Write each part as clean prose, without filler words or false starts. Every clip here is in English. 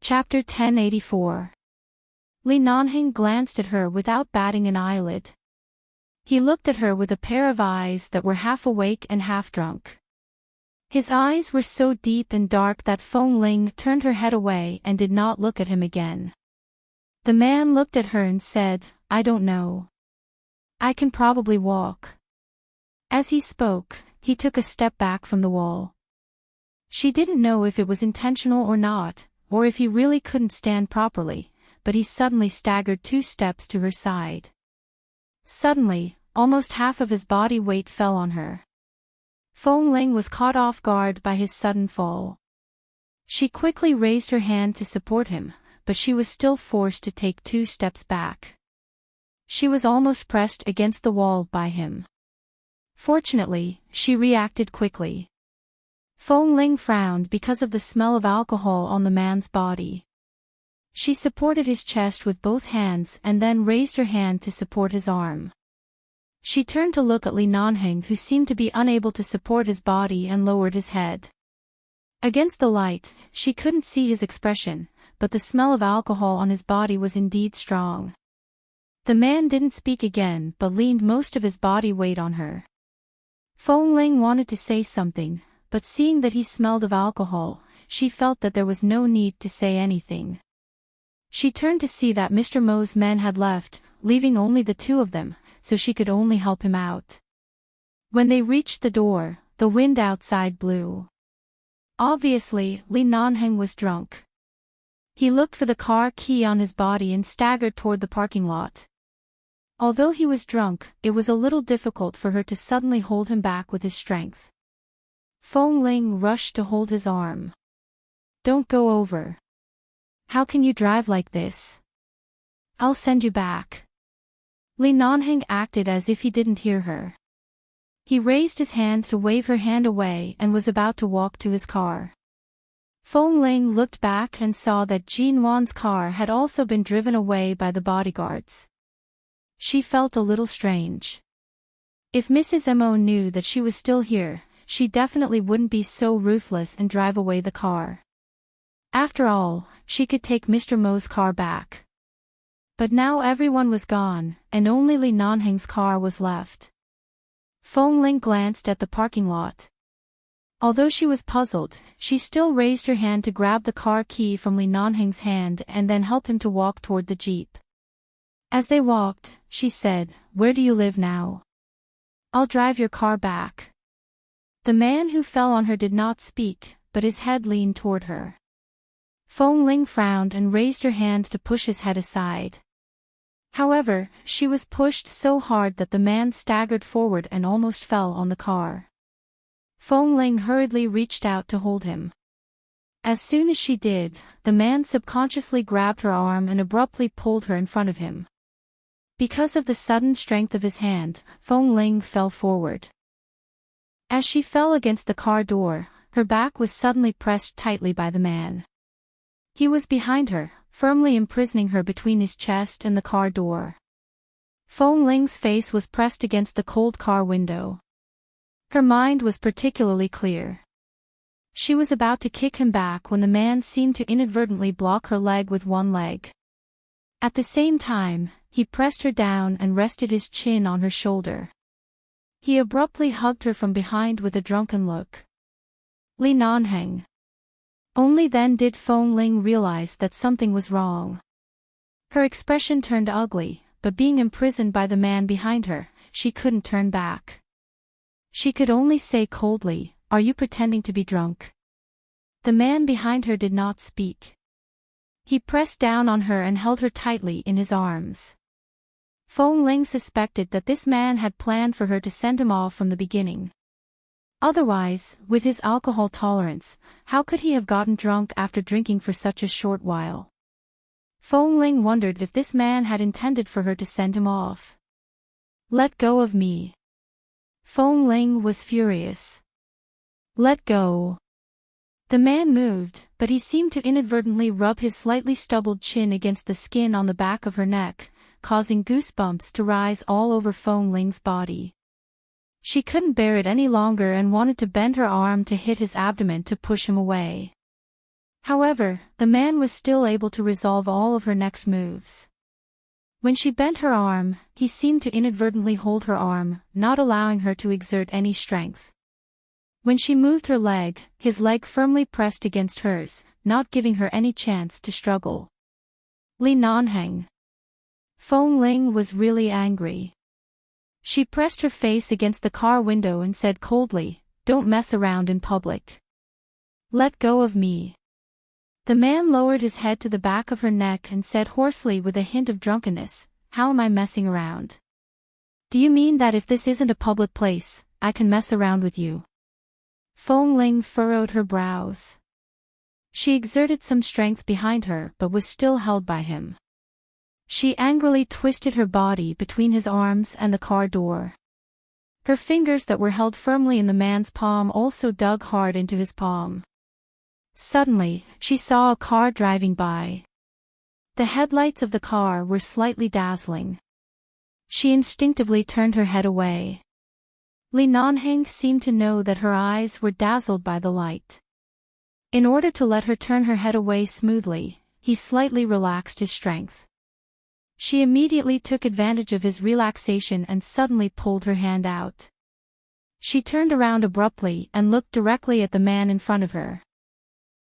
Chapter 1084. Li Nanheng glanced at her without batting an eyelid. He looked at her with a pair of eyes that were half awake and half drunk. His eyes were so deep and dark that Feng Ling turned her head away and did not look at him again. The man looked at her and said, "I don't know. I can probably walk." As he spoke, he took a step back from the wall. She didn't know if it was intentional or not, or if he really couldn't stand properly, but he suddenly staggered 2 steps to her side. Suddenly, almost half of his body weight fell on her. Feng Ling was caught off guard by his sudden fall. She quickly raised her hand to support him, but she was still forced to take 2 steps back. She was almost pressed against the wall by him. Fortunately, she reacted quickly. Feng Ling frowned because of the smell of alcohol on the man's body. She supported his chest with both hands and then raised her hand to support his arm. She turned to look at Li Nanheng, who seemed to be unable to support his body, and lowered his head. Against the light, she couldn't see his expression, but the smell of alcohol on his body was indeed strong. The man didn't speak again but leaned most of his body weight on her. Feng Ling wanted to say something, but seeing that he smelled of alcohol, she felt that there was no need to say anything. She turned to see that Mr. Mo's men had left, leaving only the 2 of them, so she could only help him out. When they reached the door, the wind outside blew. Obviously, Li Nanheng was drunk. He looked for the car key on his body and staggered toward the parking lot. Although he was drunk, it was a little difficult for her to suddenly hold him back with his strength. Feng Ling rushed to hold his arm. "Don't go over. How can you drive like this? I'll send you back." Li Nanheng acted as if he didn't hear her. He raised his hand to wave her hand away and was about to walk to his car. Feng Ling looked back and saw that Jin Wan's car had also been driven away by the bodyguards. She felt a little strange. If Mrs. Mo knew that she was still here, she definitely wouldn't be so ruthless and drive away the car. After all, she could take Mr. Mo's car back. But now everyone was gone, and only Li Nanheng's car was left. Feng Ling glanced at the parking lot. Although she was puzzled, she still raised her hand to grab the car key from Li Nanheng's hand and then help him to walk toward the jeep. As they walked, she said, "Where do you live now? I'll drive your car back." The man who fell on her did not speak, but his head leaned toward her. Feng Ling frowned and raised her hand to push his head aside. However, she was pushed so hard that the man staggered forward and almost fell on the car. Feng Ling hurriedly reached out to hold him. As soon as she did, the man subconsciously grabbed her arm and abruptly pulled her in front of him. Because of the sudden strength of his hand, Feng Ling fell forward. As she fell against the car door, her back was suddenly pressed tightly by the man. He was behind her, firmly imprisoning her between his chest and the car door. Feng Ling's face was pressed against the cold car window. Her mind was particularly clear. She was about to kick him back when the man seemed to inadvertently block her leg with one leg. At the same time, he pressed her down and rested his chin on her shoulder. He abruptly hugged her from behind with a drunken look. "Li Nanheng." Only then did Feng Ling realize that something was wrong. Her expression turned ugly, but being imprisoned by the man behind her, she couldn't turn back. She could only say coldly, "Are you pretending to be drunk?" The man behind her did not speak. He pressed down on her and held her tightly in his arms. Feng Ling suspected that this man had planned for her to send him off from the beginning. Otherwise, with his alcohol tolerance, how could he have gotten drunk after drinking for such a short while? Feng Ling wondered if this man had intended for her to send him off. "Let go of me." Feng Ling was furious. "Let go." The man moved, but he seemed to inadvertently rub his slightly stubbled chin against the skin on the back of her neck, causing goosebumps to rise all over Feng Ling's body. She couldn't bear it any longer and wanted to bend her arm to hit his abdomen to push him away. However, the man was still able to resolve all of her next moves. When she bent her arm, he seemed to inadvertently hold her arm, not allowing her to exert any strength. When she moved her leg, his leg firmly pressed against hers, not giving her any chance to struggle. Li Nanheng. Feng Ling was really angry. She pressed her face against the car window and said coldly, "Don't mess around in public. Let go of me." The man lowered his head to the back of her neck and said hoarsely with a hint of drunkenness, "How am I messing around? Do you mean that if this isn't a public place, I can mess around with you?" Feng Ling furrowed her brows. She exerted some strength behind her but was still held by him. She angrily twisted her body between his arms and the car door. Her fingers that were held firmly in the man's palm also dug hard into his palm. Suddenly, she saw a car driving by. The headlights of the car were slightly dazzling. She instinctively turned her head away. Li Nanheng seemed to know that her eyes were dazzled by the light. In order to let her turn her head away smoothly, he slightly relaxed his strength. She immediately took advantage of his relaxation and suddenly pulled her hand out. She turned around abruptly and looked directly at the man in front of her.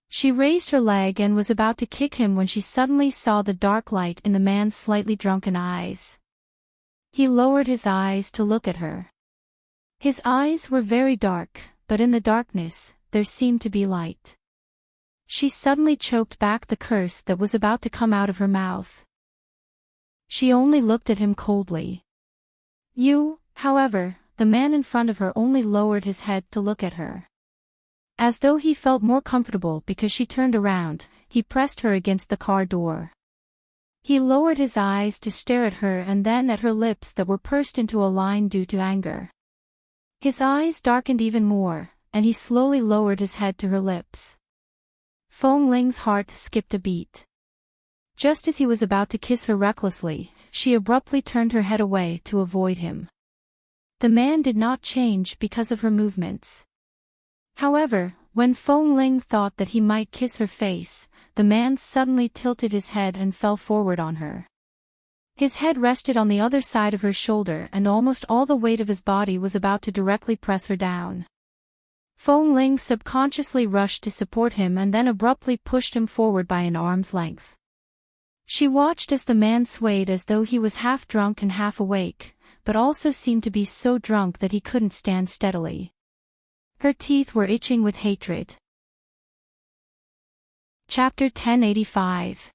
She raised her leg and was about to kick him when she suddenly saw the dark light in the man's slightly drunken eyes. He lowered his eyes to look at her. His eyes were very dark, but in the darkness, there seemed to be light. She suddenly choked back the curse that was about to come out of her mouth. She only looked at him coldly. However, the man in front of her only lowered his head to look at her. As though he felt more comfortable because she turned around, he pressed her against the car door. He lowered his eyes to stare at her and then at her lips that were pursed into a line due to anger. His eyes darkened even more, and he slowly lowered his head to her lips. Feng Ling's heart skipped a beat. Just as he was about to kiss her recklessly, she abruptly turned her head away to avoid him. The man did not change because of her movements. However, when Feng Ling thought that he might kiss her face, the man suddenly tilted his head and fell forward on her. His head rested on the other side of her shoulder and almost all the weight of his body was about to directly press her down. Feng Ling subconsciously rushed to support him and then abruptly pushed him forward by an arm's length. She watched as the man swayed as though he was half drunk and half awake, but also seemed to be so drunk that he couldn't stand steadily. Her teeth were itching with hatred. Chapter 1085.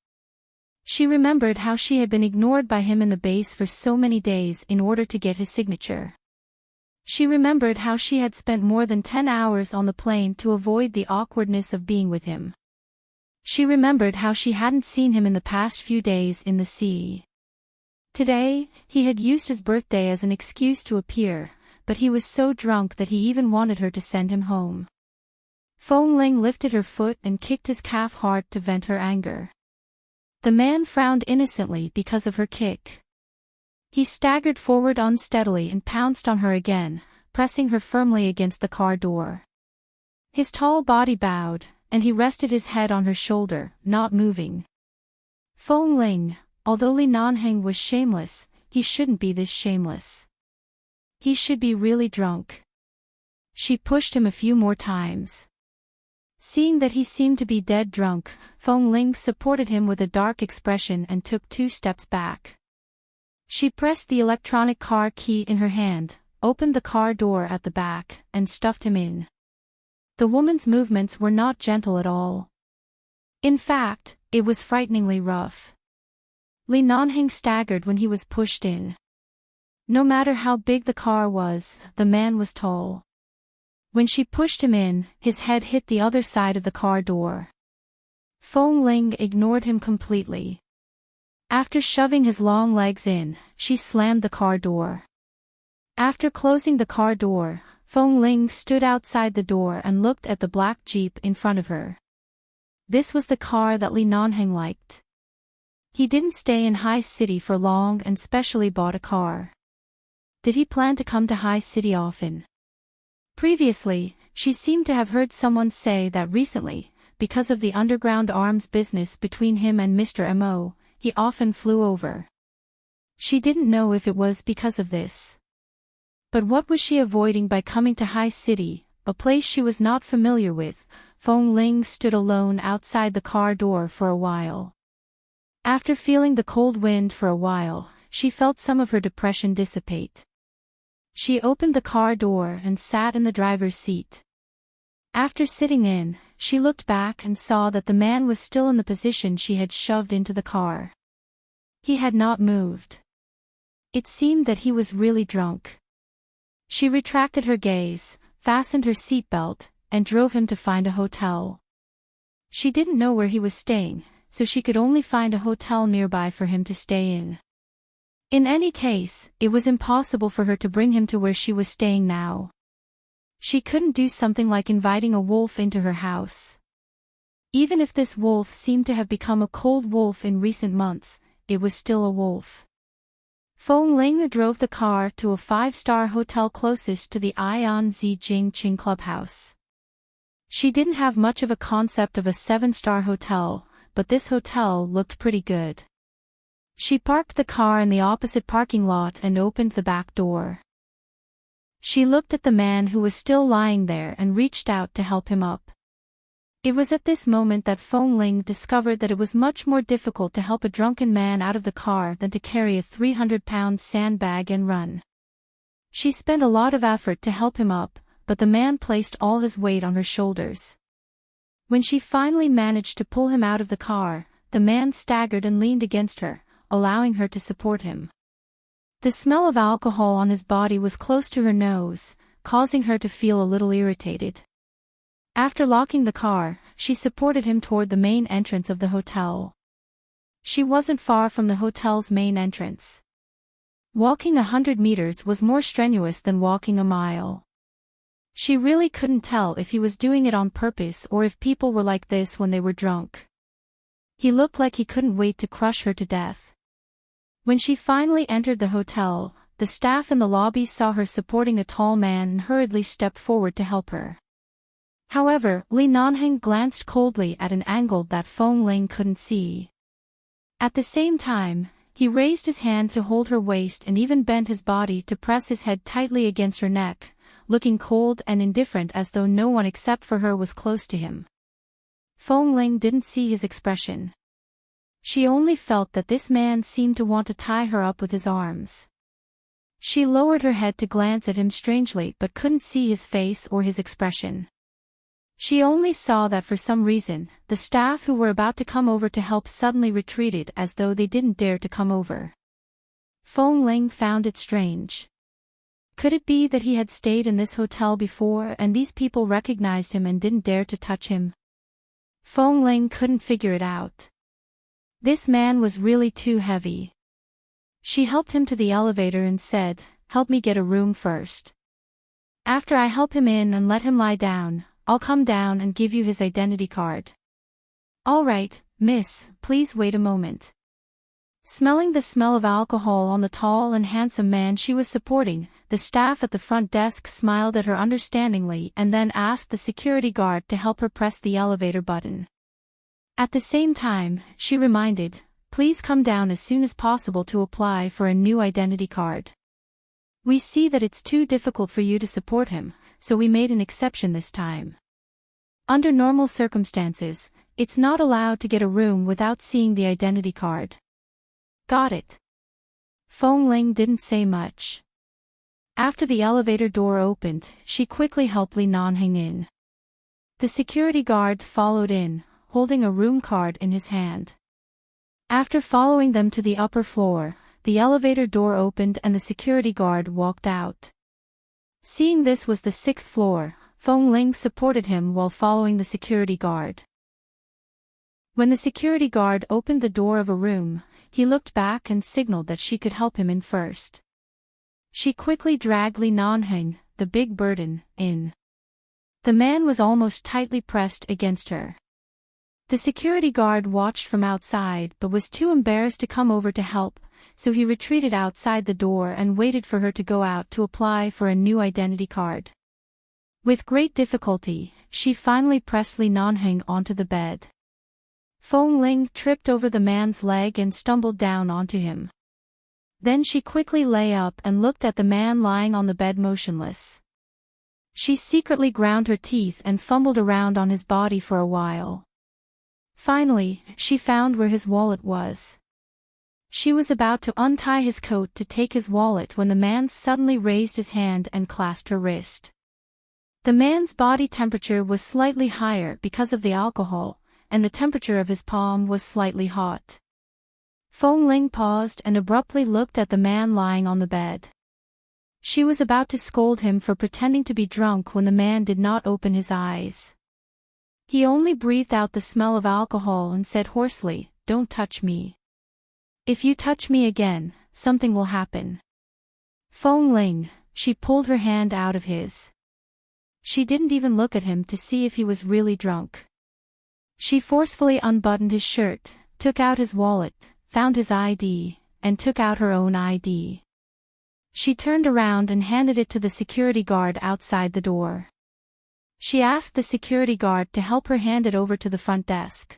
She remembered how she had been ignored by him in the base for so many days in order to get his signature. She remembered how she had spent more than 10 hours on the plane to avoid the awkwardness of being with him. She remembered how she hadn't seen him in the past few days in the sea. Today, he had used his birthday as an excuse to appear, but he was so drunk that he even wanted her to send him home. Feng Ling lifted her foot and kicked his calf hard to vent her anger. The man frowned innocently because of her kick. He staggered forward unsteadily and pounced on her again, pressing her firmly against the car door. His tall body bowed, and he rested his head on her shoulder, not moving. Feng Ling, although Li Nanheng was shameless, he shouldn't be this shameless. He should be really drunk. She pushed him a few more times. Seeing that he seemed to be dead drunk, Feng Ling supported him with a dark expression and took 2 steps back. She pressed the electronic car key in her hand, opened the car door at the back, and stuffed him in. The woman's movements were not gentle at all. In fact, it was frighteningly rough. Li Nanheng staggered when he was pushed in. No matter how big the car was, the man was tall. When she pushed him in, his head hit the other side of the car door. Feng Ling ignored him completely. After shoving his long legs in, she slammed the car door. After closing the car door, Feng Ling stood outside the door and looked at the black Jeep in front of her. This was the car that Li Nanheng liked. He didn't stay in High City for long and specially bought a car. Did he plan to come to High City often? Previously, she seemed to have heard someone say that recently, because of the underground arms business between him and Mr. M.O., he often flew over. She didn't know if it was because of this. But what was she avoiding by coming to High City, a place she was not familiar with? Fong Ling stood alone outside the car door for a while. After feeling the cold wind for a while, she felt some of her depression dissipate. She opened the car door and sat in the driver's seat. After sitting in, she looked back and saw that the man was still in the position she had shoved into the car. He had not moved. It seemed that he was really drunk. She retracted her gaze, fastened her seatbelt, and drove him to find a hotel. She didn't know where he was staying, so she could only find a hotel nearby for him to stay in. In any case, it was impossible for her to bring him to where she was staying now. She couldn't do something like inviting a wolf into her house. Even if this wolf seemed to have become a cold wolf in recent months, it was still a wolf. Fong Ling drove the car to a 5-star hotel closest to the Ion Zi Jing Qing clubhouse. She didn't have much of a concept of a 7-star hotel, but this hotel looked pretty good. She parked the car in the opposite parking lot and opened the back door. She looked at the man who was still lying there and reached out to help him up. It was at this moment that Fong Ling discovered that it was much more difficult to help a drunken man out of the car than to carry a 300-pound sandbag and run. She spent a lot of effort to help him up, but the man placed all his weight on her shoulders. When she finally managed to pull him out of the car, the man staggered and leaned against her, allowing her to support him. The smell of alcohol on his body was close to her nose, causing her to feel a little irritated. After locking the car, she supported him toward the main entrance of the hotel. She wasn't far from the hotel's main entrance. Walking 100 meters was more strenuous than walking a mile. She really couldn't tell if he was doing it on purpose or if people were like this when they were drunk. He looked like he couldn't wait to crush her to death. When she finally entered the hotel, the staff in the lobby saw her supporting a tall man and hurriedly stepped forward to help her. However, Li Nanheng glanced coldly at an angle that Fong Ling couldn't see. At the same time, he raised his hand to hold her waist and even bent his body to press his head tightly against her neck, looking cold and indifferent as though no one except for her was close to him. Fong Ling didn't see his expression. She only felt that this man seemed to want to tie her up with his arms. She lowered her head to glance at him strangely but couldn't see his face or his expression. She only saw that for some reason, the staff who were about to come over to help suddenly retreated as though they didn't dare to come over. Fong Ling found it strange. Could it be that he had stayed in this hotel before and these people recognized him and didn't dare to touch him? Fong Ling couldn't figure it out. This man was really too heavy. She helped him to the elevator and said, "Help me get a room first. After I help him in and let him lie down, I'll come down and give you his identity card." "All right, miss, please wait a moment." Smelling the smell of alcohol on the tall and handsome man she was supporting, the staff at the front desk smiled at her understandingly and then asked the security guard to help her press the elevator button. At the same time, she reminded, "Please come down as soon as possible to apply for a new identity card. We see that it's too difficult for you to support him, so we made an exception this time. Under normal circumstances, it's not allowed to get a room without seeing the identity card." "Got it." Fong Ling didn't say much. After the elevator door opened, she quickly helped Li Nanheng in. The security guard followed in, holding a room card in his hand. After following them to the upper floor, the elevator door opened and the security guard walked out. Seeing this was the 6th floor, Fong Ling supported him while following the security guard. When the security guard opened the door of a room, he looked back and signaled that she could help him in first. She quickly dragged Li Nanheng, the big burden, in. The man was almost tightly pressed against her. The security guard watched from outside but was too embarrassed to come over to help, so he retreated outside the door and waited for her to go out to apply for a new identity card. With great difficulty, she finally pressed Li Nanheng onto the bed. Feng Ling tripped over the man's leg and stumbled down onto him. Then she quickly lay up and looked at the man lying on the bed motionless. She secretly ground her teeth and fumbled around on his body for a while. Finally, she found where his wallet was. She was about to untie his coat to take his wallet when the man suddenly raised his hand and clasped her wrist. The man's body temperature was slightly higher because of the alcohol, and the temperature of his palm was slightly hot. Feng Ling paused and abruptly looked at the man lying on the bed. She was about to scold him for pretending to be drunk when the man did not open his eyes. He only breathed out the smell of alcohol and said hoarsely, "Don't touch me. If you touch me again, something will happen." Feng Ling, she pulled her hand out of his. She didn't even look at him to see if he was really drunk. She forcefully unbuttoned his shirt, took out his wallet, found his ID, and took out her own ID. She turned around and handed it to the security guard outside the door. She asked the security guard to help her hand it over to the front desk.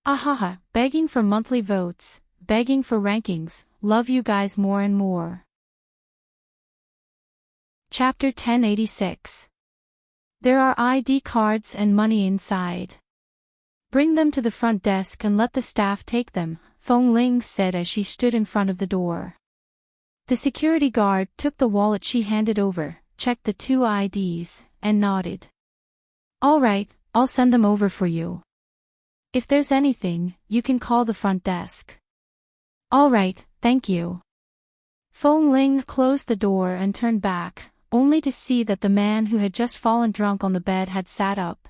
Ahaha, begging for monthly votes, begging for rankings, love you guys more and more. Chapter 1086. There are ID cards and money inside. Bring them to the front desk and let the staff take them, Feng Ling said as she stood in front of the door. The security guard took the wallet she handed over, checked the 2 IDs, and nodded. All right, I'll send them over for you. If there's anything, you can call the front desk. All right, thank you. Feng Ling closed the door and turned back, only to see that the man who had just fallen drunk on the bed had sat up.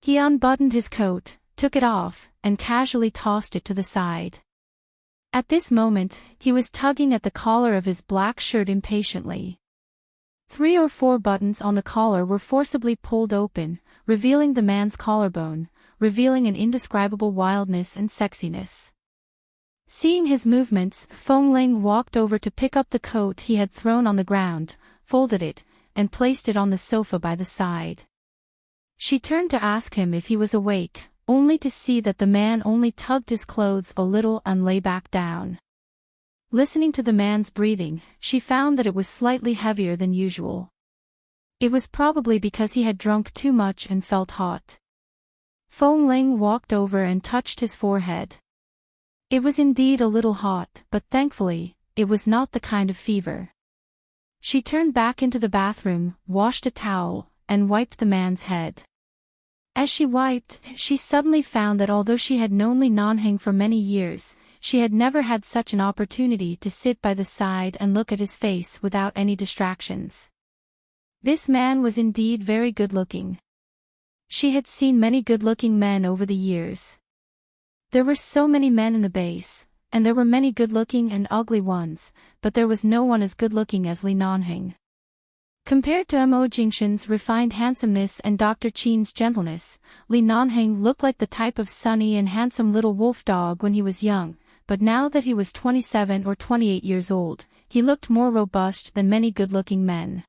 He unbuttoned his coat, took it off, and casually tossed it to the side. At this moment, he was tugging at the collar of his black shirt impatiently. 3 or 4 buttons on the collar were forcibly pulled open, revealing the man's collarbone, revealing an indescribable wildness and sexiness. Seeing his movements, Feng Ling walked over to pick up the coat he had thrown on the ground, folded it, and placed it on the sofa by the side. She turned to ask him if he was awake, only to see that the man only tugged his clothes a little and lay back down. Listening to the man's breathing, she found that it was slightly heavier than usual. It was probably because he had drunk too much and felt hot. Feng Ling walked over and touched his forehead. It was indeed a little hot, but thankfully, it was not the kind of fever. She turned back into the bathroom, washed a towel, and wiped the man's head. As she wiped, she suddenly found that although she had known Li Nanheng for many years, she had never had such an opportunity to sit by the side and look at his face without any distractions. This man was indeed very good-looking. She had seen many good-looking men over the years. There were so many men in the base, and there were many good-looking and ugly ones, but there was no one as good-looking as Li Nanheng. Compared to Mo Jingshan's refined handsomeness and Dr. Qin's gentleness, Li Nanheng looked like the type of sunny and handsome little wolf dog when he was young, but now that he was 27 or 28 years old, he looked more robust than many good-looking men.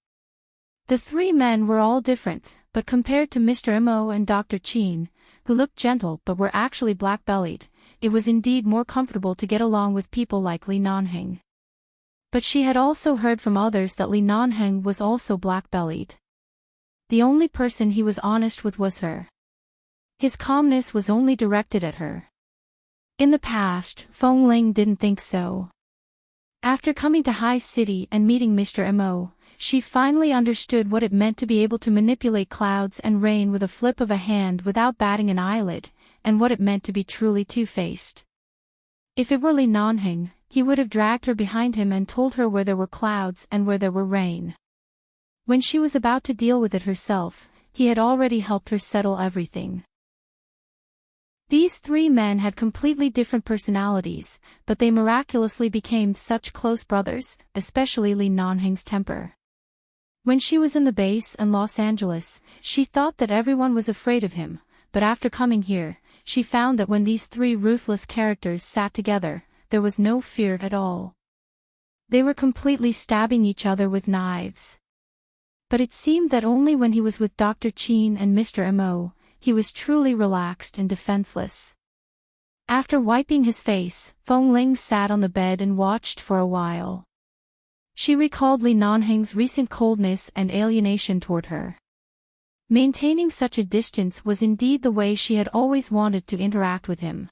The 3 men were all different, but compared to Mr. Mo and Dr. Qin, who looked gentle but were actually black-bellied, it was indeed more comfortable to get along with people like Li Nanheng. But she had also heard from others that Li Nanheng was also black-bellied. The only person he was honest with was her. His calmness was only directed at her. In the past, Feng Ling didn't think so. After coming to High City and meeting Mr. Mo, she finally understood what it meant to be able to manipulate clouds and rain with a flip of a hand without batting an eyelid, and what it meant to be truly two-faced. If it were Li Nanheng, he would have dragged her behind him and told her where there were clouds and where there were rain. When she was about to deal with it herself, he had already helped her settle everything. These 3 men had completely different personalities, but they miraculously became such close brothers, especially Li Nanheng's temper. When she was in the base in Los Angeles, she thought that everyone was afraid of him, but after coming here, she found that when these 3 ruthless characters sat together, there was no fear at all. They were completely stabbing each other with knives. But it seemed that only when he was with Dr. Chin and Mr. Mo, he was truly relaxed and defenseless. After wiping his face, Feng Ling sat on the bed and watched for a while. She recalled Li Nanheng's recent coldness and alienation toward her. Maintaining such a distance was indeed the way she had always wanted to interact with him.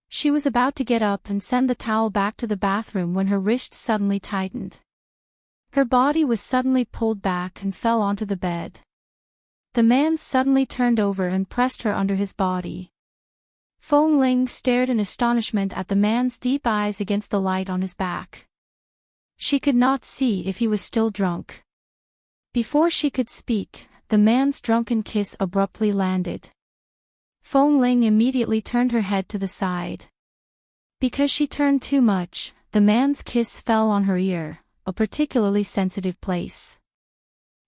She was about to get up and send the towel back to the bathroom when her wrists suddenly tightened. Her body was suddenly pulled back and fell onto the bed. The man suddenly turned over and pressed her under his body. Feng Ling stared in astonishment at the man's deep eyes against the light on his back. She could not see if he was still drunk. Before she could speak, the man's drunken kiss abruptly landed. Feng Ling immediately turned her head to the side. Because she turned too much, the man's kiss fell on her ear, a particularly sensitive place.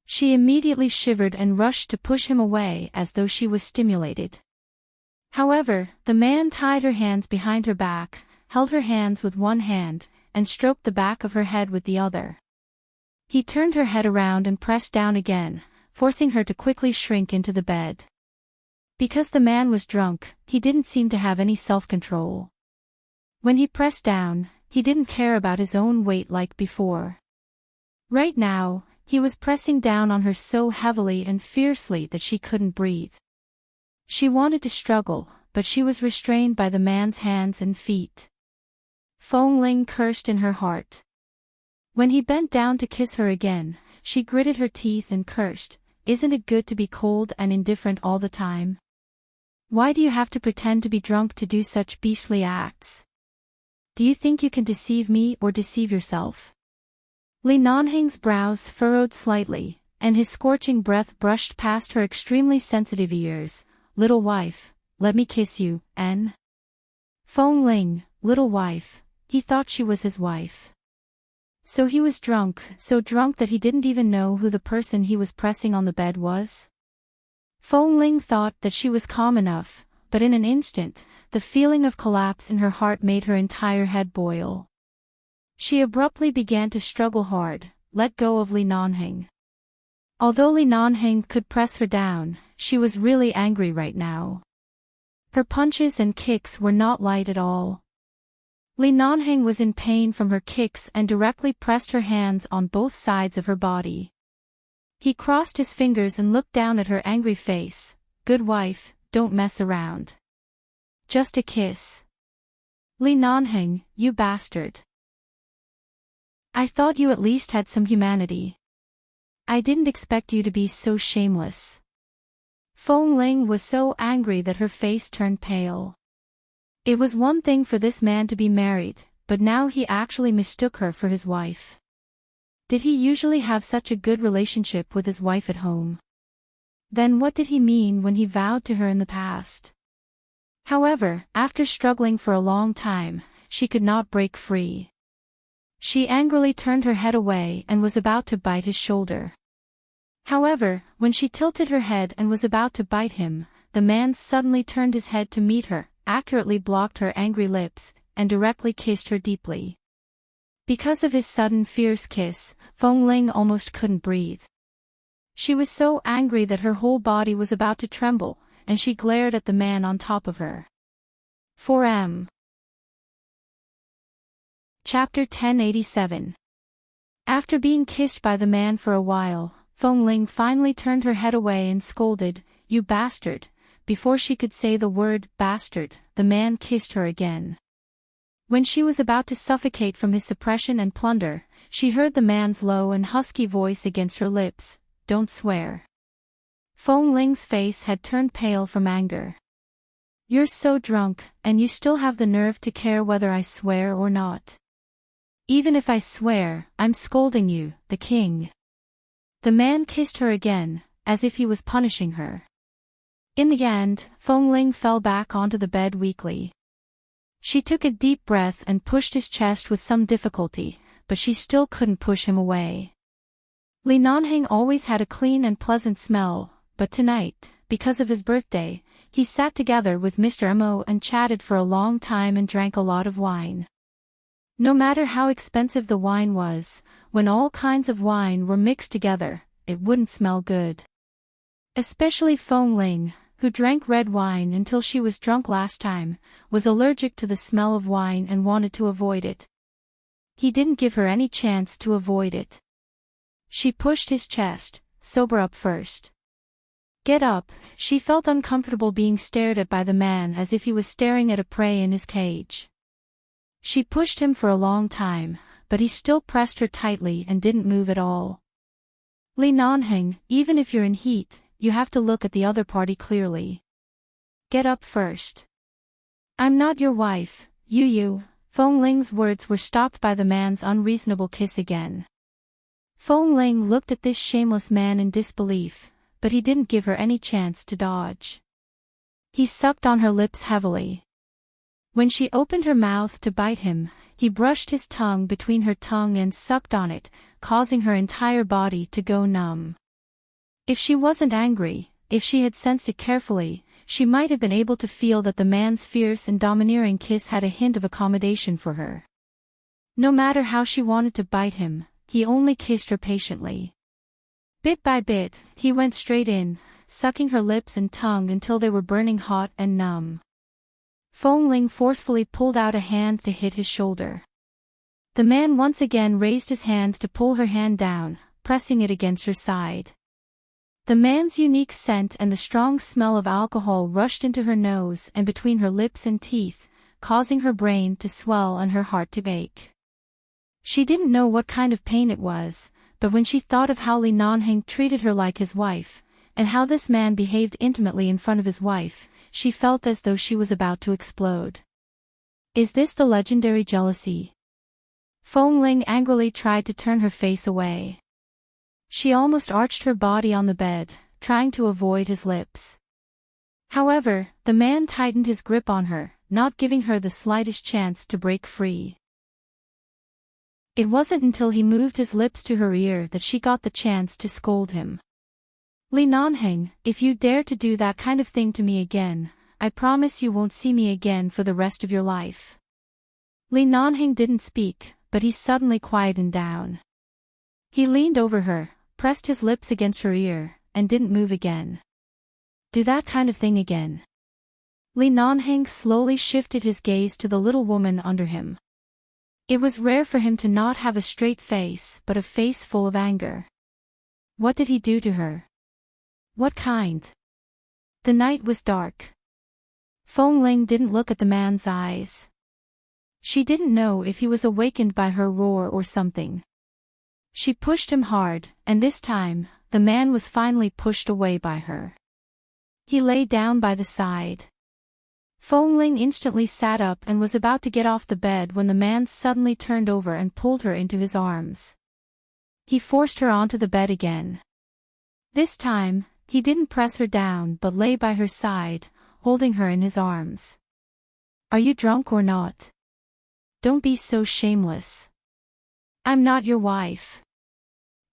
She immediately shivered and rushed to push him away as though she was stimulated. However, the man tied her hands behind her back, held her hands with one hand, and stroked the back of her head with the other. He turned her head around and pressed down again, forcing her to quickly shrink into the bed. Because the man was drunk, he didn't seem to have any self-control. When he pressed down, he didn't care about his own weight like before. Right now, he was pressing down on her so heavily and fiercely that she couldn't breathe. She wanted to struggle, but she was restrained by the man's hands and feet. Feng Ling cursed in her heart. When he bent down to kiss her again, she gritted her teeth and cursed, "Isn't it good to be cold and indifferent all the time? Why do you have to pretend to be drunk to do such beastly acts? Do you think you can deceive me or deceive yourself?" Li Nanheng's brows furrowed slightly, and his scorching breath brushed past her extremely sensitive ears. "Little wife, let me kiss you, en." Feng Ling, little wife, he thought she was his wife. So he was drunk, so drunk that he didn't even know who the person he was pressing on the bed was? Feng Ling thought that she was calm enough, but in an instant, the feeling of collapse in her heart made her entire head boil. She abruptly began to struggle hard, let go of Li Nanheng. Although Li Nanheng could press her down, she was really angry right now. Her punches and kicks were not light at all. Li Nanheng was in pain from her kicks and directly pressed her hands on both sides of her body. He crossed his fingers and looked down at her angry face. "Good wife, don't mess around. Just a kiss." "Li Nanheng, you bastard. I thought you at least had some humanity. I didn't expect you to be so shameless." Feng Ling was so angry that her face turned pale. It was one thing for this man to be married, but now he actually mistook her for his wife. Did he usually have such a good relationship with his wife at home? Then what did he mean when he vowed to her in the past? However, after struggling for a long time, she could not break free. She angrily turned her head away and was about to bite his shoulder. However, when she tilted her head and was about to bite him, the man suddenly turned his head to meet her, accurately blocked her angry lips, and directly kissed her deeply. Because of his sudden fierce kiss, Feng Ling almost couldn't breathe. She was so angry that her whole body was about to tremble, and she glared at the man on top of her. 4M. Chapter 1087. After being kissed by the man for a while, Feng Ling finally turned her head away and scolded, "You bastard." Before she could say the word bastard, the man kissed her again. When she was about to suffocate from his suppression and plunder, she heard the man's low and husky voice against her lips, "Don't swear." Feng Ling's face had turned pale from anger. "You're so drunk, and you still have the nerve to care whether I swear or not. Even if I swear, I'm scolding you, the king." The man kissed her again, as if he was punishing her. In the end, Feng Ling fell back onto the bed weakly. She took a deep breath and pushed his chest with some difficulty, but she still couldn't push him away. Li Nanheng always had a clean and pleasant smell, but tonight, because of his birthday, he sat together with Mr. Mo and chatted for a long time and drank a lot of wine. No matter how expensive the wine was, when all kinds of wine were mixed together, it wouldn't smell good. Especially Feng Ling, who drank red wine until she was drunk last time, was allergic to the smell of wine and wanted to avoid it. He didn't give her any chance to avoid it. She pushed his chest. Sober up first. Get up. She felt uncomfortable being stared at by the man as if he was staring at a prey in his cage. She pushed him for a long time, but he still pressed her tightly and didn't move at all. Li Nanheng, even if you're in heat, you have to look at the other party clearly. Get up first. I'm not your wife, you. Feng Ling's words were stopped by the man's unreasonable kiss again. Feng Ling looked at this shameless man in disbelief, but he didn't give her any chance to dodge. He sucked on her lips heavily. When she opened her mouth to bite him, he brushed his tongue between her tongue and sucked on it, causing her entire body to go numb. If she wasn't angry, if she had sensed it carefully, she might have been able to feel that the man's fierce and domineering kiss had a hint of accommodation for her. No matter how she wanted to bite him, he only kissed her patiently. Bit by bit, he went straight in, sucking her lips and tongue until they were burning hot and numb. Feng Ling forcefully pulled out a hand to hit his shoulder. The man once again raised his hand to pull her hand down, pressing it against her side. The man's unique scent and the strong smell of alcohol rushed into her nose and between her lips and teeth, causing her brain to swell and her heart to ache. She didn't know what kind of pain it was, but when she thought of how Li Nanheng treated her like his wife, and how this man behaved intimately in front of his wife, she felt as though she was about to explode. Is this the legendary jealousy? Feng Ling angrily tried to turn her face away. She almost arched her body on the bed, trying to avoid his lips. However, the man tightened his grip on her, not giving her the slightest chance to break free. It wasn't until he moved his lips to her ear that she got the chance to scold him. Li Nanheng, if you dare to do that kind of thing to me again, I promise you won't see me again for the rest of your life. Li Nanheng didn't speak, but he suddenly quietened down. He leaned over her, pressed his lips against her ear, and didn't move again. Do that kind of thing again. Li Nanheng slowly shifted his gaze to the little woman under him. It was rare for him to not have a straight face but a face full of anger. What did he do to her? What kind? The night was dark. Feng Ling didn't look at the man's eyes. She didn't know if he was awakened by her roar or something. She pushed him hard, and this time, the man was finally pushed away by her. He lay down by the side. Feng Ling instantly sat up and was about to get off the bed when the man suddenly turned over and pulled her into his arms. He forced her onto the bed again. This time, he didn't press her down but lay by her side, holding her in his arms. Are you drunk or not? Don't be so shameless. I'm not your wife.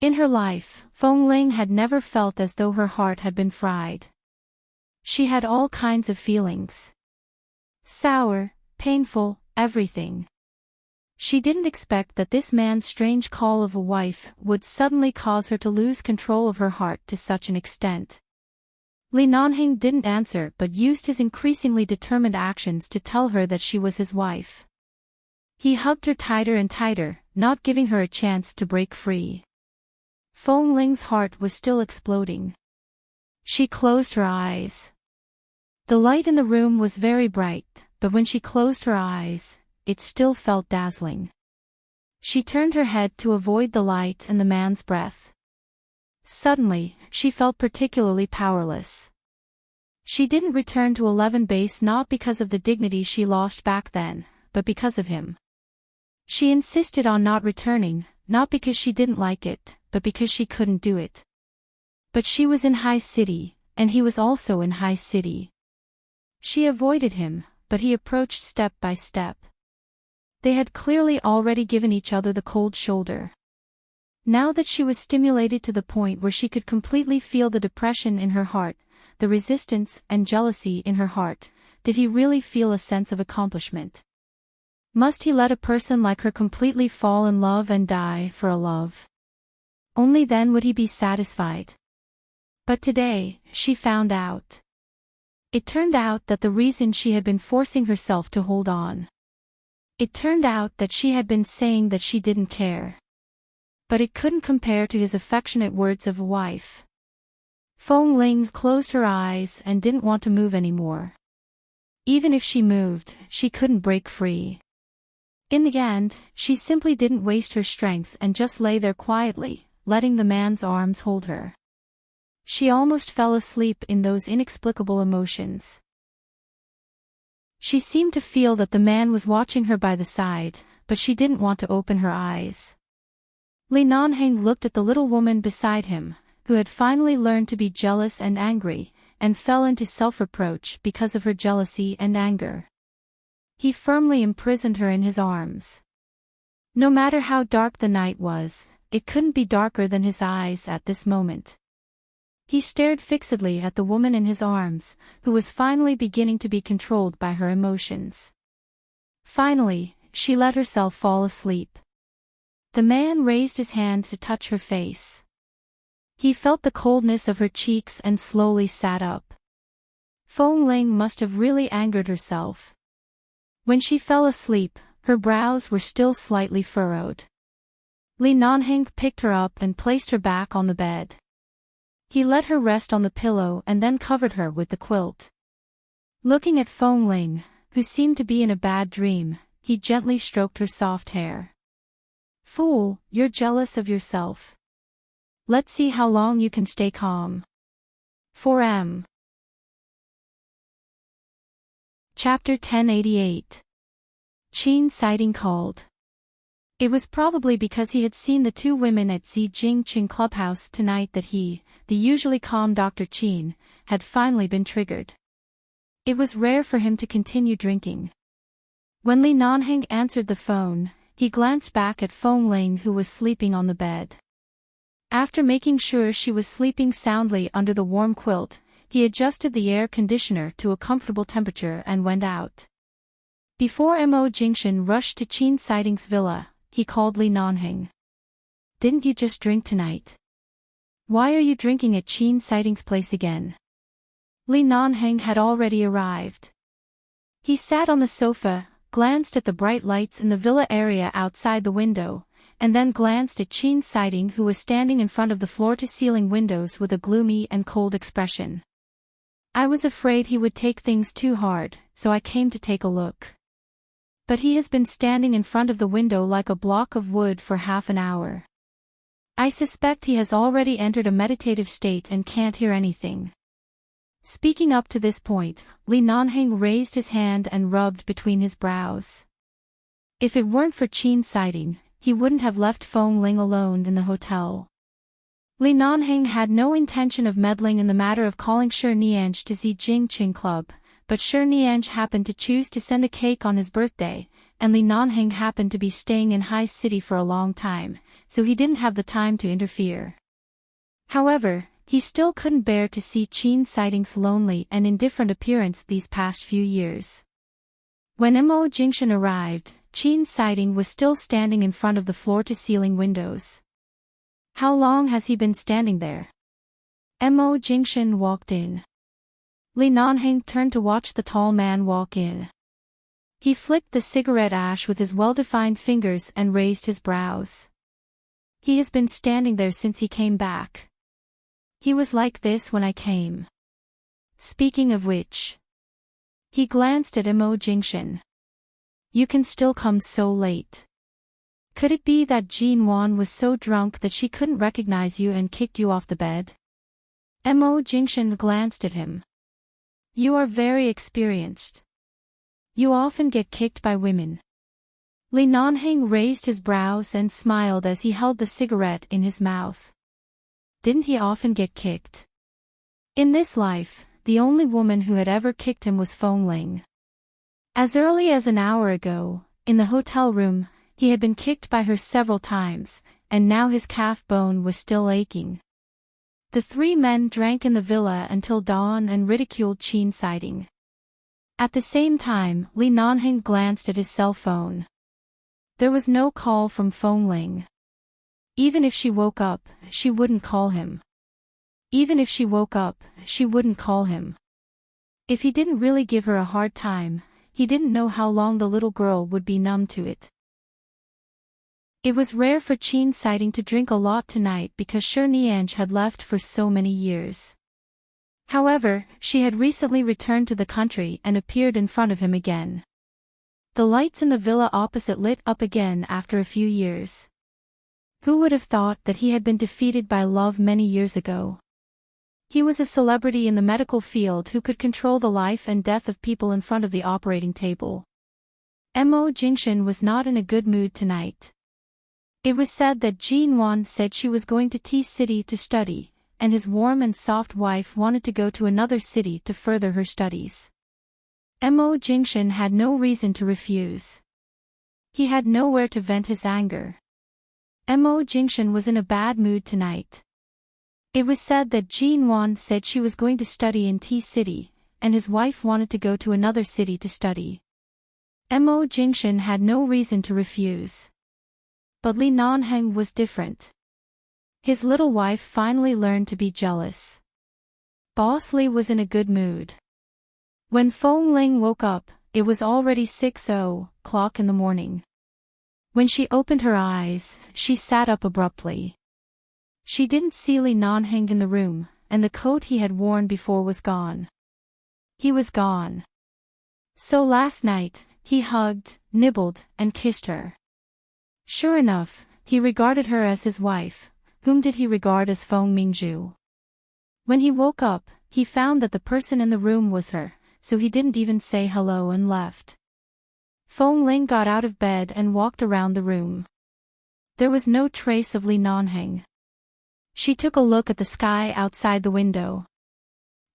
In her life, Feng Ling had never felt as though her heart had been fried. She had all kinds of feelings. Sour, painful, everything. She didn't expect that this man's strange call of a wife would suddenly cause her to lose control of her heart to such an extent. Li Nanheng didn't answer but used his increasingly determined actions to tell her that she was his wife. He hugged her tighter and tighter, not giving her a chance to break free. Feng Ling's heart was still exploding. She closed her eyes. The light in the room was very bright, but when she closed her eyes, it still felt dazzling. She turned her head to avoid the light and the man's breath. Suddenly, she felt particularly powerless. She didn't return to 11 base not because of the dignity she lost back then, but because of him. She insisted on not returning, not because she didn't like it, but because she couldn't do it. But she was in High City, and he was also in High City. She avoided him, but he approached step by step. They had clearly already given each other the cold shoulder. Now that she was stimulated to the point where she could completely feel the depression in her heart, the resistance and jealousy in her heart, did he really feel a sense of accomplishment? Must he let a person like her completely fall in love and die for a love? Only then would he be satisfied. But today, she found out. It turned out that the reason she had been forcing herself to hold on. It turned out that she had been saying that she didn't care. But it couldn't compare to his affectionate words of a wife. Fong Ling closed her eyes and didn't want to move anymore. Even if she moved, she couldn't break free. In the end, she simply didn't waste her strength and just lay there quietly, letting the man's arms hold her. She almost fell asleep in those inexplicable emotions. She seemed to feel that the man was watching her by the side, but she didn't want to open her eyes. Li Nanheng looked at the little woman beside him, who had finally learned to be jealous and angry, and fell into self-reproach because of her jealousy and anger. He firmly imprisoned her in his arms. No matter how dark the night was, it couldn't be darker than his eyes at this moment. He stared fixedly at the woman in his arms, who was finally beginning to be controlled by her emotions. Finally, she let herself fall asleep. The man raised his hand to touch her face. He felt the coldness of her cheeks and slowly sat up. Fong Ling must have really angered herself. When she fell asleep, her brows were still slightly furrowed. Li Nanheng picked her up and placed her back on the bed. He let her rest on the pillow and then covered her with the quilt. Looking at Fong Ling, who seemed to be in a bad dream, he gently stroked her soft hair. "Fool, you're jealous of yourself. Let's see how long you can stay calm." 4M. Chapter 1088. Qin sighting called. It was probably because he had seen the two women at Zijingqing Clubhouse tonight that he, the usually calm Dr. Qin, had finally been triggered. It was rare for him to continue drinking. When Li Nanheng answered the phone, he glanced back at Fong Ling, who was sleeping on the bed. After making sure she was sleeping soundly under the warm quilt, he adjusted the air conditioner to a comfortable temperature and went out. Before Mo Jingshan rushed to Qin Sighting's villa, he called Li Nanheng. "Didn't you just drink tonight? Why are you drinking at Qin Sighting's place again?" Li Nanheng had already arrived. He sat on the sofa, glanced at the bright lights in the villa area outside the window, and then glanced at Qin Sighting, who was standing in front of the floor-to-ceiling windows with a gloomy and cold expression. "I was afraid he would take things too hard, so I came to take a look. But he has been standing in front of the window like a block of wood for half an hour. I suspect he has already entered a meditative state and can't hear anything." Speaking up to this point, Li Nanheng raised his hand and rubbed between his brows. If it weren't for Qin Sighting, he wouldn't have left Fong Ling alone in the hotel. Li Nanheng had no intention of meddling in the matter of calling Shi Nianj to Zijingqing Club, but Shi Nianj happened to choose to send a cake on his birthday, and Li Nanheng happened to be staying in High City for a long time, so he didn't have the time to interfere. However, he still couldn't bear to see Qin Sighting's lonely and indifferent appearance these past few years. When Mo Jingshan arrived, Qin Sighting was still standing in front of the floor-to-ceiling windows. "How long has he been standing there?" Mo Jingshan walked in. Li Nanheng turned to watch the tall man walk in. He flicked the cigarette ash with his well-defined fingers and raised his brows. "He has been standing there since he came back. He was like this when I came. Speaking of which..." He glanced at Mo Jingshan. "You can still come so late. Could it be that Jean Wan was so drunk that she couldn't recognize you and kicked you off the bed?" Mo Jingshan glanced at him. "You are very experienced. You often get kicked by women." Li Nanheng raised his brows and smiled as he held the cigarette in his mouth. Didn't he often get kicked? In this life, the only woman who had ever kicked him was Fong Ling. As early as an hour ago, in the hotel room, he had been kicked by her several times, and now his calf bone was still aching. The three men drank in the villa until dawn and ridiculed Qin Sighting. At the same time, Li Nanheng glanced at his cell phone. There was no call from Fong Ling. Even if she woke up, she wouldn't call him. Even if she woke up, she wouldn't call him. If he didn't really give her a hard time, he didn't know how long the little girl would be numb to it. It was rare for Chin Sighting to drink a lot tonight because Nianj had left for so many years. However, she had recently returned to the country and appeared in front of him again. The lights in the villa opposite lit up again after a few years. Who would have thought that he had been defeated by love many years ago? He was a celebrity in the medical field who could control the life and death of people in front of the operating table. Mo Jingshan was not in a good mood tonight. It was said that Jin Wan said she was going to T-City to study, and his warm and soft wife wanted to go to another city to further her studies. Mo Jingshan had no reason to refuse. He had nowhere to vent his anger. Mo Jingshan was in a bad mood tonight. It was said that Jin Wan said she was going to study in T-City, and his wife wanted to go to another city to study. Mo Jingshan had no reason to refuse. But Li Nanheng was different. His little wife finally learned to be jealous. Boss Li was in a good mood. When Feng Ling woke up, it was already 6:00 in the morning. When she opened her eyes, she sat up abruptly. She didn't see Li Nanheng in the room, and the coat he had worn before was gone. He was gone. So last night, he hugged, nibbled, and kissed her. Sure enough, he regarded her as his wife. Whom did he regard as Feng Mingzhu? When he woke up, he found that the person in the room was her, so he didn't even say hello and left. Feng Ling got out of bed and walked around the room. There was no trace of Li Nanheng. She took a look at the sky outside the window.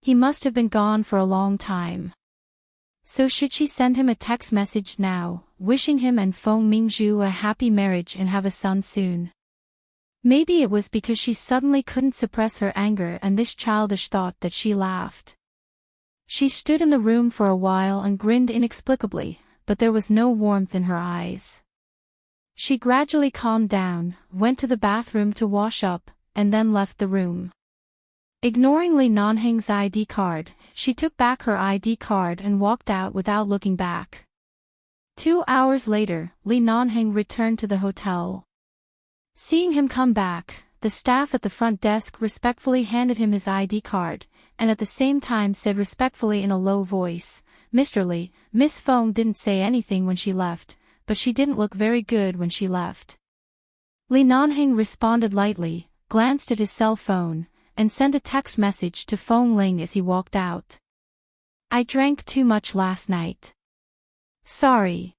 He must have been gone for a long time. So should she send him a text message now, wishing him and Feng Mingzhu a happy marriage and have a son soon? Maybe it was because she suddenly couldn't suppress her anger and this childish thought that she laughed. She stood in the room for a while and grinned inexplicably, but there was no warmth in her eyes. She gradually calmed down, went to the bathroom to wash up, and then left the room. Ignoring Li Nanheng's ID card, she took back her ID card and walked out without looking back. 2 hours later, Li Nanheng returned to the hotel. Seeing him come back, the staff at the front desk respectfully handed him his ID card, and at the same time said respectfully in a low voice, "Mr. Li, Miss Feng didn't say anything when she left, but she didn't look very good when she left." Li Nanheng responded lightly, glanced at his cell phone, and sent a text message to Feng Ling as he walked out. "I drank too much last night. Sorry."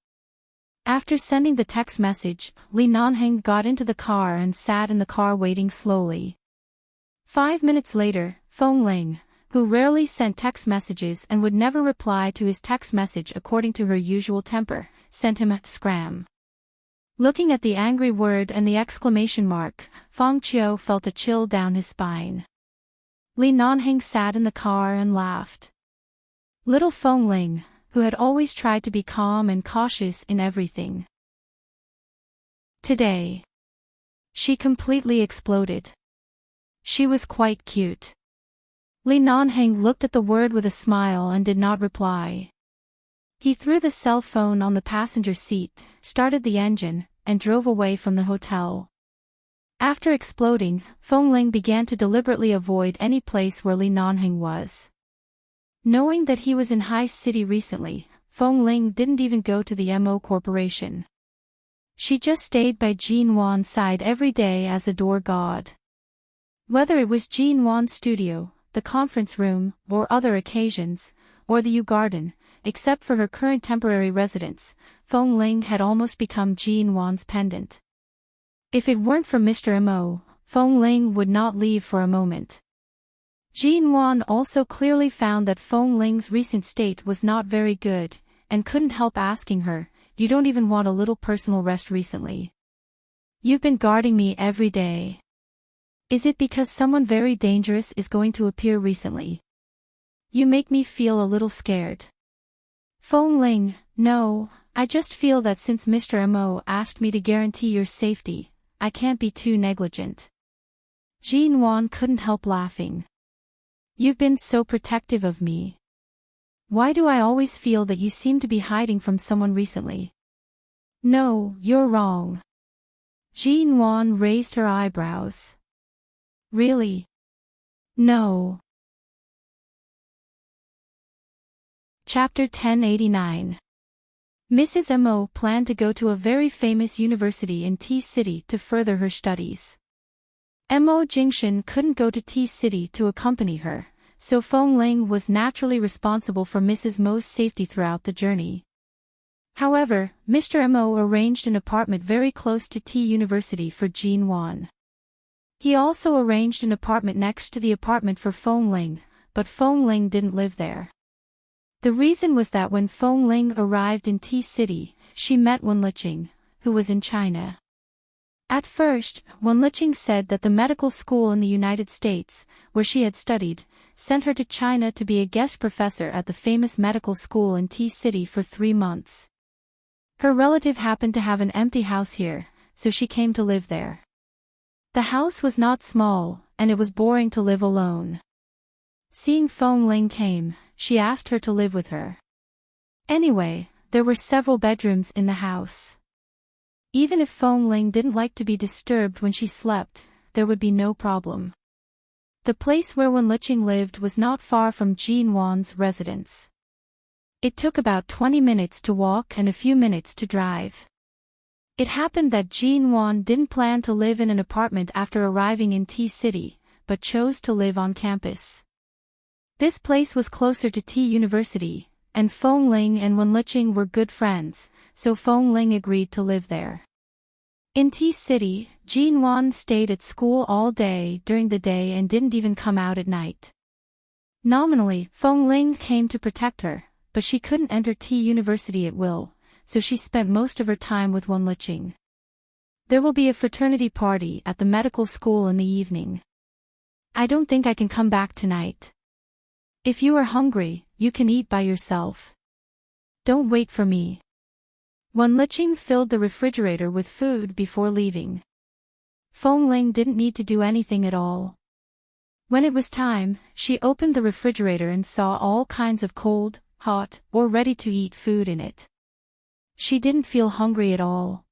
After sending the text message, Li Nanheng got into the car and sat in the car waiting slowly. 5 minutes later, Feng Ling, who rarely sent text messages and would never reply to his text message according to her usual temper, sent him a scram. Looking at the angry word and the exclamation mark, Feng Qiu felt a chill down his spine. Li Nanheng sat in the car and laughed. Little Feng Ling, who had always tried to be calm and cautious in everything. Today, she completely exploded. She was quite cute. Li Nanheng looked at the word with a smile and did not reply. He threw the cell phone on the passenger seat, started the engine, and drove away from the hotel. After exploding, Feng Ling began to deliberately avoid any place where Li Nanheng was. Knowing that he was in High City recently, Feng Ling didn't even go to the Mo Corporation. She just stayed by Jin Wan's side every day as a door god. Whether it was Jin Wan's studio, the conference room, or other occasions, or the U Garden, except for her current temporary residence, Feng Ling had almost become Jin Wan's pendant. If it weren't for Mr. Mo, Feng Ling would not leave for a moment. Jin Wan also clearly found that Feng Ling's recent state was not very good, and couldn't help asking her, "You don't even want a little personal rest recently? You've been guarding me every day. Is it because someone very dangerous is going to appear recently? You make me feel a little scared." Feng Ling, "No, I just feel that since Mr. Mo asked me to guarantee your safety, I can't be too negligent. Jean Wan couldn't help laughing. You've been so protective of me. Why do I always feel that you seem to be hiding from someone recently? No, you're wrong. Jean Wan raised her eyebrows. Really? No. Chapter 1089. Mrs. Mo planned to go to a very famous university in T-City to further her studies. Mo Jingshan couldn't go to T-City to accompany her, so Feng Ling was naturally responsible for Mrs. Mo's safety throughout the journey. However, Mr. Mo arranged an apartment very close to T University for Jean Wan. He also arranged an apartment next to the apartment for Feng Ling, but Feng Ling didn't live there. The reason was that when Feng Ling arrived in T-City, she met Wen Liqing, who was in China. At first, Wen Liqing said that the medical school in the United States, where she had studied, sent her to China to be a guest professor at the famous medical school in T-City for 3 months. Her relative happened to have an empty house here, so she came to live there. The house was not small, and it was boring to live alone. Seeing Feng Ling came, she asked her to live with her. Anyway, there were several bedrooms in the house. Even if Feng Ling didn't like to be disturbed when she slept, there would be no problem. The place where Wen Liqing lived was not far from Jean Wan's residence. It took about 20 minutes to walk and a few minutes to drive. It happened that Jean Wan didn't plan to live in an apartment after arriving in T-City, but chose to live on campus. This place was closer to T University, and Feng Ling and Wen Liqing were good friends, so Feng Ling agreed to live there. In T-City, Jean Wan stayed at school all day during the day and didn't even come out at night. Nominally, Feng Ling came to protect her, but she couldn't enter T University at will, so she spent most of her time with Wen Liqing. There will be a fraternity party at the medical school in the evening. I don't think I can come back tonight. If you are hungry, you can eat by yourself. Don't wait for me. Wen Liqing filled the refrigerator with food before leaving. Feng Ling didn't need to do anything at all. When it was time, she opened the refrigerator and saw all kinds of cold, hot, or ready-to-eat food in it. She didn't feel hungry at all.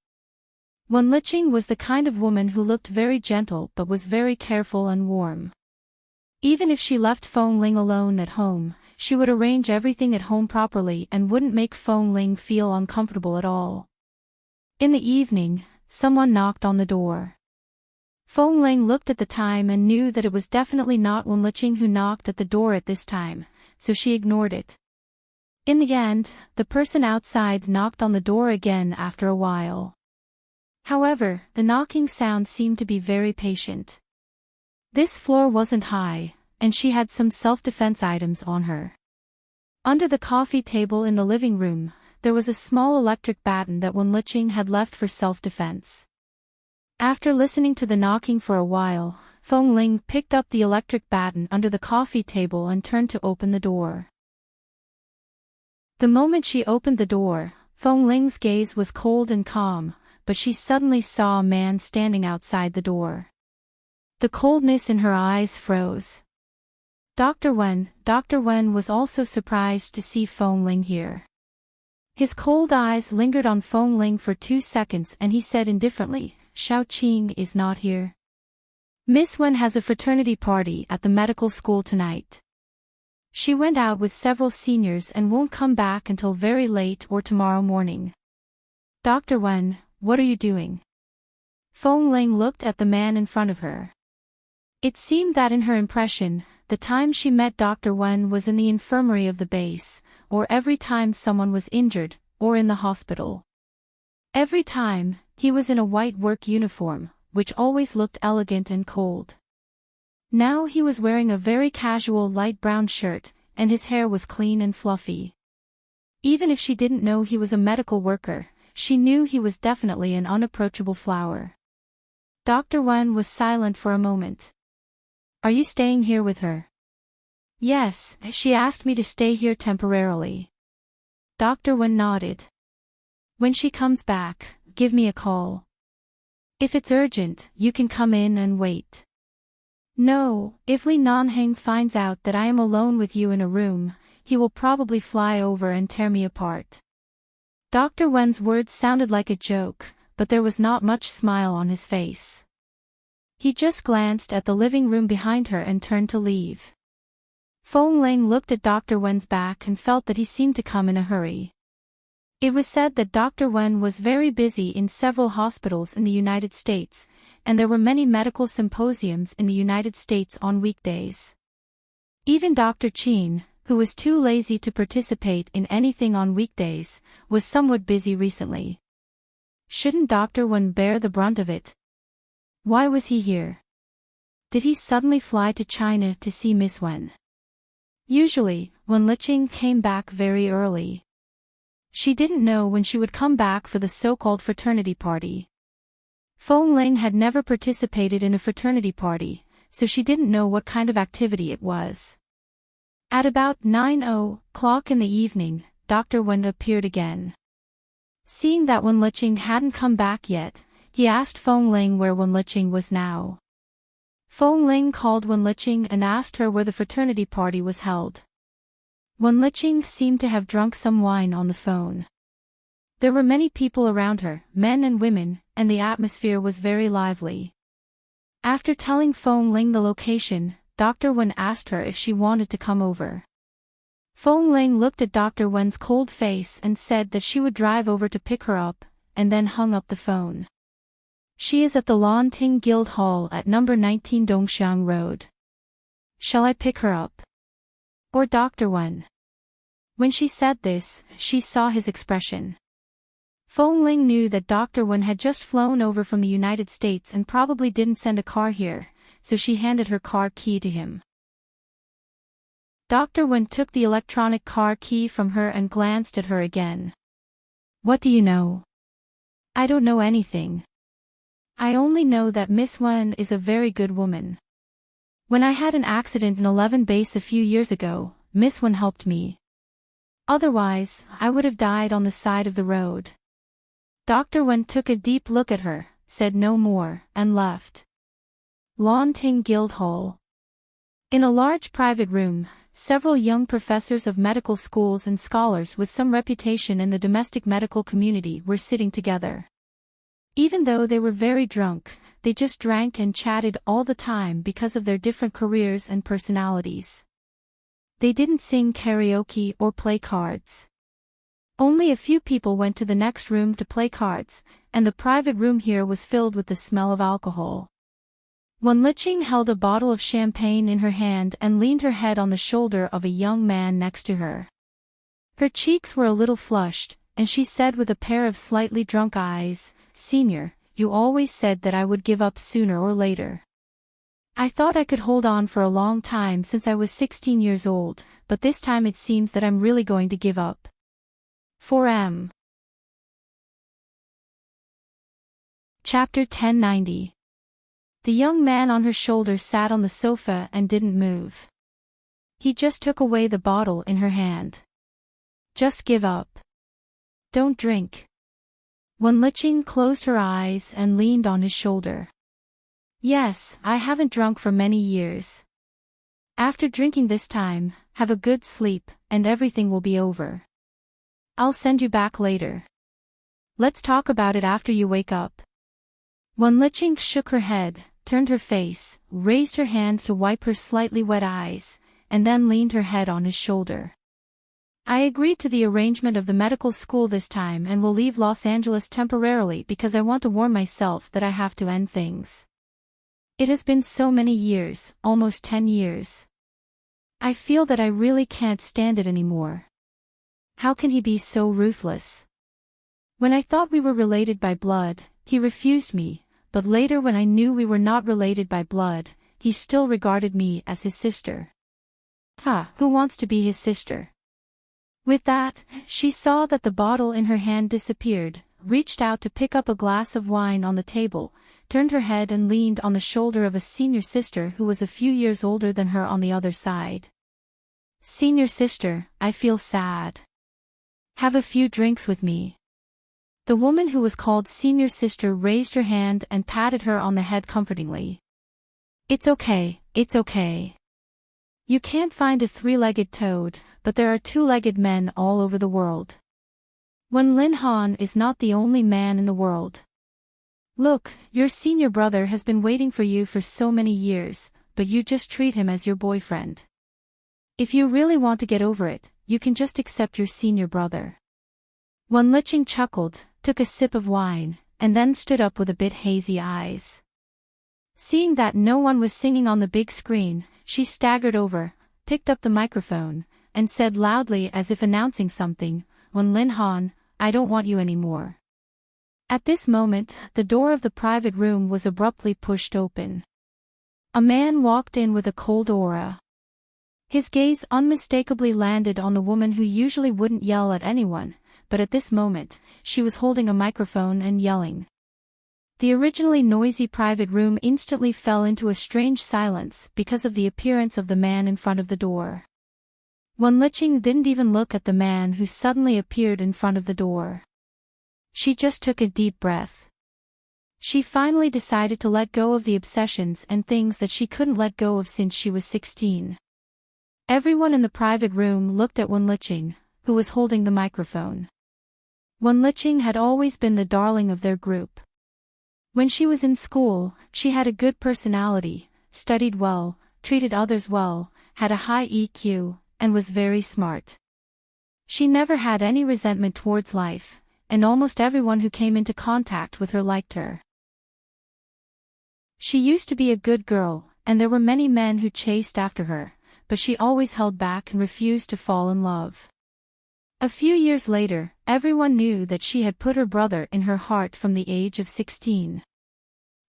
Wen Liqing was the kind of woman who looked very gentle but was very careful and warm. Even if she left Feng Ling alone at home, she would arrange everything at home properly and wouldn't make Feng Ling feel uncomfortable at all. In the evening, someone knocked on the door. Feng Ling looked at the time and knew that it was definitely not Wen Liqing who knocked at the door at this time, so she ignored it. In the end, the person outside knocked on the door again after a while. However, the knocking sound seemed to be very patient. This floor wasn't high, and she had some self-defense items on her. Under the coffee table in the living room, there was a small electric baton that Wen Liqing had left for self-defense. After listening to the knocking for a while, Feng Ling picked up the electric baton under the coffee table and turned to open the door. The moment she opened the door, Feng Ling's gaze was cold and calm, but she suddenly saw a man standing outside the door. The coldness in her eyes froze. Dr. Wen was also surprised to see Feng Ling here. His cold eyes lingered on Feng Ling for 2 seconds and he said indifferently, "Xiao Qing is not here. Miss Wen has a fraternity party at the medical school tonight. She went out with several seniors and won't come back until very late or tomorrow morning." "Dr. Wen, what are you doing?" Feng Ling looked at the man in front of her. It seemed that in her impression, the time she met Dr. Wen was in the infirmary of the base, or every time someone was injured, or in the hospital. Every time, he was in a white work uniform, which always looked elegant and cold. Now he was wearing a very casual light brown shirt, and his hair was clean and fluffy. Even if she didn't know he was a medical worker, she knew he was definitely an unapproachable flower. Dr. Wen was silent for a moment. "Are you staying here with her?" "Yes, she asked me to stay here temporarily." Dr. Wen nodded. "When she comes back, give me a call." If it's urgent, you can come in and wait. No, if Li Nanheng finds out that I am alone with you in a room, he will probably fly over and tear me apart. Dr. Wen's words sounded like a joke, but there was not much smile on his face. He just glanced at the living room behind her and turned to leave. Feng Ling looked at Dr. Wen's back and felt that he seemed to come in a hurry. It was said that Dr. Wen was very busy in several hospitals in the United States, and there were many medical symposiums in the United States on weekdays. Even Dr. Qin, who was too lazy to participate in anything on weekdays, was somewhat busy recently. Shouldn't Dr. Wen bear the brunt of it? Why was he here? Did he suddenly fly to China to see Miss Wen? Usually, Wen Liqing came back very early. She didn't know when she would come back for the so-called fraternity party. Feng Ling had never participated in a fraternity party, so she didn't know what kind of activity it was. At about 9:00 in the evening, Dr. Wen appeared again. Seeing that Wen Liqing hadn't come back yet, he asked Feng Ling where Wen Liqing was now. Feng Ling called Wen Liqing and asked her where the fraternity party was held. Wen Liqing seemed to have drunk some wine on the phone. There were many people around her, men and women, and the atmosphere was very lively. After telling Feng Ling the location, Dr. Wen asked her if she wanted to come over. Feng Ling looked at Dr. Wen's cold face and said that she would drive over to pick her up, and then hung up the phone. She is at the Lanting Guild Hall at number 19 Dongxiang Road. Shall I pick her up? Or Dr. Wen? When she said this, she saw his expression. Feng Ling knew that Dr. Wen had just flown over from the United States and probably didn't send a car here, so she handed her car key to him. Dr. Wen took the electronic car key from her and glanced at her again. What do you know? I don't know anything. I only know that Miss Wen is a very good woman. When I had an accident in 11 base a few years ago, Miss Wen helped me. Otherwise, I would have died on the side of the road. Dr. Wen took a deep look at her, said no more, and left. Lanting Guild Hall. In a large private room, several young professors of medical schools and scholars with some reputation in the domestic medical community were sitting together. Even though they were very drunk, they just drank and chatted all the time because of their different careers and personalities. They didn't sing karaoke or play cards. Only a few people went to the next room to play cards, and the private room here was filled with the smell of alcohol. Wen Liqing held a bottle of champagne in her hand and leaned her head on the shoulder of a young man next to her. Her cheeks were a little flushed, and she said with a pair of slightly drunk eyes, "Senior, you always said that I would give up sooner or later. I thought I could hold on for a long time since I was 16 years old, but this time it seems that I'm really going to give up." 4M. Chapter 1090. The young man on her shoulder sat on the sofa and didn't move. He just took away the bottle in her hand. Just give up. Don't drink. Wen Liqing closed her eyes and leaned on his shoulder. Yes, I haven't drunk for many years. After drinking this time, have a good sleep, and everything will be over. I'll send you back later. Let's talk about it after you wake up. Wen Liqing shook her head, turned her face, raised her hand to wipe her slightly wet eyes, and then leaned her head on his shoulder. I agreed to the arrangement of the medical school this time and will leave Los Angeles temporarily because I want to warn myself that I have to end things. It has been so many years, almost 10 years. I feel that I really can't stand it anymore. How can he be so ruthless? When I thought we were related by blood, he refused me, but later when I knew we were not related by blood, he still regarded me as his sister. Who wants to be his sister? With that, she saw that the bottle in her hand disappeared, reached out to pick up a glass of wine on the table, turned her head and leaned on the shoulder of a senior sister who was a few years older than her on the other side. Senior sister, I feel sad. Have a few drinks with me. The woman who was called senior sister raised her hand and patted her on the head comfortingly. It's okay, it's okay. You can't find a three-legged toad, but there are two-legged men all over the world. Wen Lin Han is not the only man in the world. Look, your senior brother has been waiting for you for so many years, but you just treat him as your boyfriend. If you really want to get over it, you can just accept your senior brother. Wen Liqing chuckled, took a sip of wine, and then stood up with a bit hazy eyes. Seeing that no one was singing on the big screen, she staggered over, picked up the microphone, and said loudly as if announcing something, "Wen Lin Han, I don't want you anymore." At this moment, the door of the private room was abruptly pushed open. A man walked in with a cold aura. His gaze unmistakably landed on the woman who usually wouldn't yell at anyone, but at this moment, she was holding a microphone and yelling. The originally noisy private room instantly fell into a strange silence because of the appearance of the man in front of the door. Wen Liqing didn't even look at the man who suddenly appeared in front of the door. She just took a deep breath. She finally decided to let go of the obsessions and things that she couldn't let go of since she was 16. Everyone in the private room looked at Wen Liqing, who was holding the microphone. Wen Liqing had always been the darling of their group. When she was in school, she had a good personality, studied well, treated others well, had a high EQ, and was very smart. She never had any resentment towards life, and almost everyone who came into contact with her liked her. She used to be a good girl, and there were many men who chased after her, but she always held back and refused to fall in love. A few years later, everyone knew that she had put her brother in her heart from the age of 16.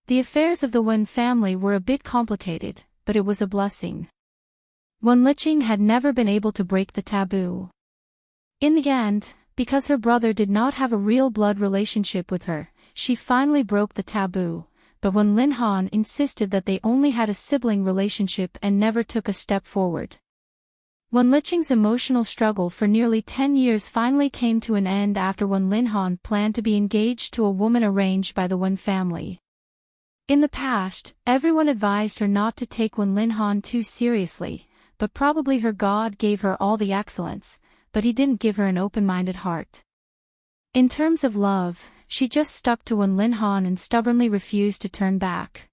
The affairs of the Wen family were a bit complicated, but it was a blessing. Wen Liqing had never been able to break the taboo. In the end, because her brother did not have a real blood relationship with her, she finally broke the taboo, but Wen Lin Han insisted that they only had a sibling relationship and never took a step forward. Wen Liqing's emotional struggle for nearly 10 years finally came to an end after Wen Lin Han planned to be engaged to a woman arranged by the Wen family. In the past, everyone advised her not to take Wen Lin Han too seriously, but probably her God gave her all the excellence, but he didn't give her an open-minded heart. In terms of love, she just stuck to Wen Lin Han and stubbornly refused to turn back.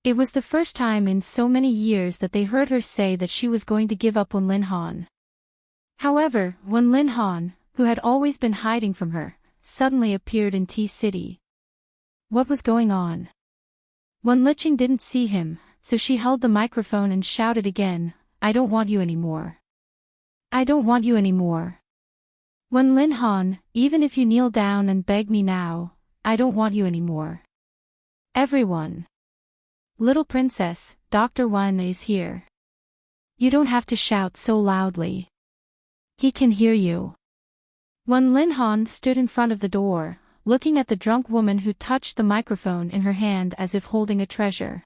It was the first time in so many years that they heard her say that she was going to give up Wen Lin Han. However, Wen Lin Han, who had always been hiding from her, suddenly appeared in T-City. What was going on? Wen Liqing didn't see him, so she held the microphone and shouted again, "I don't want you anymore. I don't want you anymore. Wen Lin Han, even if you kneel down and beg me now, I don't want you anymore. Everyone. Little princess, Dr. Wen is here. You don't have to shout so loudly. He can hear you." Wen Lin Han stood in front of the door, looking at the drunk woman who touched the microphone in her hand as if holding a treasure.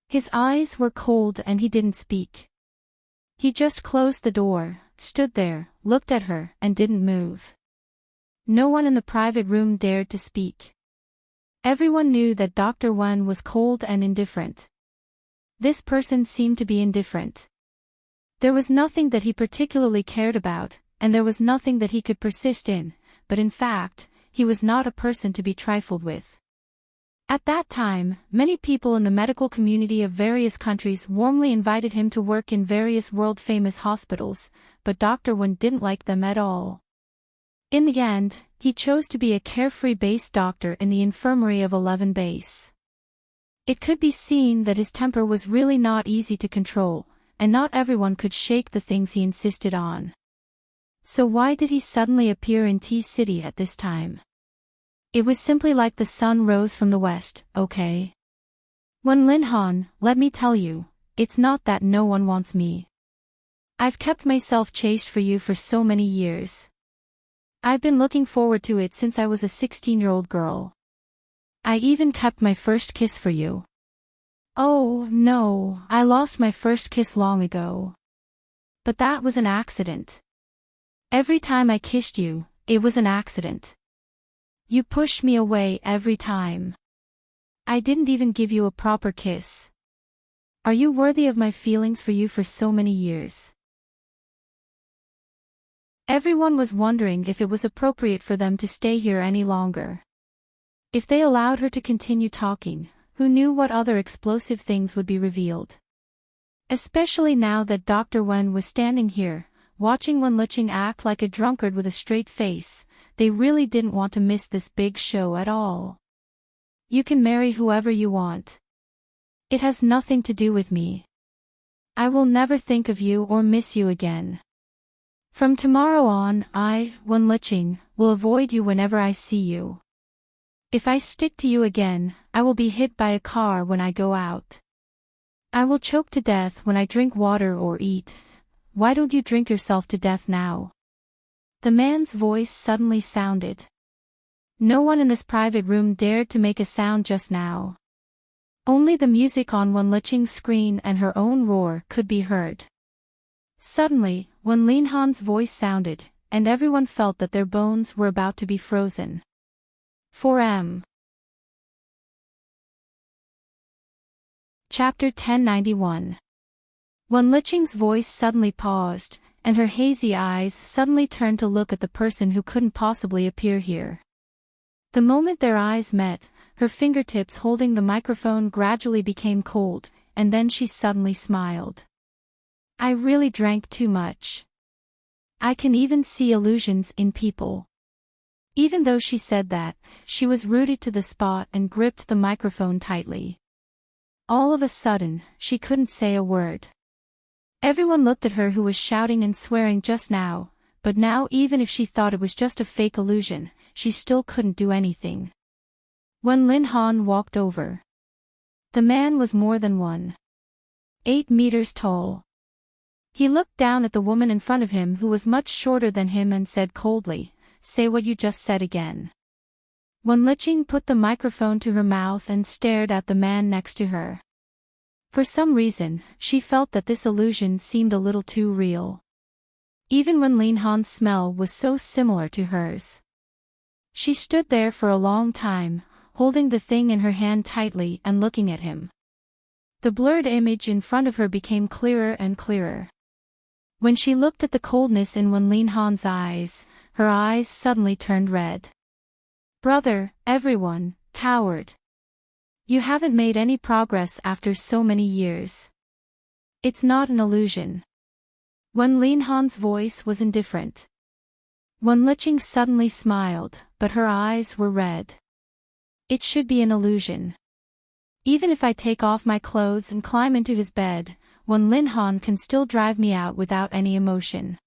His eyes were cold and he didn't speak. He just closed the door, stood there, looked at her, and didn't move. No one in the private room dared to speak. Everyone knew that Dr. Wen was cold and indifferent. This person seemed to be indifferent. There was nothing that he particularly cared about, and there was nothing that he could persist in, but in fact, he was not a person to be trifled with. At that time, many people in the medical community of various countries warmly invited him to work in various world-famous hospitals, but Dr. Wen didn't like them at all. In the end, he chose to be a carefree base doctor in the infirmary of 11 base. It could be seen that his temper was really not easy to control, and not everyone could shake the things he insisted on. So why did he suddenly appear in T-City at this time? It was simply like the sun rose from the west, okay? Wen Lin Han, let me tell you, it's not that no one wants me. I've kept myself chaste for you for so many years. I've been looking forward to it since I was a 16-year-old girl. I even kept my first kiss for you. Oh, no, I lost my first kiss long ago. But that was an accident. Every time I kissed you, it was an accident. You pushed me away every time. I didn't even give you a proper kiss. Are you worthy of my feelings for you for so many years? Everyone was wondering if it was appropriate for them to stay here any longer. If they allowed her to continue talking, who knew what other explosive things would be revealed? Especially now that Dr. Wen was standing here, watching Wenlicheng act like a drunkard with a straight face, they really didn't want to miss this big show at all. You can marry whoever you want. It has nothing to do with me. I will never think of you or miss you again. From tomorrow on, Wenlicheng, will avoid you whenever I see you. If I stick to you again, I will be hit by a car when I go out. I will choke to death when I drink water or eat. Why don't you drink yourself to death now? The man's voice suddenly sounded. No one in this private room dared to make a sound just now. Only the music on Wenlicheng's screen and her own roar could be heard. Suddenly, Wenlicheng's voice sounded, and everyone felt that their bones were about to be frozen. 4M. Chapter 1091. Wenlicheng's voice suddenly paused, and her hazy eyes suddenly turned to look at the person who couldn't possibly appear here. The moment their eyes met, her fingertips holding the microphone gradually became cold, and then she suddenly smiled. I really drank too much. I can even see illusions in people. Even though she said that, she was rooted to the spot and gripped the microphone tightly. All of a sudden, she couldn't say a word. Everyone looked at her who was shouting and swearing just now, but now even if she thought it was just a fake illusion, she still couldn't do anything. Wenlicheng walked over. The man was more than 1.8 meters tall. He looked down at the woman in front of him who was much shorter than him and said coldly, "Say what you just said again." Wenlicheng put the microphone to her mouth and stared at the man next to her. For some reason, she felt that this illusion seemed a little too real. Even Wenlicheng's smell was so similar to hers. She stood there for a long time, holding the thing in her hand tightly and looking at him. The blurred image in front of her became clearer and clearer. When she looked at the coldness in Wenlicheng's eyes, her eyes suddenly turned red. Brother, everyone, coward. You haven't made any progress after so many years. It's not an illusion. Wenlicheng's voice was indifferent. Wenlicheng suddenly smiled, but her eyes were red. It should be an illusion. Even if I take off my clothes and climb into his bed, Wenlicheng can still drive me out without any emotion.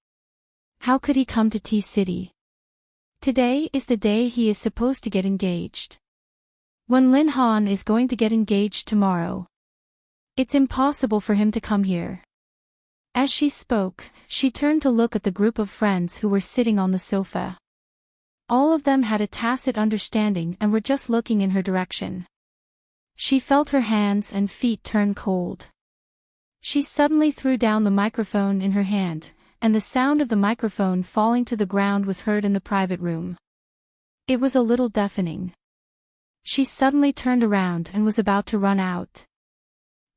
How could he come to T-City? Today is the day he is supposed to get engaged. Wenlicheng is going to get engaged tomorrow. It's impossible for him to come here. As she spoke, she turned to look at the group of friends who were sitting on the sofa. All of them had a tacit understanding and were just looking in her direction. She felt her hands and feet turn cold. She suddenly threw down the microphone in her hand, and the sound of the microphone falling to the ground was heard in the private room. It was a little deafening. She suddenly turned around and was about to run out.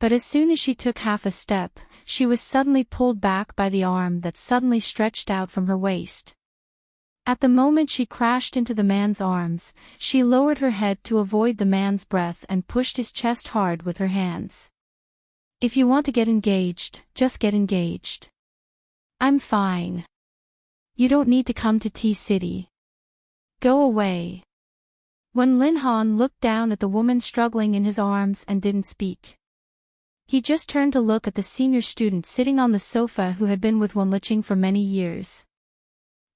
But as soon as she took half a step, she was suddenly pulled back by the arm that suddenly stretched out from her waist. At the moment she crashed into the man's arms, she lowered her head to avoid the man's breath and pushed his chest hard with her hands. If you want to get engaged, just get engaged. I'm fine. You don't need to come to T-City. Go away. Wenlicheng looked down at the woman struggling in his arms and didn't speak. He just turned to look at the senior student sitting on the sofa who had been with Wenlicheng for many years.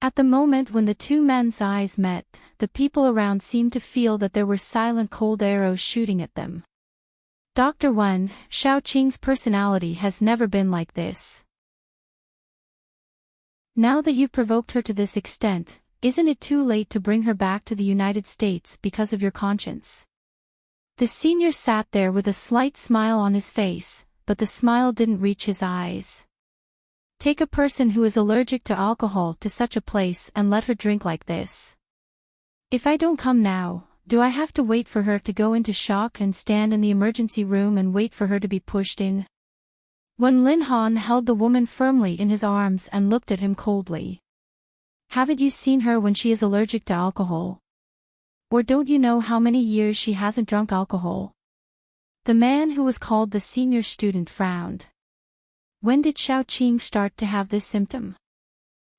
At the moment when the two men's eyes met, the people around seemed to feel that there were silent cold arrows shooting at them. Dr. Wen, Shaoqing's personality has never been like this. Now that you've provoked her to this extent, isn't it too late to bring her back to the United States because of your conscience? The senior sat there with a slight smile on his face, but the smile didn't reach his eyes. Take a person who is allergic to alcohol to such a place and let her drink like this. If I don't come now, do I have to wait for her to go into shock and stand in the emergency room and wait for her to be pushed in? Wen Linhan held the woman firmly in his arms and looked at him coldly. Haven't you seen her when she is allergic to alcohol? Or don't you know how many years she hasn't drunk alcohol? The man who was called the senior student frowned. When did Xiaoqing start to have this symptom?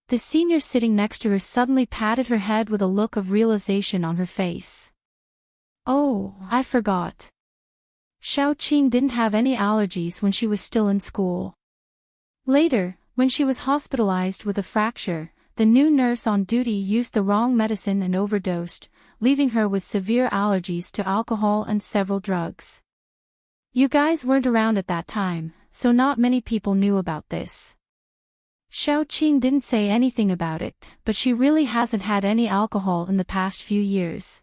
The senior sitting next to her suddenly patted her head with a look of realization on her face. Oh, I forgot. Xiaoqing didn't have any allergies when she was still in school. Later, when she was hospitalized with a fracture, the new nurse on duty used the wrong medicine and overdosed, leaving her with severe allergies to alcohol and several drugs. You guys weren't around at that time, so not many people knew about this. Xiaoqing didn't say anything about it, but she really hasn't had any alcohol in the past few years.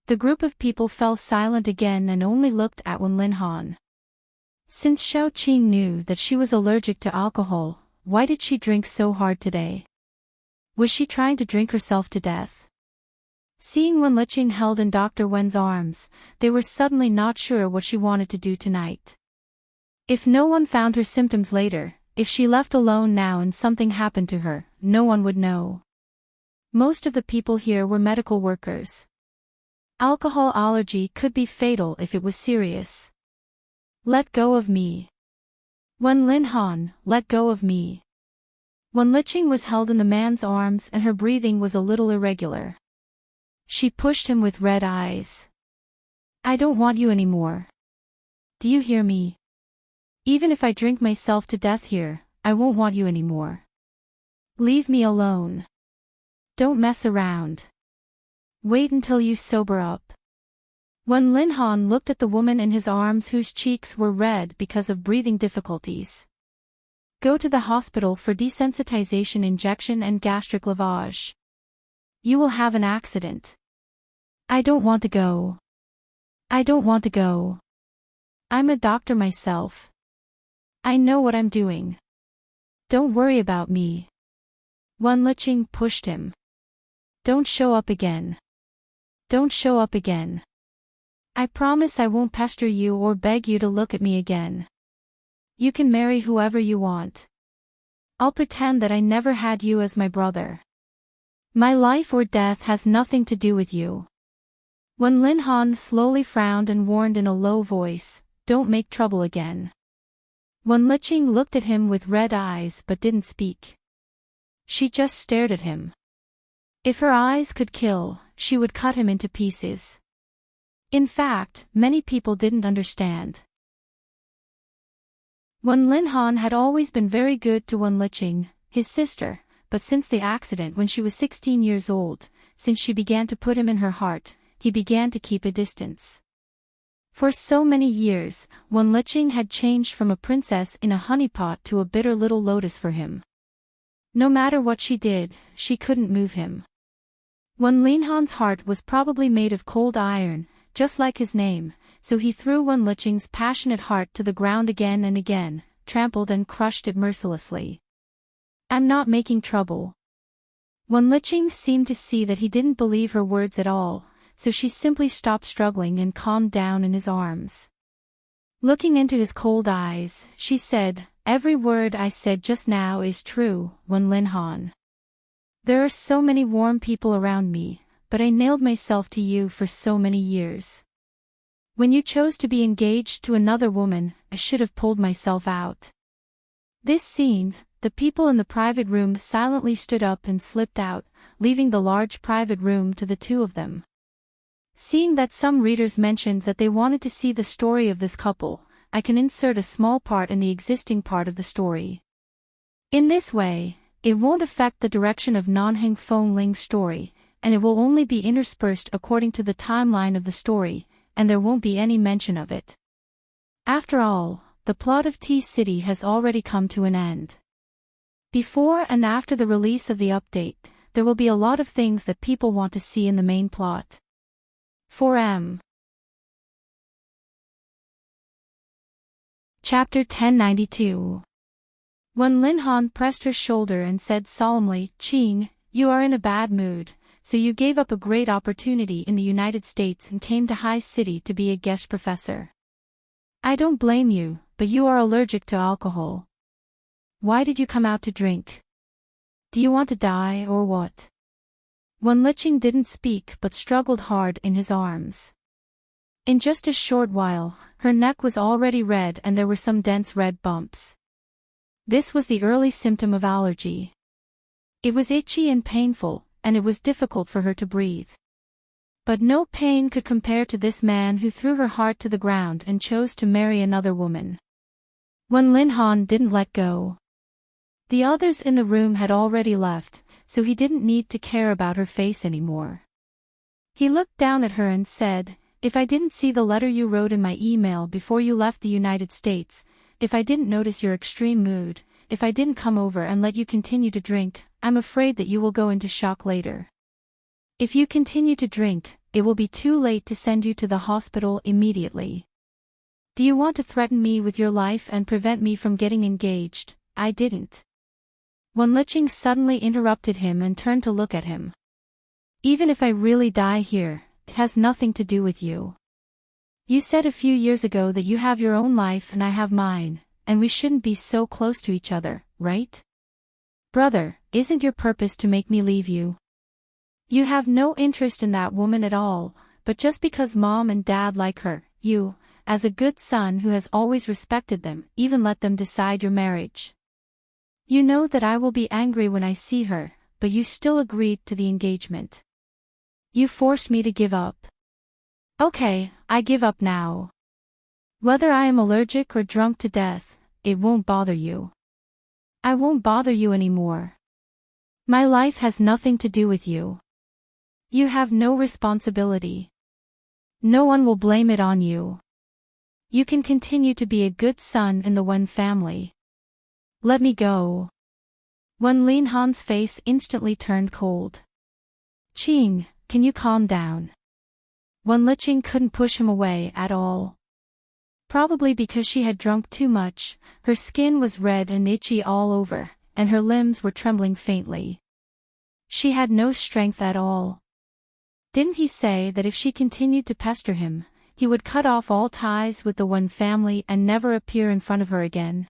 The group of people fell silent again and only looked at Wen Linhan. Since Xiaoqing knew that she was allergic to alcohol, why did she drink so hard today? Was she trying to drink herself to death? Seeing Wen Liqing held in Dr. Wen's arms, they were suddenly not sure what she wanted to do tonight. If no one found her symptoms later, if she left alone now and something happened to her, no one would know. Most of the people here were medical workers. Alcohol allergy could be fatal if it was serious. Let go of me. Wen Linhan, let go of me. Wen Liqing was held in the man's arms and her breathing was a little irregular. She pushed him with red eyes. I don't want you anymore. Do you hear me? Even if I drink myself to death here, I won't want you anymore. Leave me alone. Don't mess around. Wait until you sober up. Wen Linhan looked at the woman in his arms whose cheeks were red because of breathing difficulties. Go to the hospital for desensitization injection and gastric lavage. You will have an accident. I don't want to go. I don't want to go. I'm a doctor myself. I know what I'm doing. Don't worry about me. Wen Liqing pushed him. Don't show up again. Don't show up again. I promise I won't pester you or beg you to look at me again. You can marry whoever you want. I'll pretend that I never had you as my brother. My life or death has nothing to do with you. Wen Linhan slowly frowned and warned in a low voice, don't make trouble again. Wen Liqing looked at him with red eyes but didn't speak. She just stared at him. If her eyes could kill, she would cut him into pieces. In fact, many people didn't understand. Wen Linhan had always been very good to Wen Liqing, his sister, but since the accident when she was 16 years old, since she began to put him in her heart, he began to keep a distance. For so many years, Wen Liqing had changed from a princess in a honeypot to a bitter little lotus for him. No matter what she did, she couldn't move him. Wen Linhan's heart was probably made of cold iron, just like his name, so he threw Wen Liqing's passionate heart to the ground again and again, trampled and crushed it mercilessly. I'm not making trouble. Wen Liqing seemed to see that he didn't believe her words at all, so she simply stopped struggling and calmed down in his arms. Looking into his cold eyes, she said, every word I said just now is true, Wen Linhan. There are so many warm people around me, but I nailed myself to you for so many years. When you chose to be engaged to another woman, I should have pulled myself out. This scene, the people in the private room silently stood up and slipped out, leaving the large private room to the two of them. Seeing that some readers mentioned that they wanted to see the story of this couple, I can insert a small part in the existing part of the story. In this way, it won't affect the direction of Nanheng Fengling's story, and it will only be interspersed according to the timeline of the story, and there won't be any mention of it. After all, the plot of T-City has already come to an end. Before and after the release of the update, there will be a lot of things that people want to see in the main plot. 4M Chapter 1092. Wen Linhan pressed her shoulder and said solemnly, Qing, you are in a bad mood, so you gave up a great opportunity in the United States and came to High City to be a guest professor. I don't blame you, but you are allergic to alcohol. Why did you come out to drink? Do you want to die or what? Wenlicheng didn't speak but struggled hard in his arms. In just a short while, her neck was already red and there were some dense red bumps. This was the early symptom of allergy. It was itchy and painful, and it was difficult for her to breathe. But no pain could compare to this man who threw her heart to the ground and chose to marry another woman. Wenlicheng didn't let go. The others in the room had already left, so he didn't need to care about her face anymore. He looked down at her and said, "If I didn't see the letter you wrote in my email before you left the United States, if I didn't notice your extreme mood, if I didn't come over and let you continue to drink, I'm afraid that you will go into shock later. If you continue to drink, it will be too late to send you to the hospital immediately. Do you want to threaten me with your life and prevent me from getting engaged?" I didn't. Wenlicheng suddenly interrupted him and turned to look at him. "Even if I really die here, it has nothing to do with you. You said a few years ago that you have your own life and I have mine, and we shouldn't be so close to each other, right? Brother, isn't your purpose to make me leave you? You have no interest in that woman at all, but just because mom and dad like her, you, as a good son who has always respected them, even let them decide your marriage. You know that I will be angry when I see her, but you still agreed to the engagement. You forced me to give up. Okay, I give up now. Whether I am allergic or drunk to death, it won't bother you. I won't bother you anymore. My life has nothing to do with you. You have no responsibility. No one will blame it on you. You can continue to be a good son in the Wen family. Let me go." Wenlicheng's face instantly turned cold. "Ching, can you calm down?" Wenlicheng couldn't push him away at all. Probably because she had drunk too much, her skin was red and itchy all over, and her limbs were trembling faintly. She had no strength at all. Didn't he say that if she continued to pester him, he would cut off all ties with the Wen family and never appear in front of her again?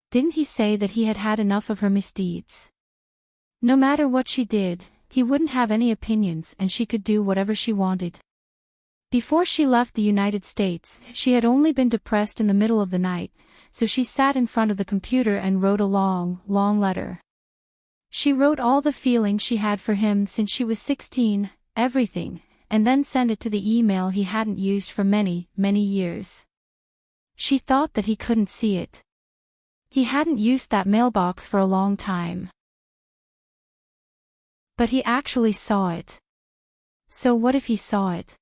Didn't he say that he had had enough of her misdeeds? No matter what she did, he wouldn't have any opinions and she could do whatever she wanted. Before she left the United States, she had only been depressed in the middle of the night, so she sat in front of the computer and wrote a long, long letter. She wrote all the feelings she had for him since she was 16, everything, and then sent it to the email he hadn't used for many, many years. She thought that he couldn't see it. He hadn't used that mailbox for a long time. But he actually saw it. So what if he saw it?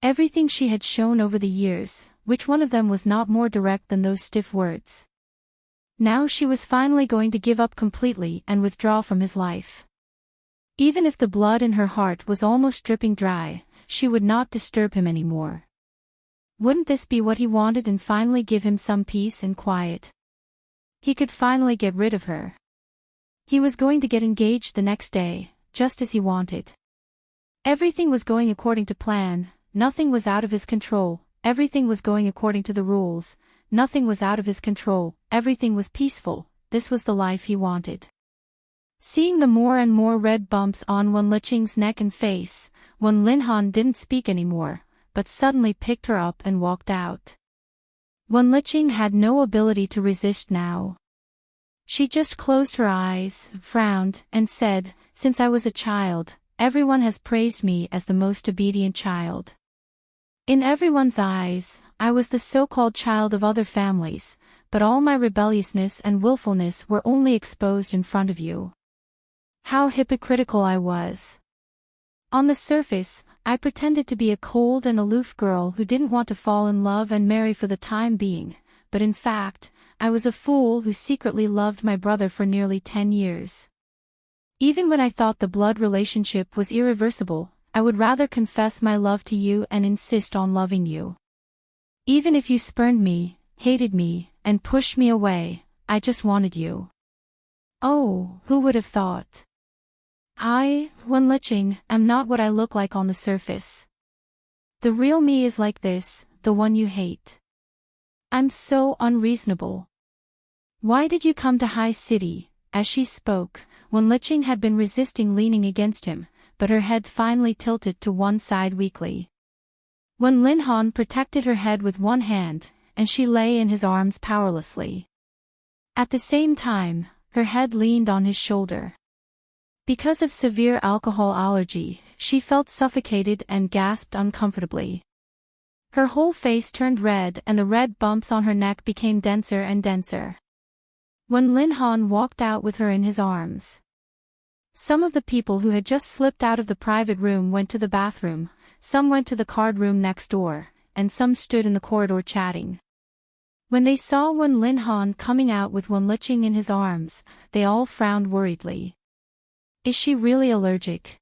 Everything she had shown over the years, which one of them was not more direct than those stiff words? Now she was finally going to give up completely and withdraw from his life. Even if the blood in her heart was almost dripping dry, she would not disturb him anymore. Wouldn't this be what he wanted and finally give him some peace and quiet? He could finally get rid of her. He was going to get engaged the next day, just as he wanted. Everything was going according to plan. Nothing was out of his control, everything was going according to the rules, nothing was out of his control, everything was peaceful, this was the life he wanted. Seeing the more and more red bumps on Wenlicheng's neck and face, Wenlicheng didn't speak anymore, but suddenly picked her up and walked out. Wenlicheng had no ability to resist now. She just closed her eyes, frowned, and said, "Since I was a child, everyone has praised me as the most obedient child. In everyone's eyes, I was the so-called child of other families, but all my rebelliousness and willfulness were only exposed in front of you. How hypocritical I was. On the surface, I pretended to be a cold and aloof girl who didn't want to fall in love and marry for the time being, but in fact, I was a fool who secretly loved my brother for nearly 10 years. Even when I thought the blood relationship was irreversible, I would rather confess my love to you and insist on loving you. Even if you spurned me, hated me, and pushed me away, I just wanted you. Oh, who would have thought? Wenliching, am not what I look like on the surface. The real me is like this, the one you hate. I'm so unreasonable. Why did you come to High City? As she spoke, Wenliching had been resisting leaning against him, but her head finally tilted to one side weakly. Wen Linhan protected her head with one hand, and she lay in his arms powerlessly. At the same time, her head leaned on his shoulder. Because of severe alcohol allergy, she felt suffocated and gasped uncomfortably. Her whole face turned red and the red bumps on her neck became denser and denser. When Linhan walked out with her in his arms. Some of the people who had just slipped out of the private room went to the bathroom, some went to the card room next door, and some stood in the corridor chatting. When they saw Wen Linhan coming out with Wenliching in his arms, they all frowned worriedly. Is she really allergic?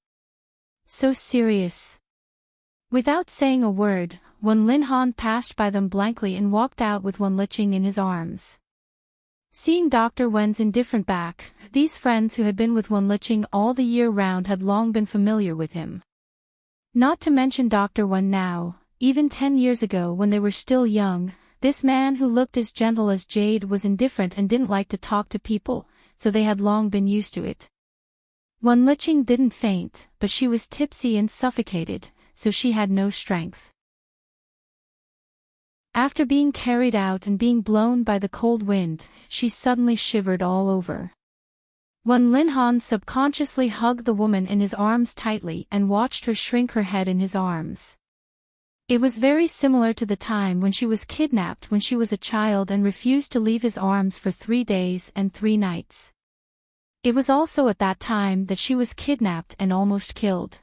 So serious. Without saying a word, Wen Linhan passed by them blankly and walked out with Wenliching in his arms. Seeing Dr. Wen's indifferent back, these friends who had been with Wenliching all the year round had long been familiar with him. Not to mention Dr. Wen now, even 10 years ago when they were still young, this man who looked as gentle as jade was indifferent and didn't like to talk to people, so they had long been used to it. Wenliching didn't faint, but she was tipsy and suffocated, so she had no strength. After being carried out and being blown by the cold wind, she suddenly shivered all over. Wen Linhan subconsciously hugged the woman in his arms tightly and watched her shrink her head in his arms. It was very similar to the time when she was kidnapped when she was a child and refused to leave his arms for 3 days and 3 nights. It was also at that time that she was kidnapped and almost killed.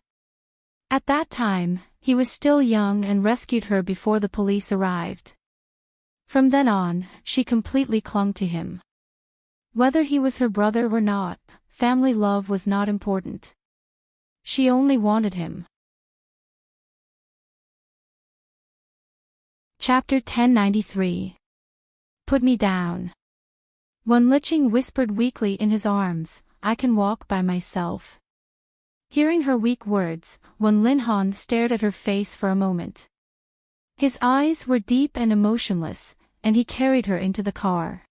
At that time, he was still young and rescued her before the police arrived. From then on, she completely clung to him. Whether he was her brother or not, family love was not important. She only wanted him. Chapter 1093. Put me down. Wenliching whispered weakly in his arms, I can walk by myself. Hearing her weak words, Wen Linhan stared at her face for a moment. His eyes were deep and emotionless, and he carried her into the car.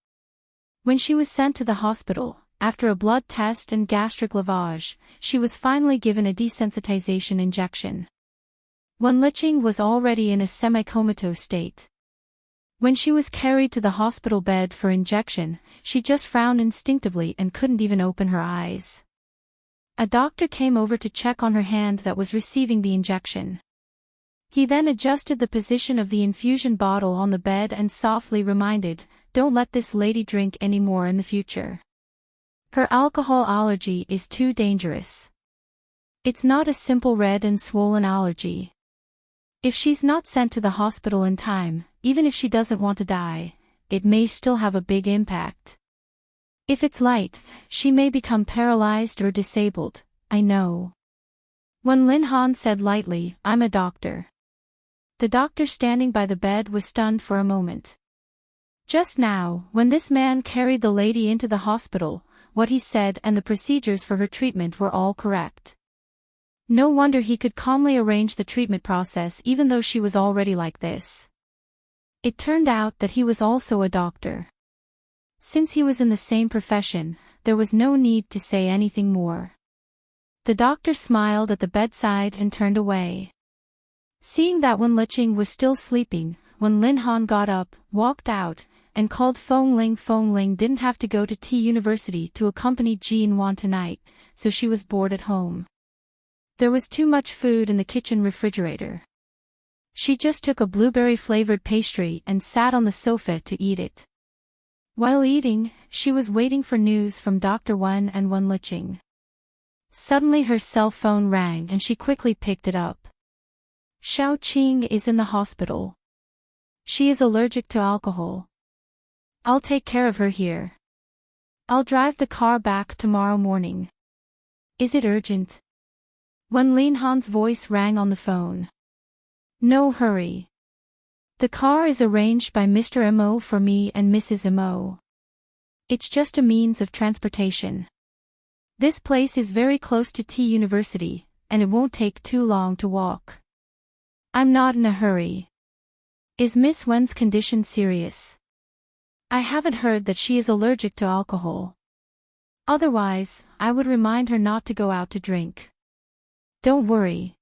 When she was sent to the hospital, after a blood test and gastric lavage, she was finally given a desensitization injection. Wenliching was already in a semi-comatose state. When she was carried to the hospital bed for injection, she just frowned instinctively and couldn't even open her eyes. A doctor came over to check on her hand that was receiving the injection. He then adjusted the position of the infusion bottle on the bed and softly reminded, don't let this lady drink any more in the future. Her alcohol allergy is too dangerous. It's not a simple red and swollen allergy. If she's not sent to the hospital in time, even if she doesn't want to die, it may still have a big impact. If it's light, she may become paralyzed or disabled, I know. Wen Linhan said lightly, I'm a doctor. The doctor standing by the bed was stunned for a moment. Just now, when this man carried the lady into the hospital, what he said and the procedures for her treatment were all correct. No wonder he could calmly arrange the treatment process even though she was already like this. It turned out that he was also a doctor. Since he was in the same profession, there was no need to say anything more. The doctor smiled at the bedside and turned away. Seeing that Wenliching was still sleeping, Wen Linhan got up, walked out, and called Feng Ling. Feng Ling didn't have to go to T University to accompany Jean Wan tonight, so she was bored at home. There was too much food in the kitchen refrigerator. She just took a blueberry-flavored pastry and sat on the sofa to eat it. While eating, she was waiting for news from Dr. Wen and Wenliching. Suddenly her cell phone rang and she quickly picked it up. Xiao Qing is in the hospital. She is allergic to alcohol. I'll take care of her here. I'll drive the car back tomorrow morning. Is it urgent? Wen Linhan's voice rang on the phone. No hurry. The car is arranged by Mr. Mo for me and Mrs. Mo. It's just a means of transportation. This place is very close to T University, and it won't take too long to walk. I'm not in a hurry. Is Miss Wen's condition serious? I haven't heard that she is allergic to alcohol. Otherwise, I would remind her not to go out to drink. Don't worry.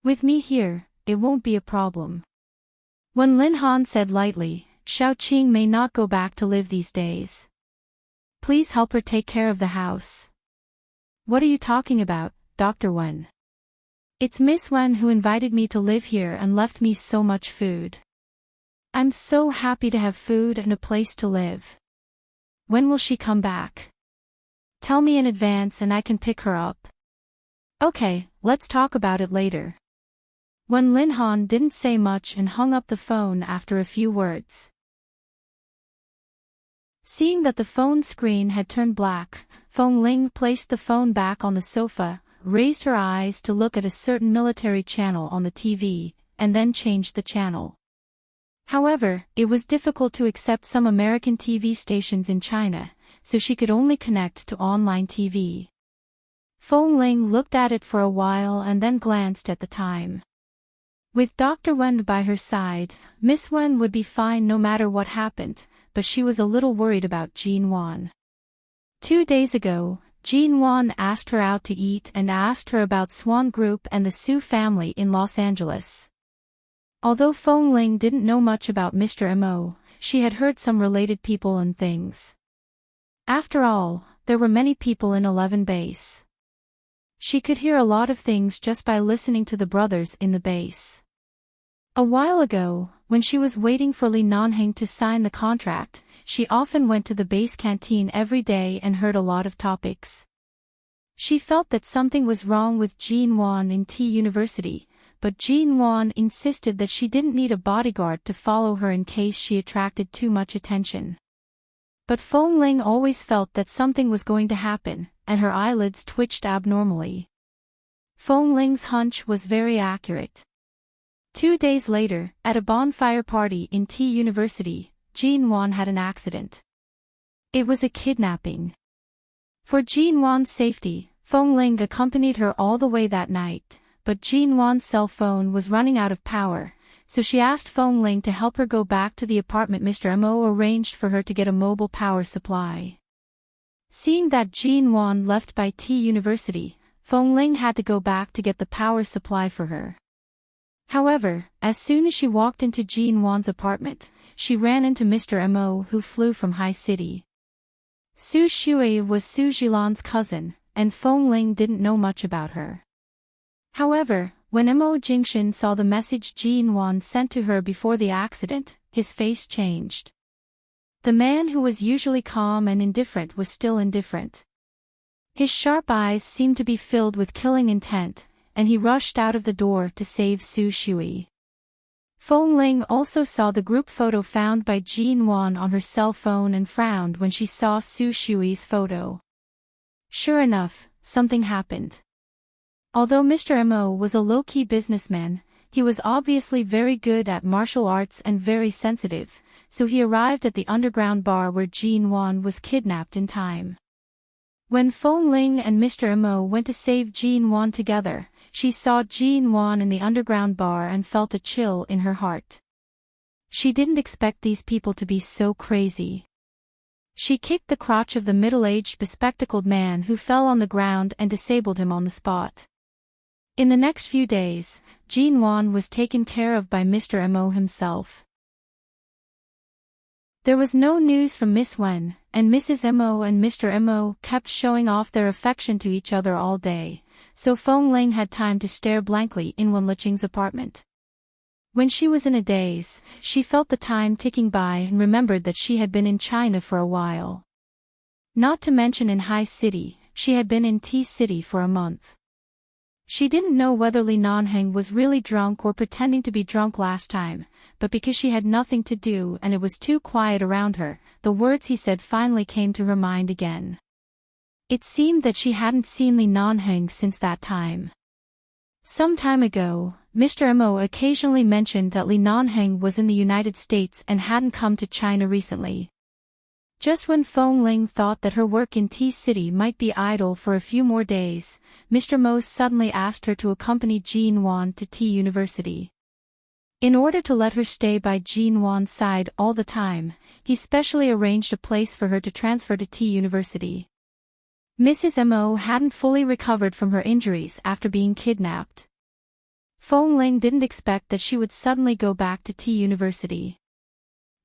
With me here, it won't be a problem. When Lin Han said lightly, Xiao Qing may not go back to live these days. Please help her take care of the house. What are you talking about, Dr. Wen? It's Miss Wen who invited me to live here and left me so much food. I'm so happy to have food and a place to live. When will she come back? Tell me in advance and I can pick her up. Okay, let's talk about it later. When Lin Han didn't say much and hung up the phone after a few words. Seeing that the phone screen had turned black, Feng Ling placed the phone back on the sofa, raised her eyes to look at a certain military channel on the TV, and then changed the channel. However, it was difficult to accept some American TV stations in China, so she could only connect to online TV. Feng Ling looked at it for a while and then glanced at the time. With Dr. Wen by her side, Miss Wen would be fine no matter what happened, but she was a little worried about Jean Wan. 2 days ago, Jean Wan asked her out to eat and asked her about Swan Group and the Su family in Los Angeles. Although Feng Ling didn't know much about Mr. Mo, she had heard some related people and things. After all, there were many people in 11 base. She could hear a lot of things just by listening to the brothers in the base. A while ago, when she was waiting for Li Nanheng to sign the contract, she often went to the base canteen every day and heard a lot of topics. She felt that something was wrong with Jean Wan in T University, but Jean Wan insisted that she didn't need a bodyguard to follow her in case she attracted too much attention. But Feng Ling always felt that something was going to happen, and her eyelids twitched abnormally. Feng Ling's hunch was very accurate. 2 days later, at a bonfire party in T University, Jean Wan had an accident. It was a kidnapping. For Jean Wan's safety, Feng Ling accompanied her all the way that night, but Jean Wan's cell phone was running out of power, so she asked Feng Ling to help her go back to the apartment Mr. Mo arranged for her to get a mobile power supply. Seeing that Jean Wan left by T University, Feng Ling had to go back to get the power supply for her. However, as soon as she walked into Jean Wan's apartment, she ran into Mr. Mo who flew from High City. Su Shui was Su Jilan's cousin, and Feng Ling didn't know much about her. However, when Mo Jingxin saw the message Jean Wan sent to her before the accident, his face changed. The man who was usually calm and indifferent was still indifferent. His sharp eyes seemed to be filled with killing intent, and he rushed out of the door to save Su Shui. Feng Ling also saw the group photo found by Jean Wan on her cell phone and frowned when she saw Su Shui's photo. Sure enough, something happened. Although Mr. Mo was a low-key businessman, he was obviously very good at martial arts and very sensitive, so he arrived at the underground bar where Jean Wan was kidnapped in time. When Feng Ling and Mr. Mo went to save Jean Wan together, she saw Jean Wan in the underground bar and felt a chill in her heart. She didn't expect these people to be so crazy. She kicked the crotch of the middle-aged bespectacled man who fell on the ground and disabled him on the spot. In the next few days, Jean Wan was taken care of by Mr. Mo himself. There was no news from Miss Wen, and Mrs. Mo and Mr. Mo kept showing off their affection to each other all day, so Feng Ling had time to stare blankly in Wen Liqing's apartment. When she was in a daze, she felt the time ticking by and remembered that she had been in China for a while. Not to mention in High City, she had been in T City for a month. She didn't know whether Li Nanheng was really drunk or pretending to be drunk last time, but because she had nothing to do and it was too quiet around her, the words he said finally came to her mind again. It seemed that she hadn't seen Li Nanheng since that time. Some time ago, Mr. Mo occasionally mentioned that Li Nanheng was in the United States and hadn't come to China recently. Just when Feng Ling thought that her work in Tea City might be idle for a few more days, Mr. Mo suddenly asked her to accompany Jean Wan to Tea University. In order to let her stay by Jean Wan's side all the time, he specially arranged a place for her to transfer to Tea University. Mrs. Mo hadn't fully recovered from her injuries after being kidnapped. Feng Ling didn't expect that she would suddenly go back to Tea University.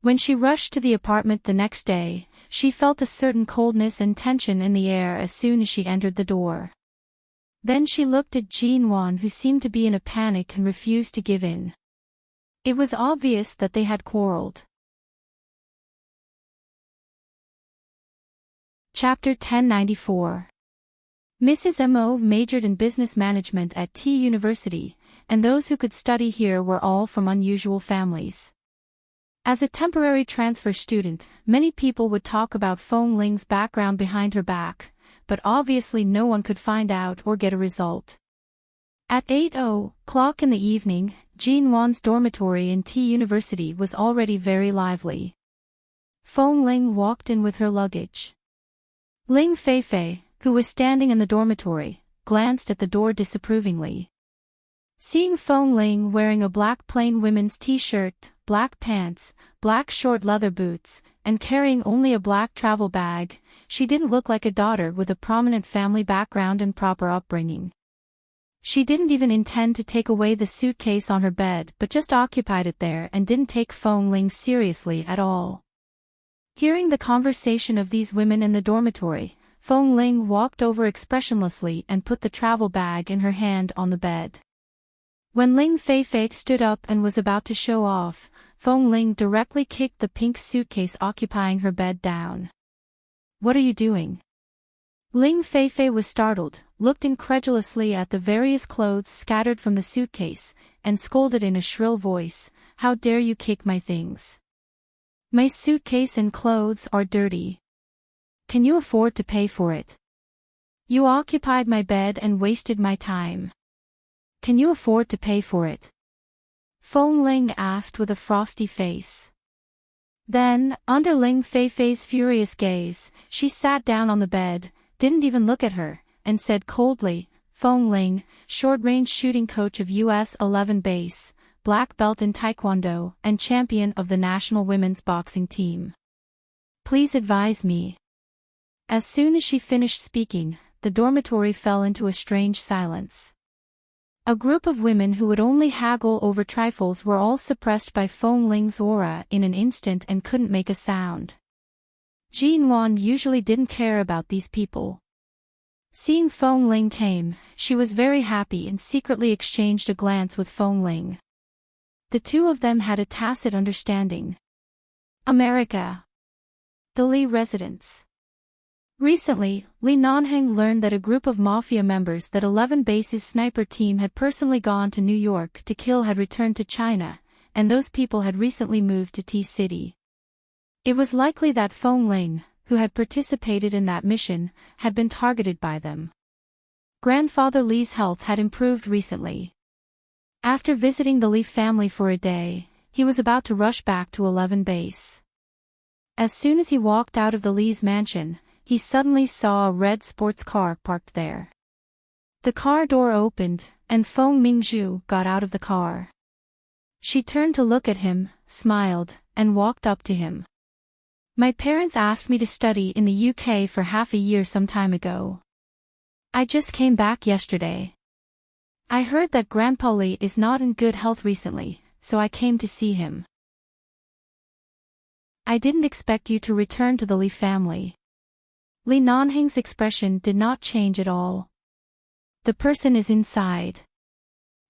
When she rushed to the apartment the next day, she felt a certain coldness and tension in the air as soon as she entered the door. Then she looked at Jean Wan, who seemed to be in a panic and refused to give in. It was obvious that they had quarreled. Chapter 1094. Mrs. Mo majored in business management at Tea University, and those who could study here were all from unusual families. As a temporary transfer student, many people would talk about Feng Ling's background behind her back, but obviously no one could find out or get a result. At 8:00 in the evening, Jean Wan's dormitory in Tea University was already very lively. Feng Ling walked in with her luggage. Ling Feifei, who was standing in the dormitory, glanced at the door disapprovingly. Seeing Feng Ling wearing a black plain women's t-shirt, black pants, black short leather boots, and carrying only a black travel bag, she didn't look like a daughter with a prominent family background and proper upbringing. She didn't even intend to take away the suitcase on her bed but just occupied it there and didn't take Feng Ling seriously at all. Hearing the conversation of these women in the dormitory, Feng Ling walked over expressionlessly and put the travel bag in her hand on the bed. When Ling Feifei stood up and was about to show off, Feng Ling directly kicked the pink suitcase occupying her bed down. "What are you doing?" Ling Feifei was startled, looked incredulously at the various clothes scattered from the suitcase, and scolded in a shrill voice, "How dare you kick my things? My suitcase and clothes are dirty. Can you afford to pay for it? You occupied my bed and wasted my time. Can you afford to pay for it?" Feng Ling asked with a frosty face. Then, under Ling Feifei's furious gaze, she sat down on the bed, didn't even look at her, and said coldly, "Feng Ling, short-range shooting coach of US 11 base, black belt in Taekwondo, and champion of the national women's boxing team. Please advise me." As soon as she finished speaking, the dormitory fell into a strange silence. A group of women who would only haggle over trifles were all suppressed by Feng Ling's aura in an instant and couldn't make a sound. Jean Wan usually didn't care about these people. Seeing Feng Ling came, she was very happy and secretly exchanged a glance with Feng Ling. The two of them had a tacit understanding. America. The Li residence. Recently, Li Nanheng learned that a group of mafia members that 11 Base's sniper team had personally gone to New York to kill had returned to China, and those people had recently moved to Tea City. It was likely that Feng Ling, who had participated in that mission, had been targeted by them. Grandfather Li's health had improved recently. After visiting the Li family for a day, he was about to rush back to 11 Base. As soon as he walked out of the Li's mansion, he suddenly saw a red sports car parked there. The car door opened, and Feng Mingzhu got out of the car. She turned to look at him, smiled, and walked up to him. "My parents asked me to study in the UK for half a year some time ago. I just came back yesterday. I heard that Grandpa Li is not in good health recently, so I came to see him." "I didn't expect you to return to the Li family." Li Nanheng's expression did not change at all. "The person is inside.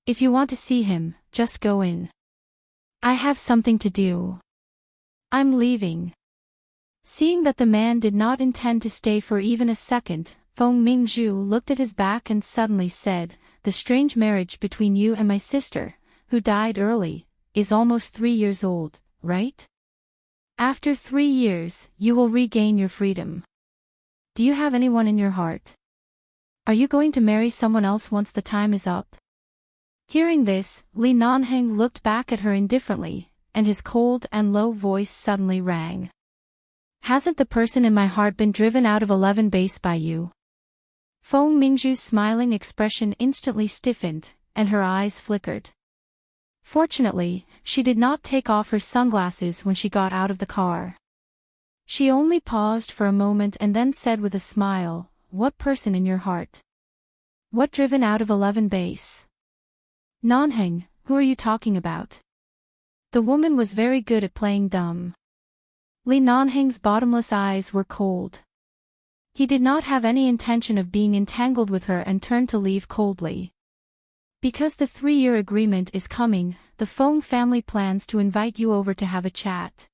If you want to see him, just go in. I have something to do. I'm leaving." Seeing that the man did not intend to stay for even a second, Feng Mingzhu looked at his back and suddenly said, "The strange marriage between you and my sister, who died early, is almost 3 years old, right? After 3 years, you will regain your freedom. Do you have anyone in your heart? Are you going to marry someone else once the time is up?" Hearing this, Li Nanheng looked back at her indifferently, and his cold and low voice suddenly rang. Hasn't the person in my heart been driven out of 11 base by you? Feng Mingzhu's smiling expression instantly stiffened, and her eyes flickered. Fortunately, she did not take off her sunglasses when she got out of the car. She only paused for a moment and then said with a smile, "What person in your heart? What driven out of 11 base? Nanheng, who are you talking about?" The woman was very good at playing dumb. Li Nanheng's bottomless eyes were cold. He did not have any intention of being entangled with her and turned to leave coldly. "Because the 3-year agreement is coming, the Feng family plans to invite you over to have a chat."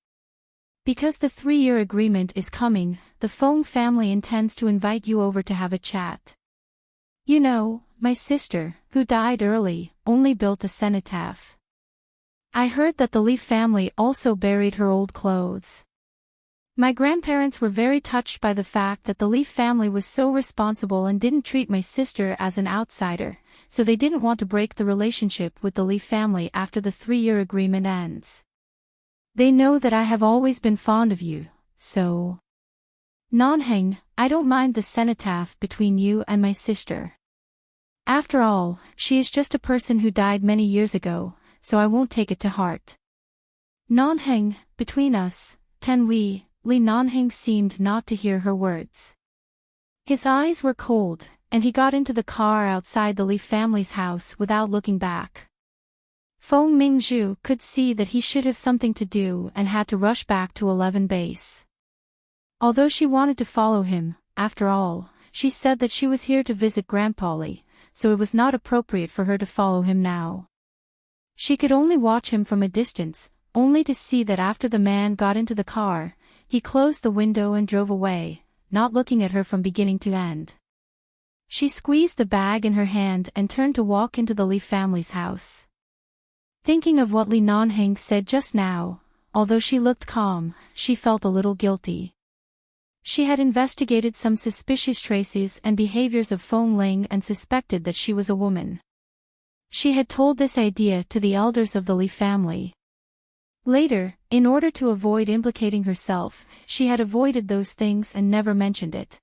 Because the 3-year agreement is coming, the Feng family intends to invite you over to have a chat. You know, my sister, who died early, only built a cenotaph. I heard that the Li family also buried her old clothes. My grandparents were very touched by the fact that the Li family was so responsible and didn't treat my sister as an outsider, so they didn't want to break the relationship with the Li family after the 3-year agreement ends. They know that I have always been fond of you, so... Nanheng, I don't mind the cenotaph between you and my sister. After all, she is just a person who died many years ago, so I won't take it to heart. Nanheng, between us, can we... Li Nanheng seemed not to hear her words. His eyes were cold, and he got into the car outside the Li family's house without looking back. Feng Mingzhu could see that he should have something to do and had to rush back to 11 base. Although she wanted to follow him, after all, she said that she was here to visit Grandpa Li, so it was not appropriate for her to follow him now. She could only watch him from a distance, only to see that after the man got into the car, he closed the window and drove away, not looking at her from beginning to end. She squeezed the bag in her hand and turned to walk into the Li family's house. Thinking of what Li Nanheng said just now, although she looked calm, she felt a little guilty. She had investigated some suspicious traces and behaviors of Feng Ling and suspected that she was a woman. She had told this idea to the elders of the Li family. Later, in order to avoid implicating herself, she had avoided those things and never mentioned it.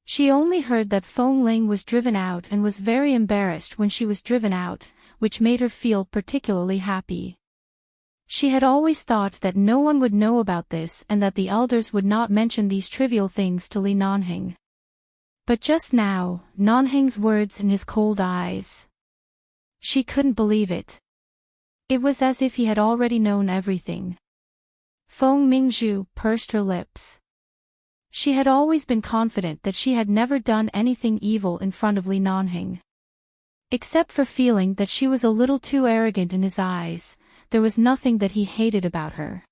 She only heard that Feng Ling was driven out and was very embarrassed when she was driven out, which made her feel particularly happy. She had always thought that no one would know about this and that the elders would not mention these trivial things to Li Nanheng. But just now, Nanheng's words and his cold eyes. She couldn't believe it. It was as if he had already known everything. Feng Mingzhu pursed her lips. She had always been confident that she had never done anything evil in front of Li Nanheng. Except for feeling that she was a little too arrogant in his eyes, there was nothing that he hated about her.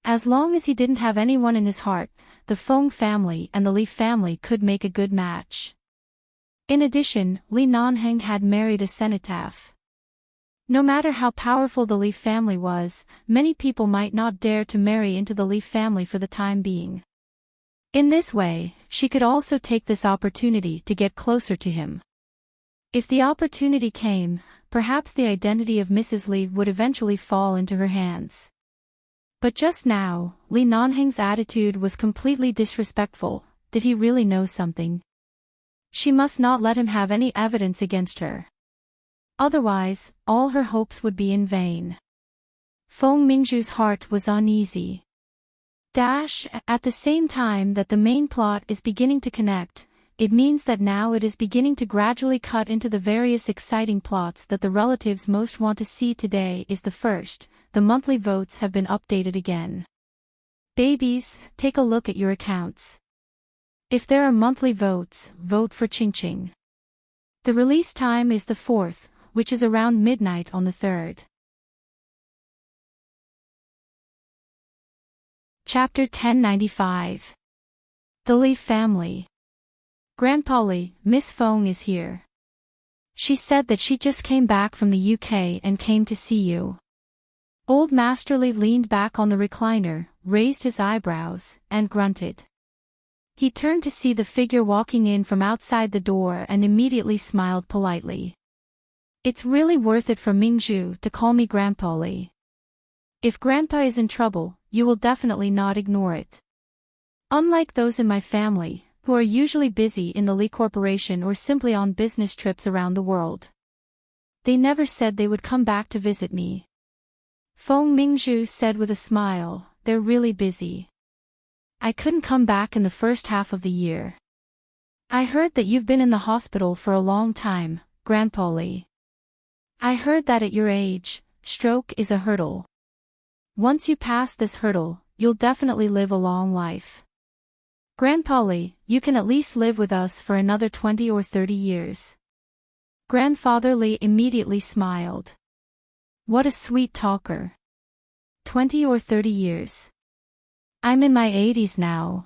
As long as he didn't have anyone in his heart, the Feng family and the Li family could make a good match. In addition, Li Nanheng had married a cenotaph. No matter how powerful the Li family was, many people might not dare to marry into the Li family for the time being. In this way, she could also take this opportunity to get closer to him. If the opportunity came, perhaps the identity of Mrs. Li would eventually fall into her hands. But just now, Li Nanheng's attitude was completely disrespectful. Did he really know something? She must not let him have any evidence against her. Otherwise, all her hopes would be in vain. Feng Mingzhu's heart was uneasy. At the same time that the main plot is beginning to connect, it means that now it is beginning to gradually cut into the various exciting plots that the relatives most want to see. Today is the first, the monthly votes have been updated again. Babies, take a look at your accounts. If there are monthly votes, vote for Qingqing. The release time is the 4th, which is around midnight on the 3rd. Chapter 1095. The Li Family. Grandpa Li, Miss Feng is here. She said that she just came back from the UK and came to see you. Old Master Li leaned back on the recliner, raised his eyebrows, and grunted. He turned to see the figure walking in from outside the door and immediately smiled politely. It's really worth it for Mingzhu to call me Grandpa Li. If Grandpa is in trouble, you will definitely not ignore it. Unlike those in my family, who are usually busy in the Lee Corporation or simply on business trips around the world. They never said they would come back to visit me. Feng Mingzhu said with a smile, they're really busy. I couldn't come back in the first half of the year. I heard that you've been in the hospital for a long time, Grandpa Lee. I heard that at your age, stroke is a hurdle. Once you pass this hurdle, you'll definitely live a long life. Grandpa Lee, you can at least live with us for another 20 or 30 years. Grandfather Lee immediately smiled. What a sweet talker. 20 or 30 years. I'm in my 80s now.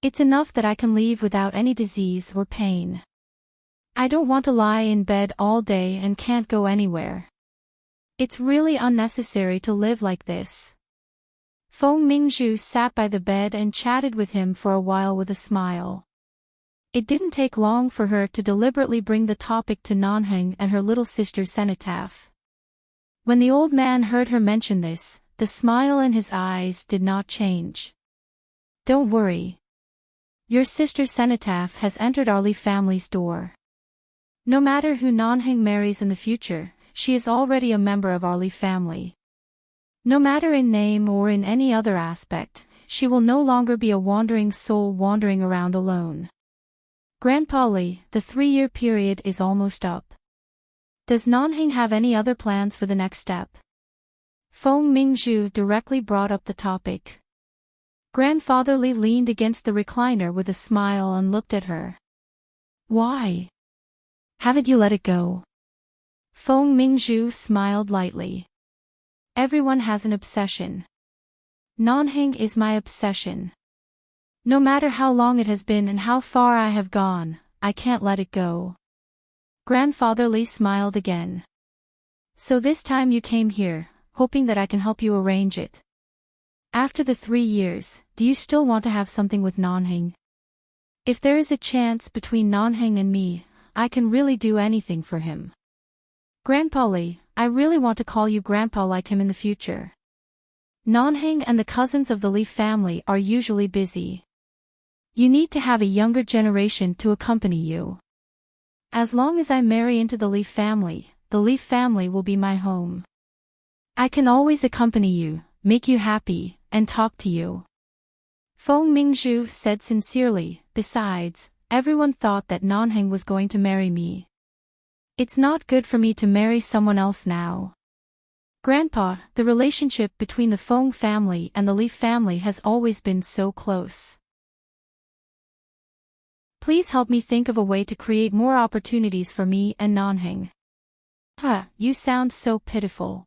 It's enough that I can leave without any disease or pain. I don't want to lie in bed all day and can't go anywhere. It's really unnecessary to live like this. Feng Mingzhu sat by the bed and chatted with him for a while with a smile. It didn't take long for her to deliberately bring the topic to Nanheng and her little sister's cenotaph. When the old man heard her mention this, the smile in his eyes did not change. Don't worry. Your sister's cenotaph has entered our Lee family's door. No matter who Nanheng marries in the future, she is already a member of our Lee family. No matter in name or in any other aspect, she will no longer be a wandering soul wandering around alone. Grandpa Lee, the 3-year period is almost up. Does Nanheng have any other plans for the next step? Feng Mingzhu directly brought up the topic. Grandfather Lee leaned against the recliner with a smile and looked at her. Why? Haven't you let it go? Feng Mingzhu smiled lightly. Everyone has an obsession. Nanheng is my obsession. No matter how long it has been and how far I have gone, I can't let it go. Grandfather Lee smiled again. So this time you came here, hoping that I can help you arrange it. After the 3 years, do you still want to have something with Nanheng? If there is a chance between Nanheng and me, I can really do anything for him. Grandpa Lee, I really want to call you Grandpa like him in the future. Nanheng and the cousins of the Lee family are usually busy. You need to have a younger generation to accompany you. As long as I marry into the Lee family will be my home. I can always accompany you, make you happy, and talk to you. Feng Mingzhu said sincerely, besides, everyone thought that Nanheng was going to marry me. It's not good for me to marry someone else now. Grandpa, the relationship between the Feng family and the Lee family has always been so close. Please help me think of a way to create more opportunities for me and Nanheng. You sound so pitiful.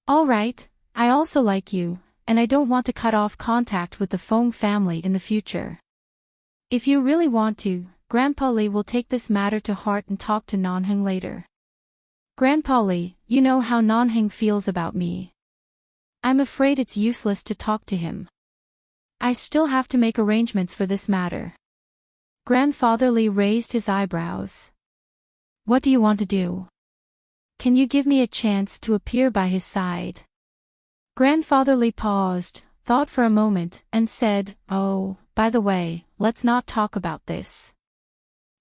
All right, I also like you, and I don't want to cut off contact with the Feng family in the future. If you really want to, Grandpa Lee will take this matter to heart and talk to Nanheng later. Grandpa Lee, you know how Nanheng feels about me. I'm afraid it's useless to talk to him. I still have to make arrangements for this matter. Grandfather Lee raised his eyebrows. What do you want to do? Can you give me a chance to appear by his side? Grandfather Lee paused, thought for a moment, and said, Oh, by the way, let's not talk about this.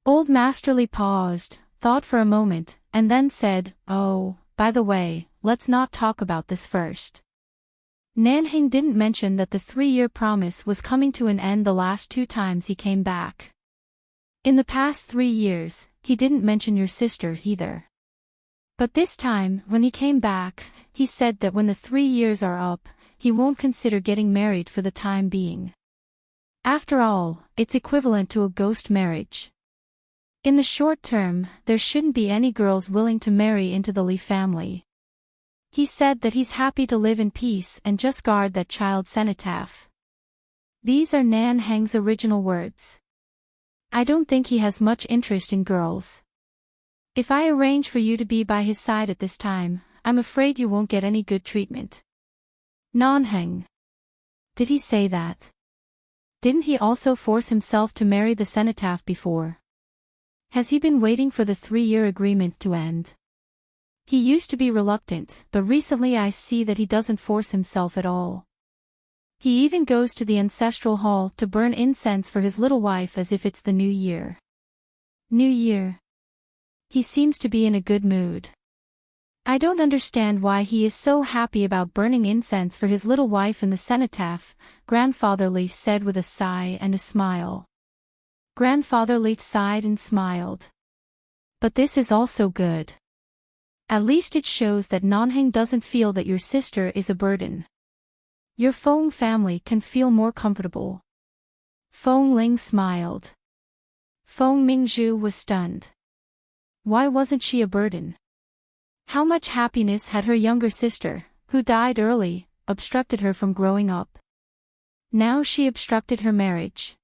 Old Master Lee paused, thought for a moment, and then said, Oh, by the way, let's not talk about this first. Nanheng didn't mention that the 3-year promise was coming to an end the last 2 times he came back. In the past 3 years, he didn't mention your sister either. But this time, when he came back, he said that when the 3 years are up, he won't consider getting married for the time being. After all, it's equivalent to a ghost marriage. In the short term, there shouldn't be any girls willing to marry into the Lee family. He said that he's happy to live in peace and just guard that child's cenotaph. These are Nanheng's original words. I don't think he has much interest in girls. If I arrange for you to be by his side at this time, I'm afraid you won't get any good treatment. Nanheng. Did he say that? Didn't he also force himself to marry the cenotaph before? Has he been waiting for the 3-year agreement to end? He used to be reluctant, but recently I see that he doesn't force himself at all. He even goes to the ancestral hall to burn incense for his little wife as if it's the new year. New year. He seems to be in a good mood. I don't understand why he is so happy about burning incense for his little wife in the cenotaph, Grandfather Lee said with a sigh and a smile. Grandfather Lee sighed and smiled. But this is also good. At least it shows that Nanheng doesn't feel that your sister is a burden. Your Feng family can feel more comfortable. Feng Ling smiled. Feng Mingzhu was stunned. Why wasn't she a burden? How much happiness had her younger sister, who died early, obstructed her from growing up? Now she obstructed her marriage.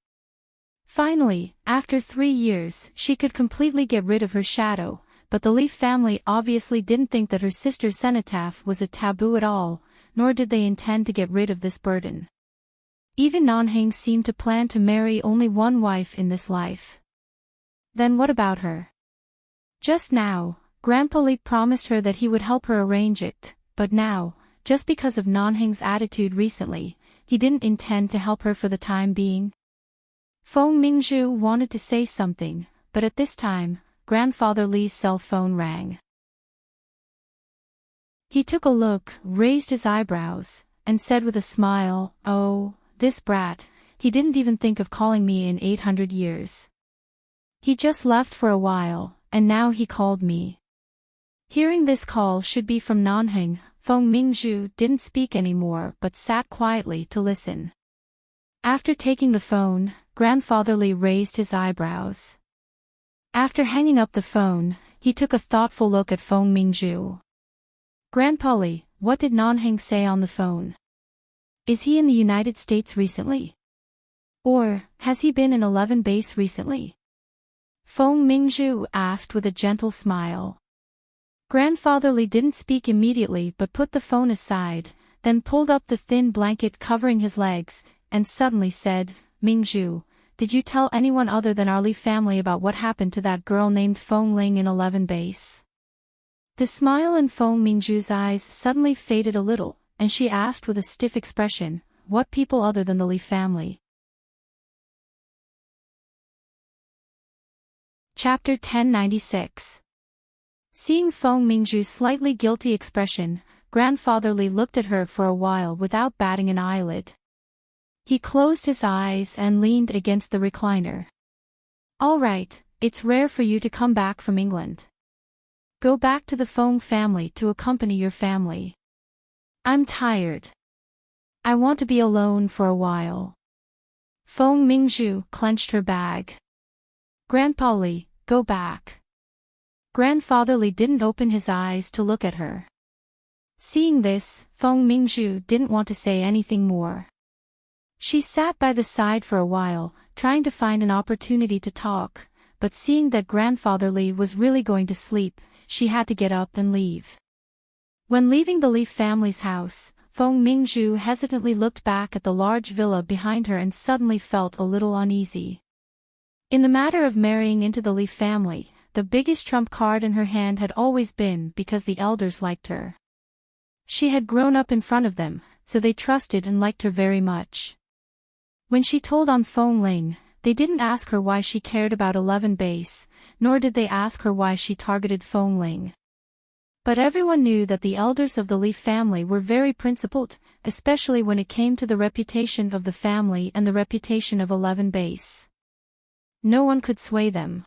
Finally, after 3 years, she could completely get rid of her shadow, but the Li family obviously didn't think that her sister's cenotaph was a taboo at all, nor did they intend to get rid of this burden. Even Nanheng seemed to plan to marry only one wife in this life. Then what about her? Just now, Grandpa Li promised her that he would help her arrange it, but now, just because of Nanheng's attitude recently, he didn't intend to help her for the time being. Feng Mingzhu wanted to say something, but at this time, Grandfather Li's cell phone rang. He took a look, raised his eyebrows, and said with a smile, "Oh, this brat, he didn't even think of calling me in 800 years. He just left for a while, and now he called me." Hearing this call should be from Nanheng, Feng Mingzhu didn't speak anymore but sat quietly to listen. After taking the phone, Grandfather Li raised his eyebrows. After hanging up the phone, he took a thoughtful look at Feng Mingzhu. "Grandpa Li, what did Nanheng say on the phone? Is he in the United States recently? Or, has he been in 11 base recently?" Feng Mingzhu asked with a gentle smile. Grandfather Li didn't speak immediately but put the phone aside, then pulled up the thin blanket covering his legs, and suddenly said, "Mingzhu, did you tell anyone other than our Li family about what happened to that girl named Feng Ling in 11 base?" The smile in Feng Mingzhu's eyes suddenly faded a little, and she asked with a stiff expression, "What people other than the Li family?" Chapter 1096. Seeing Feng Mingzhu's slightly guilty expression, Grandfather Li looked at her for a while without batting an eyelid. He closed his eyes and leaned against the recliner. "All right, it's rare for you to come back from England. Go back to the Feng family to accompany your family. I'm tired. I want to be alone for a while." Feng Mingzhu clenched her bag. "Grandpa Li, go back." Grandfather Li didn't open his eyes to look at her. Seeing this, Feng Mingzhu didn't want to say anything more. She sat by the side for a while, trying to find an opportunity to talk, but seeing that Grandfather Li was really going to sleep, she had to get up and leave. When leaving the Li family's house, Feng Mingzhu hesitantly looked back at the large villa behind her and suddenly felt a little uneasy. In the matter of marrying into the Li family, the biggest trump card in her hand had always been because the elders liked her. She had grown up in front of them, so they trusted and liked her very much. When she told on Feng Ling, they didn't ask her why she cared about 11 base, nor did they ask her why she targeted Feng Ling. But everyone knew that the elders of the Li family were very principled, especially when it came to the reputation of the family and the reputation of 11 base. No one could sway them.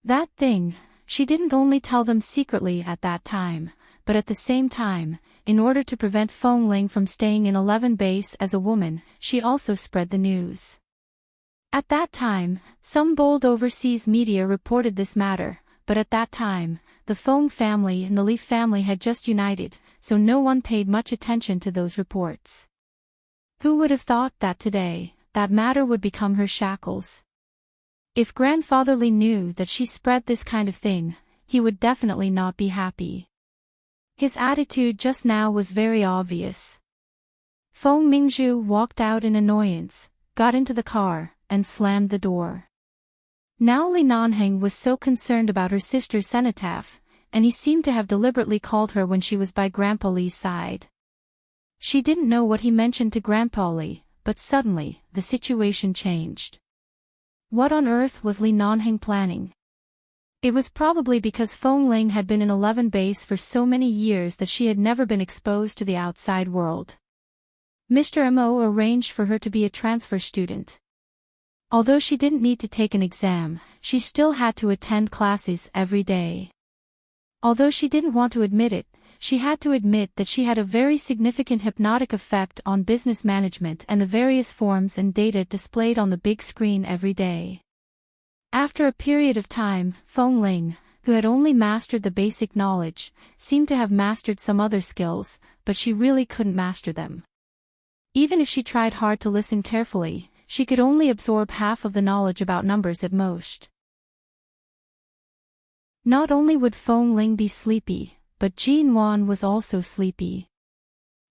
That thing, she didn't only tell them secretly at that time, but at the same time, in order to prevent Feng Ling from staying in 11 base as a woman, she also spread the news. At that time, some bold overseas media reported this matter, but at that time, the Feng family and the Li family had just united, so no one paid much attention to those reports. Who would have thought that today, that matter would become her shackles? If Grandfather Li knew that she spread this kind of thing, he would definitely not be happy. His attitude just now was very obvious. Feng Mingzhu walked out in annoyance, got into the car, and slammed the door. Now Li Nanheng was so concerned about her sister's cenotaph, and he seemed to have deliberately called her when she was by Grandpa Li's side. She didn't know what he mentioned to Grandpa Lee, but suddenly, the situation changed. What on earth was Li Nanheng planning? It was probably because Feng Ling had been in 11 base for so many years that she had never been exposed to the outside world. Mr. Mo arranged for her to be a transfer student. Although she didn't need to take an exam, she still had to attend classes every day. Although she didn't want to admit it, she had to admit that she had a very significant hypnotic effect on business management and the various forms and data displayed on the big screen every day. After a period of time, Feng Ling, who had only mastered the basic knowledge, seemed to have mastered some other skills, but she really couldn't master them. Even if she tried hard to listen carefully, she could only absorb half of the knowledge about numbers at most. Not only would Feng Ling be sleepy, but Jin Wan was also sleepy.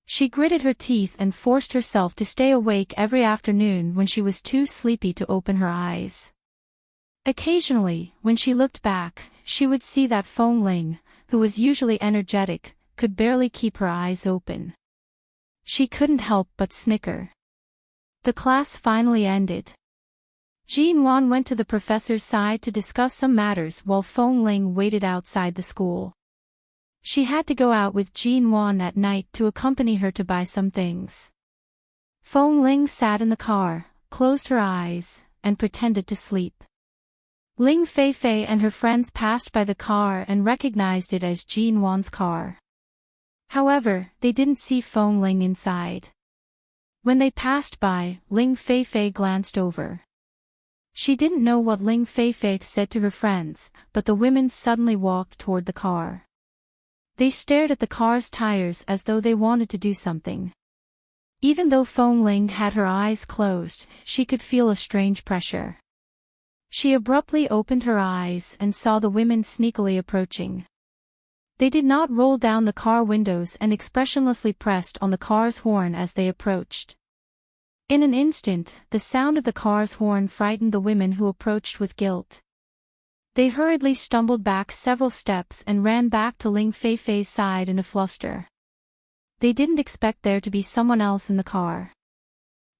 She gritted her teeth and forced herself to stay awake every afternoon when she was too sleepy to open her eyes. Occasionally, when she looked back, she would see that Feng Ling, who was usually energetic, could barely keep her eyes open. She couldn't help but snicker. The class finally ended. Jin Wan went to the professor's side to discuss some matters while Feng Ling waited outside the school. She had to go out with Jin Wan at night to accompany her to buy some things. Feng Ling sat in the car, closed her eyes, and pretended to sleep. Ling Feifei and her friends passed by the car and recognized it as Jin Wan's car. However, they didn't see Feng Ling inside. When they passed by, Ling Feifei glanced over. She didn't know what Ling Feifei said to her friends, but the women suddenly walked toward the car. They stared at the car's tires as though they wanted to do something. Even though Feng Ling had her eyes closed, she could feel a strange pressure. She abruptly opened her eyes and saw the women sneakily approaching. They did not roll down the car windows and expressionlessly pressed on the car's horn as they approached. In an instant, the sound of the car's horn frightened the women who approached with guilt. They hurriedly stumbled back several steps and ran back to Ling Feifei's side in a fluster. They didn't expect there to be someone else in the car.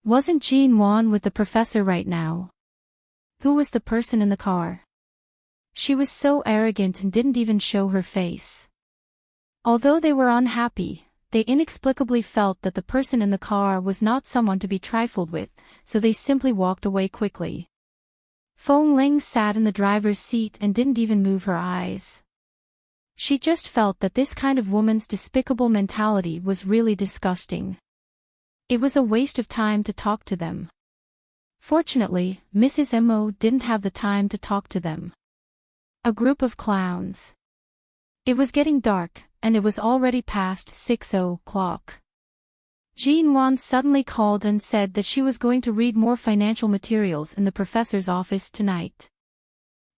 Wasn't Jin Wan with the professor right now? Who was the person in the car? She was so arrogant and didn't even show her face. Although they were unhappy, they inexplicably felt that the person in the car was not someone to be trifled with, so they simply walked away quickly. Feng Ling sat in the driver's seat and didn't even move her eyes. She just felt that this kind of woman's despicable mentality was really disgusting. It was a waste of time to talk to them. Fortunately, Mrs. Mo didn't have the time to talk to them. A group of clowns. It was getting dark, and it was already past 6 o'clock. Jin Wan suddenly called and said that she was going to read more financial materials in the professor's office tonight.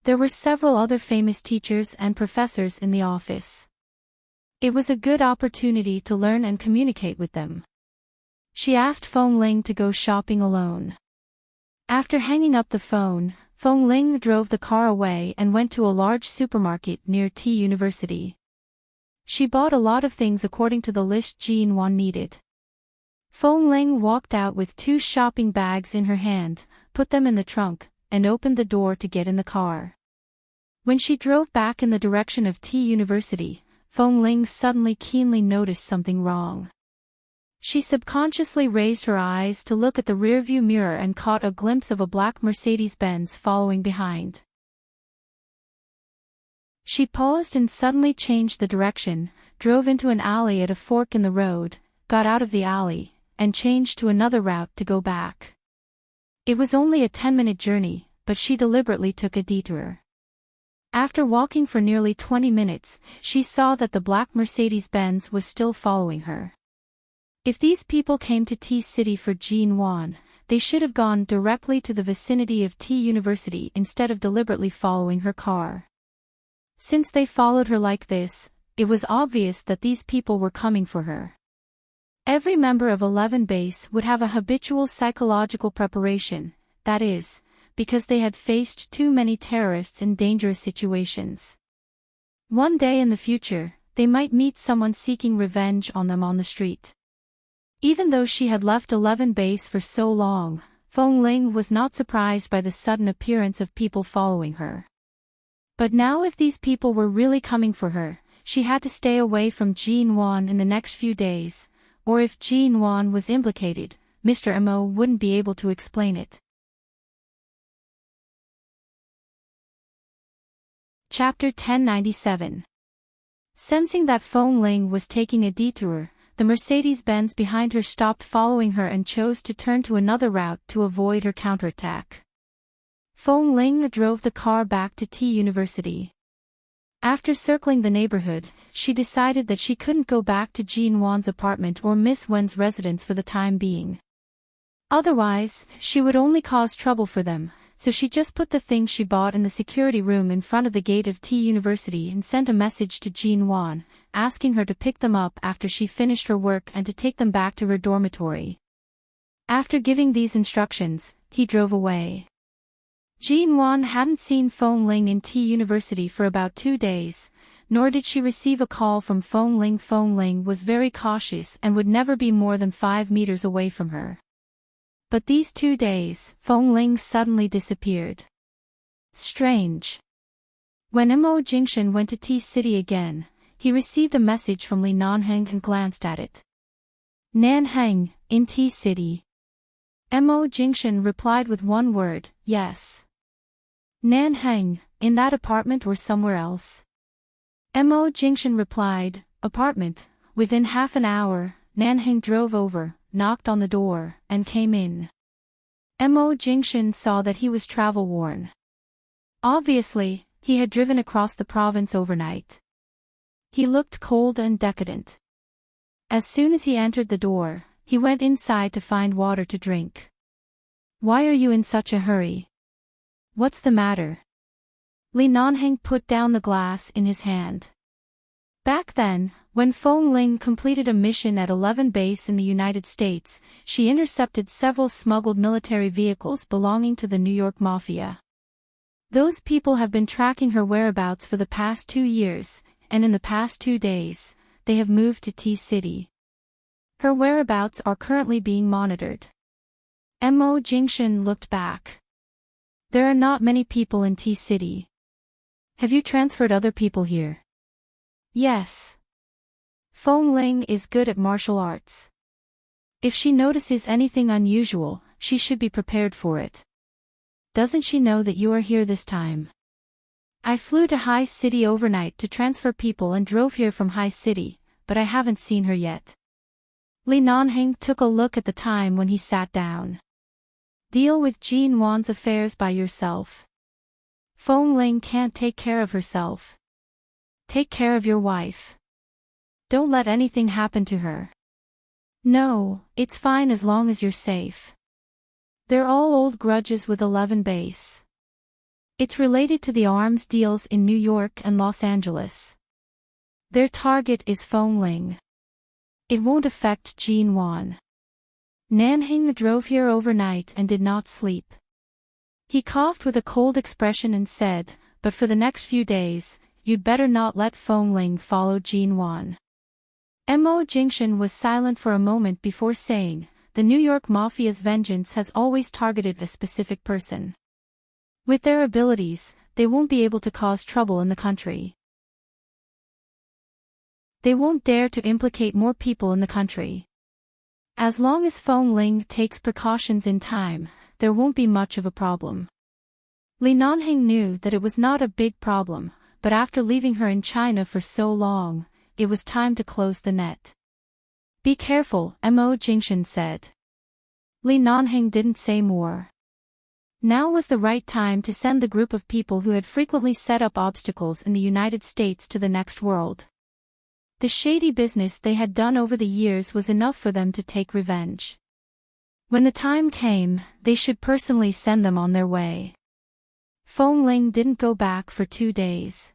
There were several other famous teachers and professors in the office. It was a good opportunity to learn and communicate with them. She asked Feng Ling to go shopping alone. After hanging up the phone, Feng Ling drove the car away and went to a large supermarket near T University. She bought a lot of things according to the list Jin Wan needed. Feng Ling walked out with 2 shopping bags in her hand, put them in the trunk, and opened the door to get in the car. When she drove back in the direction of T University, Feng Ling suddenly keenly noticed something wrong. She subconsciously raised her eyes to look at the rearview mirror and caught a glimpse of a black Mercedes-Benz following behind. She paused and suddenly changed the direction, drove into an alley at a fork in the road, got out of the alley, and changed to another route to go back. It was only a 10-minute journey, but she deliberately took a detour. After walking for nearly 20 minutes, she saw that the black Mercedes-Benz was still following her. If these people came to T City for Jin Wan, they should have gone directly to the vicinity of T University instead of deliberately following her car. Since they followed her like this, it was obvious that these people were coming for her. Every member of 11 Base would have a habitual psychological preparation, that is, because they had faced too many terrorists in dangerous situations. One day in the future, they might meet someone seeking revenge on them on the street. Even though she had left 11 base for so long, Feng Ling was not surprised by the sudden appearance of people following her. But now if these people were really coming for her, she had to stay away from Jin Wan in the next few days, or if Jin Wan was implicated, Mr. Mo wouldn't be able to explain it. Chapter 1097. Sensing that Feng Ling was taking a detour, the Mercedes-Benz behind her stopped following her and chose to turn to another route to avoid her counterattack. Feng Ling drove the car back to T University. After circling the neighborhood, she decided that she couldn't go back to Jin Wan's apartment or Miss Wen's residence for the time being. Otherwise, she would only cause trouble for them, so she just put the things she bought in the security room in front of the gate of T University and sent a message to Jin Wan, asking her to pick them up after she finished her work and to take them back to her dormitory. After giving these instructions, he drove away. Jin Wan hadn't seen Feng Ling in T University for about 2 days, nor did she receive a call from Feng Ling. Feng Ling was very cautious and would never be more than 5 meters away from her. But these 2 days, Feng Ling suddenly disappeared. Strange. When Mo Jingshan went to T-City again, he received a message from Li Nanheng and glanced at it. Nanheng, in T-City. Mo Jingshan replied with one word, yes. Nanheng, in that apartment or somewhere else? Mo Jingshan replied, apartment. Within half an hour, Nanheng drove over, knocked on the door, and came in. Mo Jingshan saw that he was travel-worn. Obviously, he had driven across the province overnight. He looked cold and decadent. As soon as he entered the door, he went inside to find water to drink. Why are you in such a hurry? What's the matter? Li Nanheng put down the glass in his hand. Back then, when Feng Ling completed a mission at 11 Base in the United States, she intercepted several smuggled military vehicles belonging to the New York Mafia. Those people have been tracking her whereabouts for the past 2 years, and in the past 2 days, they have moved to T-City. Her whereabouts are currently being monitored. Mo Jingshan looked back. There are not many people in T-City. Have you transferred other people here? Yes. Feng Ling is good at martial arts. If she notices anything unusual, she should be prepared for it. Doesn't she know that you are here this time? I flew to High City overnight to transfer people and drove here from High City, but I haven't seen her yet. Li Nanheng took a look at the time when he sat down. Deal with Jin Wan's affairs by yourself. Feng Ling can't take care of herself. Take care of your wife. Don't let anything happen to her. No, it's fine as long as you're safe. They're all old grudges with 11 Base. It's related to the arms deals in New York and Los Angeles. Their target is Feng Ling. It won't affect Jin Wan. Nanheng drove here overnight and did not sleep. He coughed with a cold expression and said, but for the next few days, you'd better not let Feng Ling follow Jin Wan. Mo Jingshan was silent for a moment before saying, the New York Mafia's vengeance has always targeted a specific person. With their abilities, they won't be able to cause trouble in the country. They won't dare to implicate more people in the country. As long as Feng Ling takes precautions in time, there won't be much of a problem. Li Nanheng knew that it was not a big problem, but after leaving her in China for so long, it was time to close the net. Be careful, Mo Jingshan said. Li Nanheng didn't say more. Now was the right time to send the group of people who had frequently set up obstacles in the United States to the next world. The shady business they had done over the years was enough for them to take revenge. When the time came, they should personally send them on their way. Feng Ling didn't go back for 2 days.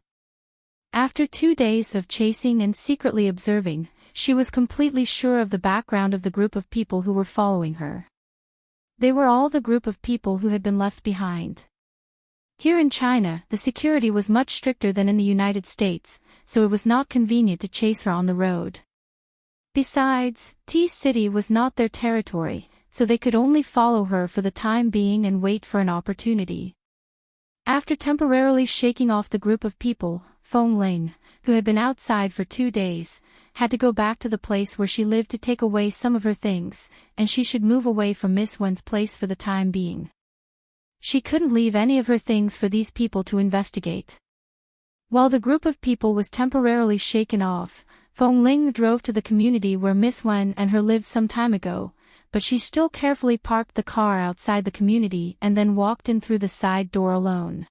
After 2 days of chasing and secretly observing, she was completely sure of the background of the group of people who were following her. They were all the group of people who had been left behind. Here in China, the security was much stricter than in the United States, so it was not convenient to chase her on the road. Besides, T-City was not their territory, so they could only follow her for the time being and wait for an opportunity. After temporarily shaking off the group of people, Fong Ling, who had been outside for 2 days, had to go back to the place where she lived to take away some of her things, and she should move away from Miss Wen's place for the time being. She couldn't leave any of her things for these people to investigate. While the group of people was temporarily shaken off, Fong Ling drove to the community where Miss Wen and her lived some time ago, but she still carefully parked the car outside the community and then walked in through the side door alone.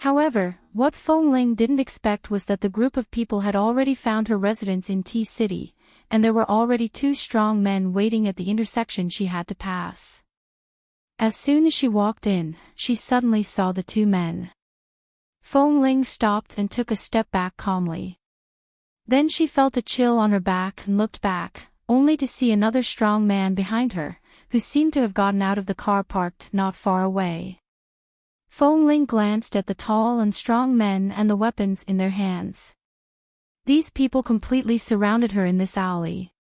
However, what Fong Ling didn't expect was that the group of people had already found her residence in T-City, and there were already 2 strong men waiting at the intersection she had to pass. As soon as she walked in, she suddenly saw the 2 men. Fong Ling stopped and took a step back calmly. Then she felt a chill on her back and looked back, only to see another strong man behind her, who seemed to have gotten out of the car parked not far away. Fong Ling glanced at the tall and strong men and the weapons in their hands. These people completely surrounded her in this alley.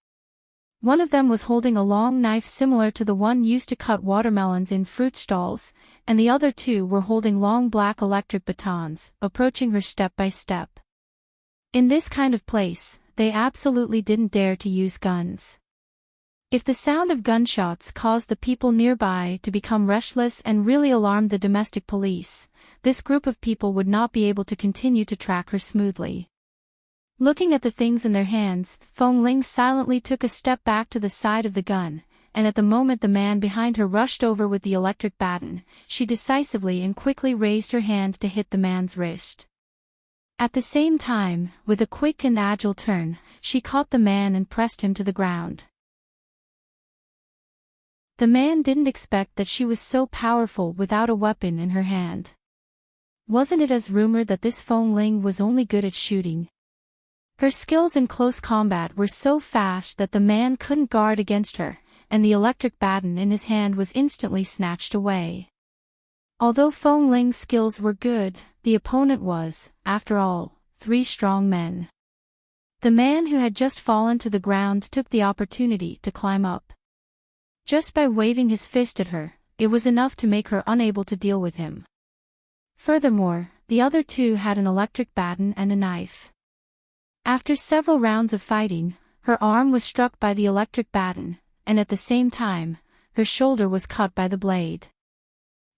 One of them was holding a long knife similar to the one used to cut watermelons in fruit stalls, and the other 2 were holding long black electric batons, approaching her step by step. In this kind of place, they absolutely didn't dare to use guns. If the sound of gunshots caused the people nearby to become restless and really alarmed the domestic police, this group of people would not be able to continue to track her smoothly. Looking at the things in their hands, Fong Ling silently took a step back to the side of the gun, and at the moment the man behind her rushed over with the electric baton, she decisively and quickly raised her hand to hit the man's wrist. At the same time, with a quick and agile turn, she caught the man and pressed him to the ground. The man didn't expect that she was so powerful without a weapon in her hand. Wasn't it as rumored that this Fong Ling was only good at shooting? Her skills in close combat were so fast that the man couldn't guard against her, and the electric baton in his hand was instantly snatched away. Although Fong Ling's skills were good, the opponent was, after all, 3 strong men. The man who had just fallen to the ground took the opportunity to climb up. Just by waving his fist at her, it was enough to make her unable to deal with him. Furthermore, the other 2 had an electric baton and a knife. After several rounds of fighting, her arm was struck by the electric baton, and at the same time, her shoulder was cut by the blade.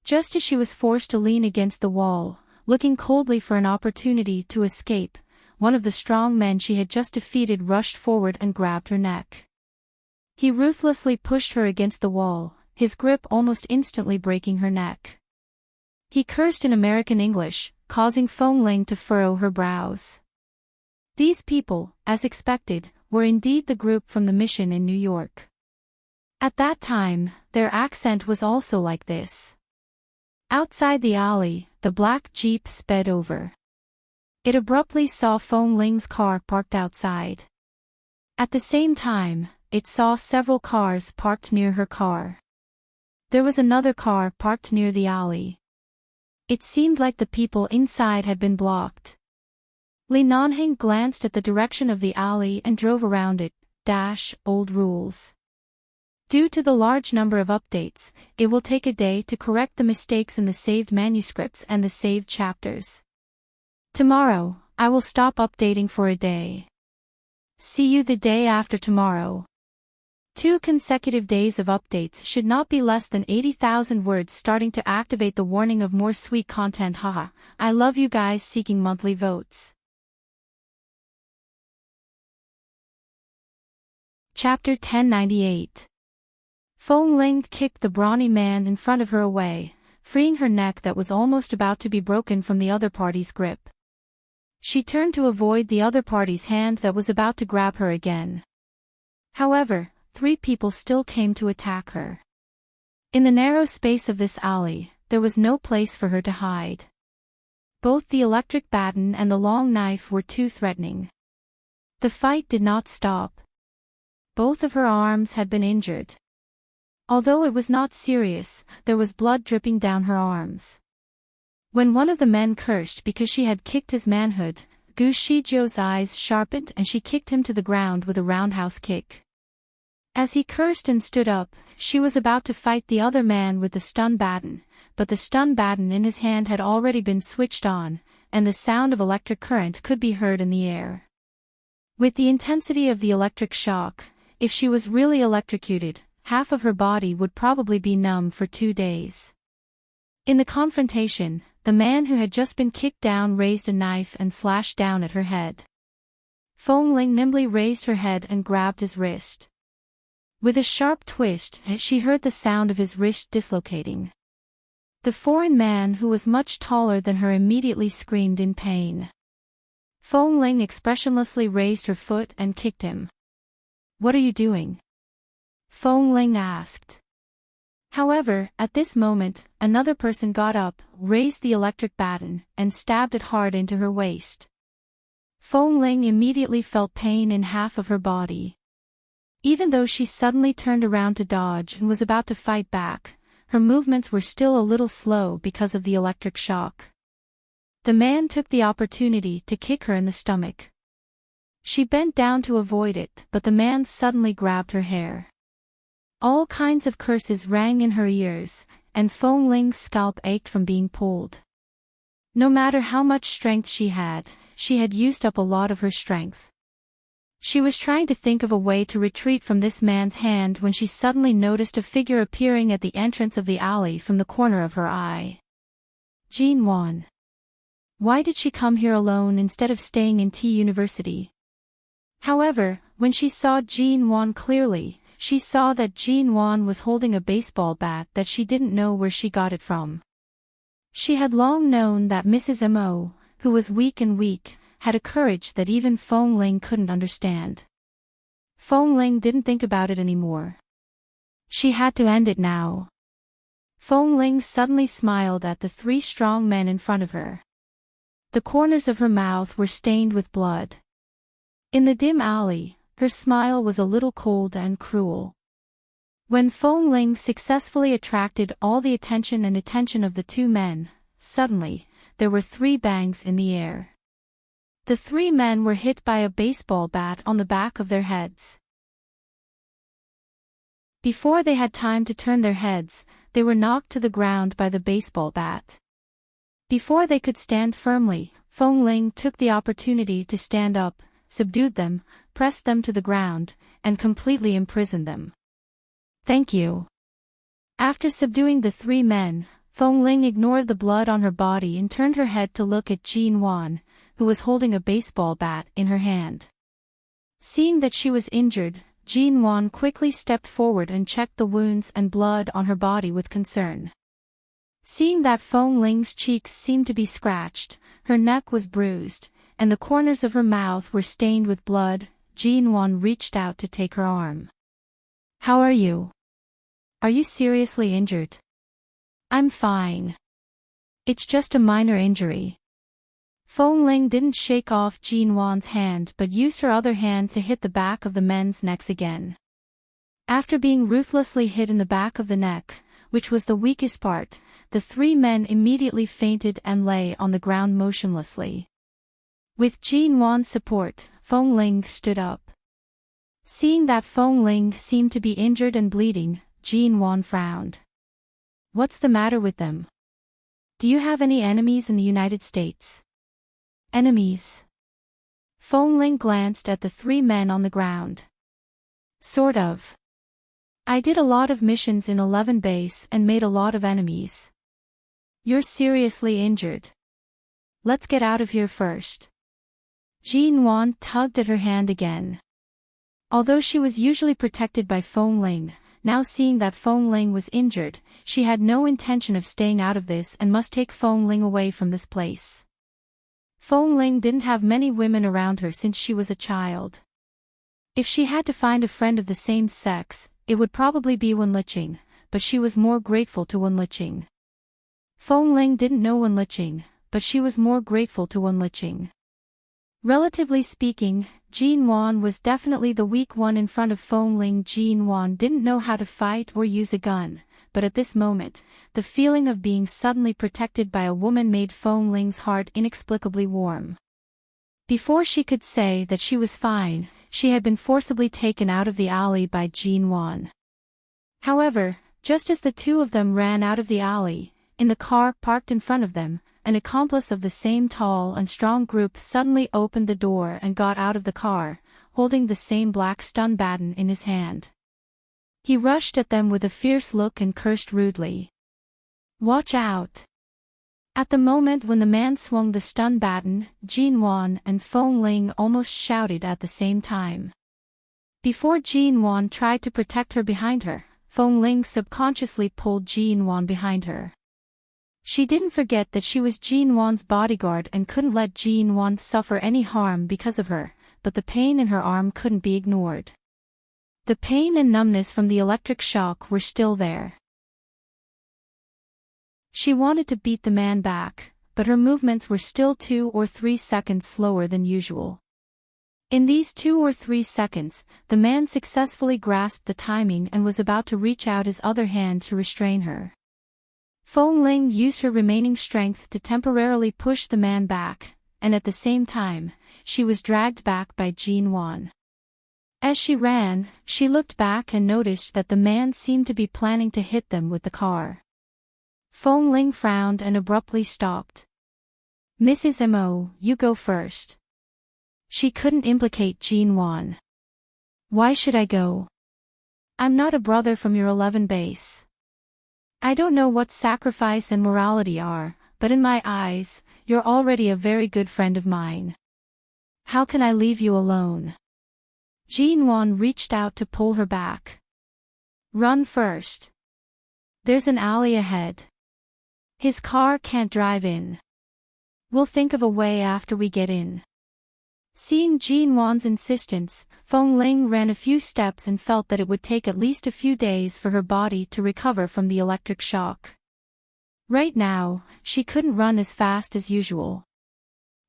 Just as she was forced to lean against the wall, looking coldly for an opportunity to escape, one of the strong men she had just defeated rushed forward and grabbed her neck. He ruthlessly pushed her against the wall, his grip almost instantly breaking her neck. He cursed in American English, causing Fong Ling to furrow her brows. These people, as expected, were indeed the group from the mission in New York. At that time, their accent was also like this. Outside the alley, the black Jeep sped over. It abruptly saw Fong Ling's car parked outside. At the same time, it saw several cars parked near her car. There was another car parked near the alley. It seemed like the people inside had been blocked. Li Nanheng glanced at the direction of the alley and drove around it. Old rules. Due to the large number of updates, it will take a day to correct the mistakes in the saved manuscripts and the saved chapters. Tomorrow, I will stop updating for a day. See you the day after tomorrow. 2 consecutive days of updates should not be less than 80,000 words, starting to activate the warning of more sweet content. Haha, I love you guys. Seeking monthly votes. Chapter 1098. Fong Ling kicked the brawny man in front of her away, freeing her neck that was almost about to be broken from the other party's grip. She turned to avoid the other party's hand that was about to grab her again. However, 3 people still came to attack her. In the narrow space of this alley, there was no place for her to hide. Both the electric baton and the long knife were too threatening. The fight did not stop. Both of her arms had been injured. Although it was not serious, there was blood dripping down her arms. When one of the men cursed because she had kicked his manhood, Gu Shizhou's eyes sharpened and she kicked him to the ground with a roundhouse kick. As he cursed and stood up, she was about to fight the other man with the stun baton, but the stun baton in his hand had already been switched on, and the sound of electric current could be heard in the air. With the intensity of the electric shock, if she was really electrocuted, half of her body would probably be numb for 2 days. In the confrontation, the man who had just been kicked down raised a knife and slashed down at her head. Feng Ling nimbly raised her head and grabbed his wrist. With a sharp twist, she heard the sound of his wrist dislocating. The foreign man who was much taller than her immediately screamed in pain. Feng Ling expressionlessly raised her foot and kicked him. "What are you doing?" Feng Ling asked. However, at this moment, another person got up, raised the electric baton, and stabbed it hard into her waist. Feng Ling immediately felt pain in half of her body. Even though she suddenly turned around to dodge and was about to fight back, her movements were still a little slow because of the electric shock. The man took the opportunity to kick her in the stomach. She bent down to avoid it, but the man suddenly grabbed her hair. All kinds of curses rang in her ears, and Feng Ling's scalp ached from being pulled. No matter how much strength she had used up a lot of her strength. She was trying to think of a way to retreat from this man's hand when she suddenly noticed a figure appearing at the entrance of the alley from the corner of her eye. Jin Wan. Why did she come here alone instead of staying in T University? However, when she saw Jin Wan clearly, she saw that Jin Wan was holding a baseball bat that she didn't know where she got it from. She had long known that Mrs. Mo, who was weak, had a courage that even Feng Ling couldn't understand. Feng Ling didn't think about it anymore. She had to end it now. Feng Ling suddenly smiled at the 3 strong men in front of her. The corners of her mouth were stained with blood. In the dim alley, her smile was a little cold and cruel. When Feng Ling successfully attracted all the attention of the 2 men, suddenly, there were 3 bangs in the air. The 3 men were hit by a baseball bat on the back of their heads. Before they had time to turn their heads, they were knocked to the ground by the baseball bat. Before they could stand firmly, Feng Ling took the opportunity to stand up, subdued them, pressed them to the ground, and completely imprisoned them. "Thank you." After subduing the 3 men, Feng Ling ignored the blood on her body and turned her head to look at Jin Wan, who was holding a baseball bat in her hand. Seeing that she was injured, Jin Wan quickly stepped forward and checked the wounds and blood on her body with concern. Seeing that Feng Ling's cheeks seemed to be scratched, her neck was bruised, and the corners of her mouth were stained with blood, Jin Wan reached out to take her arm. "How are you? Are you seriously injured?" "I'm fine. It's just a minor injury." Feng Ling didn't shake off Jin Wan's hand but used her other hand to hit the back of the men's necks again. After being ruthlessly hit in the back of the neck, which was the weakest part, the 3 men immediately fainted and lay on the ground motionlessly. With Jin Wan's support, Feng Ling stood up. Seeing that Feng Ling seemed to be injured and bleeding, Jin Wan frowned. "What's the matter with them? Do you have any enemies in the United States?" "Enemies?" Feng Ling glanced at the 3 men on the ground. "Sort of. I did a lot of missions in 11 base and made a lot of enemies." "You're seriously injured. Let's get out of here first." Jin Wan tugged at her hand again. Although she was usually protected by Feng Ling, now seeing that Feng Ling was injured, she had no intention of staying out of this and must take Feng Ling away from this place. Feng Ling didn't have many women around her since she was a child. If she had to find a friend of the same sex, it would probably be Wen Liqing, but she was more grateful to Wen Liqing. Feng Ling didn't know Wen Liqing, but she was more grateful to Wen Liqing. Relatively speaking, Jin Wan was definitely the weak one in front of Feng Ling. Jin Wan didn't know how to fight or use a gun, but at this moment, the feeling of being suddenly protected by a woman made Feng Ling's heart inexplicably warm. Before she could say that she was fine, she had been forcibly taken out of the alley by Jean Wan. However, just as the two of them ran out of the alley, in the car parked in front of them, an accomplice of the same tall and strong group suddenly opened the door and got out of the car, holding the same black stun baton in his hand. He rushed at them with a fierce look and cursed rudely. "Watch out!" At the moment when the man swung the stun baton, Jean Wan and Feng Ling almost shouted at the same time. Before Jean Wan tried to protect her behind her, Feng Ling subconsciously pulled Jean Wan behind her. She didn't forget that she was Jean Wan's bodyguard and couldn't let Jean Wan suffer any harm because of her, but the pain in her arm couldn't be ignored. The pain and numbness from the electric shock were still there. She wanted to beat the man back, but her movements were still 2 or 3 seconds slower than usual. In these 2 or 3 seconds, the man successfully grasped the timing and was about to reach out his other hand to restrain her. Feng Ling used her remaining strength to temporarily push the man back, and at the same time, she was dragged back by Jean Wan. As she ran, she looked back and noticed that the man seemed to be planning to hit them with the car. Feng Ling frowned and abruptly stopped. "Mrs. Mo, you go first." She couldn't implicate Jean Wan. "Why should I go? I'm not a brother from your 11 base. I don't know what sacrifice and morality are, but in my eyes, you're already a very good friend of mine. How can I leave you alone?" Jean Wan reached out to pull her back. "Run first. There's an alley ahead. His car can't drive in. We'll think of a way after we get in." Seeing Jean Wan's insistence, Feng Ling ran a few steps and felt that it would take at least a few days for her body to recover from the electric shock. Right now, she couldn't run as fast as usual.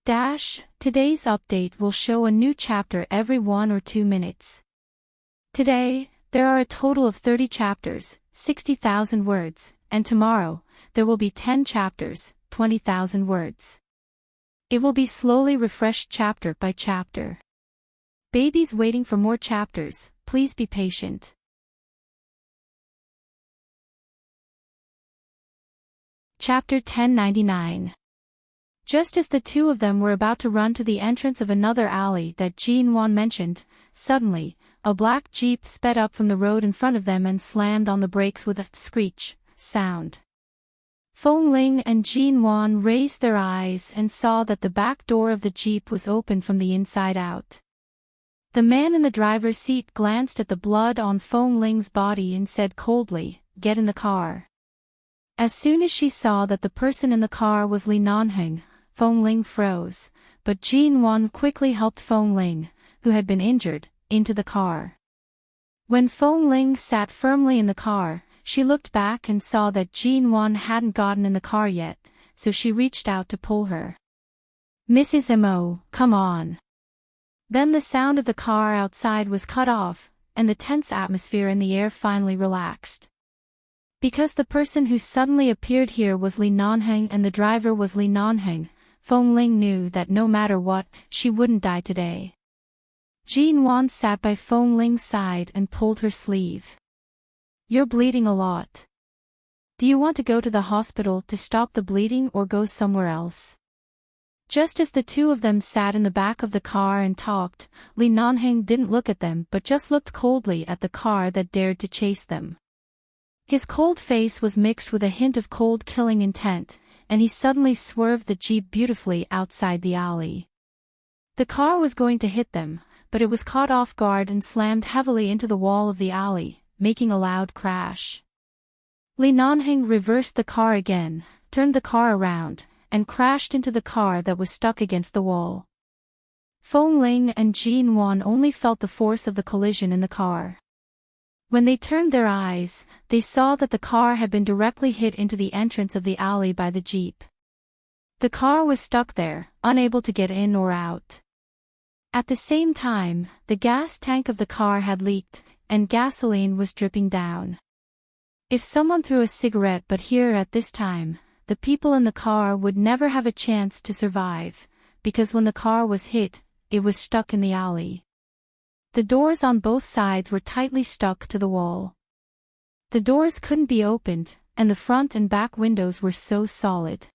Today's update will show a new chapter every 1 or 2 minutes. Today, there are a total of 30 chapters, 60,000 words, and tomorrow, there will be 10 chapters, 20,000 words. It will be slowly refreshed chapter by chapter. Babies waiting for more chapters, please be patient. Chapter 1099. Just as the two of them were about to run to the entrance of another alley that Jean Wan mentioned, suddenly, a black jeep sped up from the road in front of them and slammed on the brakes with a screech sound. Feng Ling and Jean Wan raised their eyes and saw that the back door of the jeep was open from the inside out. The man in the driver's seat glanced at the blood on Feng Ling's body and said coldly, "Get in the car." As soon as she saw that the person in the car was Li Nanheng, Feng Ling froze, but Jean Wan quickly helped Feng Ling, who had been injured, into the car. When Feng Ling sat firmly in the car, she looked back and saw that Jean Wan hadn't gotten in the car yet, so she reached out to pull her. "Mrs. Mo, come on." Then the sound of the car outside was cut off, and the tense atmosphere in the air finally relaxed. Because the person who suddenly appeared here was Li Nanheng and the driver was Li Nanheng, Feng Ling knew that no matter what, she wouldn't die today. Jean Wan sat by Feng Ling's side and pulled her sleeve. "You're bleeding a lot. Do you want to go to the hospital to stop the bleeding or go somewhere else?" Just as the two of them sat in the back of the car and talked, Li Nanheng didn't look at them but just looked coldly at the car that dared to chase them. His cold face was mixed with a hint of cold killing intent, and he suddenly swerved the jeep beautifully outside the alley. The car was going to hit them, but it was caught off guard and slammed heavily into the wall of the alley, making a loud crash. Li Nanheng reversed the car again, turned the car around, and crashed into the car that was stuck against the wall. Feng Ling and Jean Wan only felt the force of the collision in the car. When they turned their eyes, they saw that the car had been directly hit into the entrance of the alley by the jeep. The car was stuck there, unable to get in or out. At the same time, the gas tank of the car had leaked, and gasoline was dripping down. If someone threw a cigarette but here at this time, the people in the car would never have a chance to survive, because when the car was hit, it was stuck in the alley. The doors on both sides were tightly stuck to the wall. The doors couldn't be opened, and the front and back windows were so solid.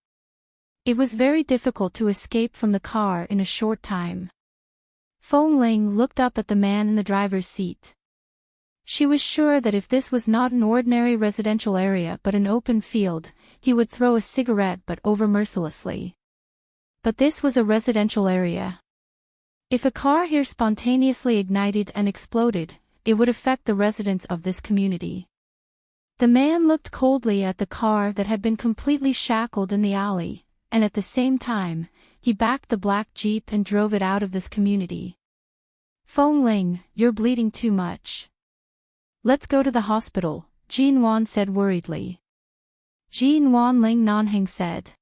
It was very difficult to escape from the car in a short time. Feng Ling looked up at the man in the driver's seat. She was sure that if this was not an ordinary residential area but an open field, he would throw a cigarette but over mercilessly. But this was a residential area. If a car here spontaneously ignited and exploded, it would affect the residents of this community. The man looked coldly at the car that had been completely shackled in the alley, and at the same time, he backed the black Jeep and drove it out of this community. Feng Ling, you're bleeding too much. Let's go to the hospital, Jin Wan said worriedly. Jin Wan Ling Nanheng said.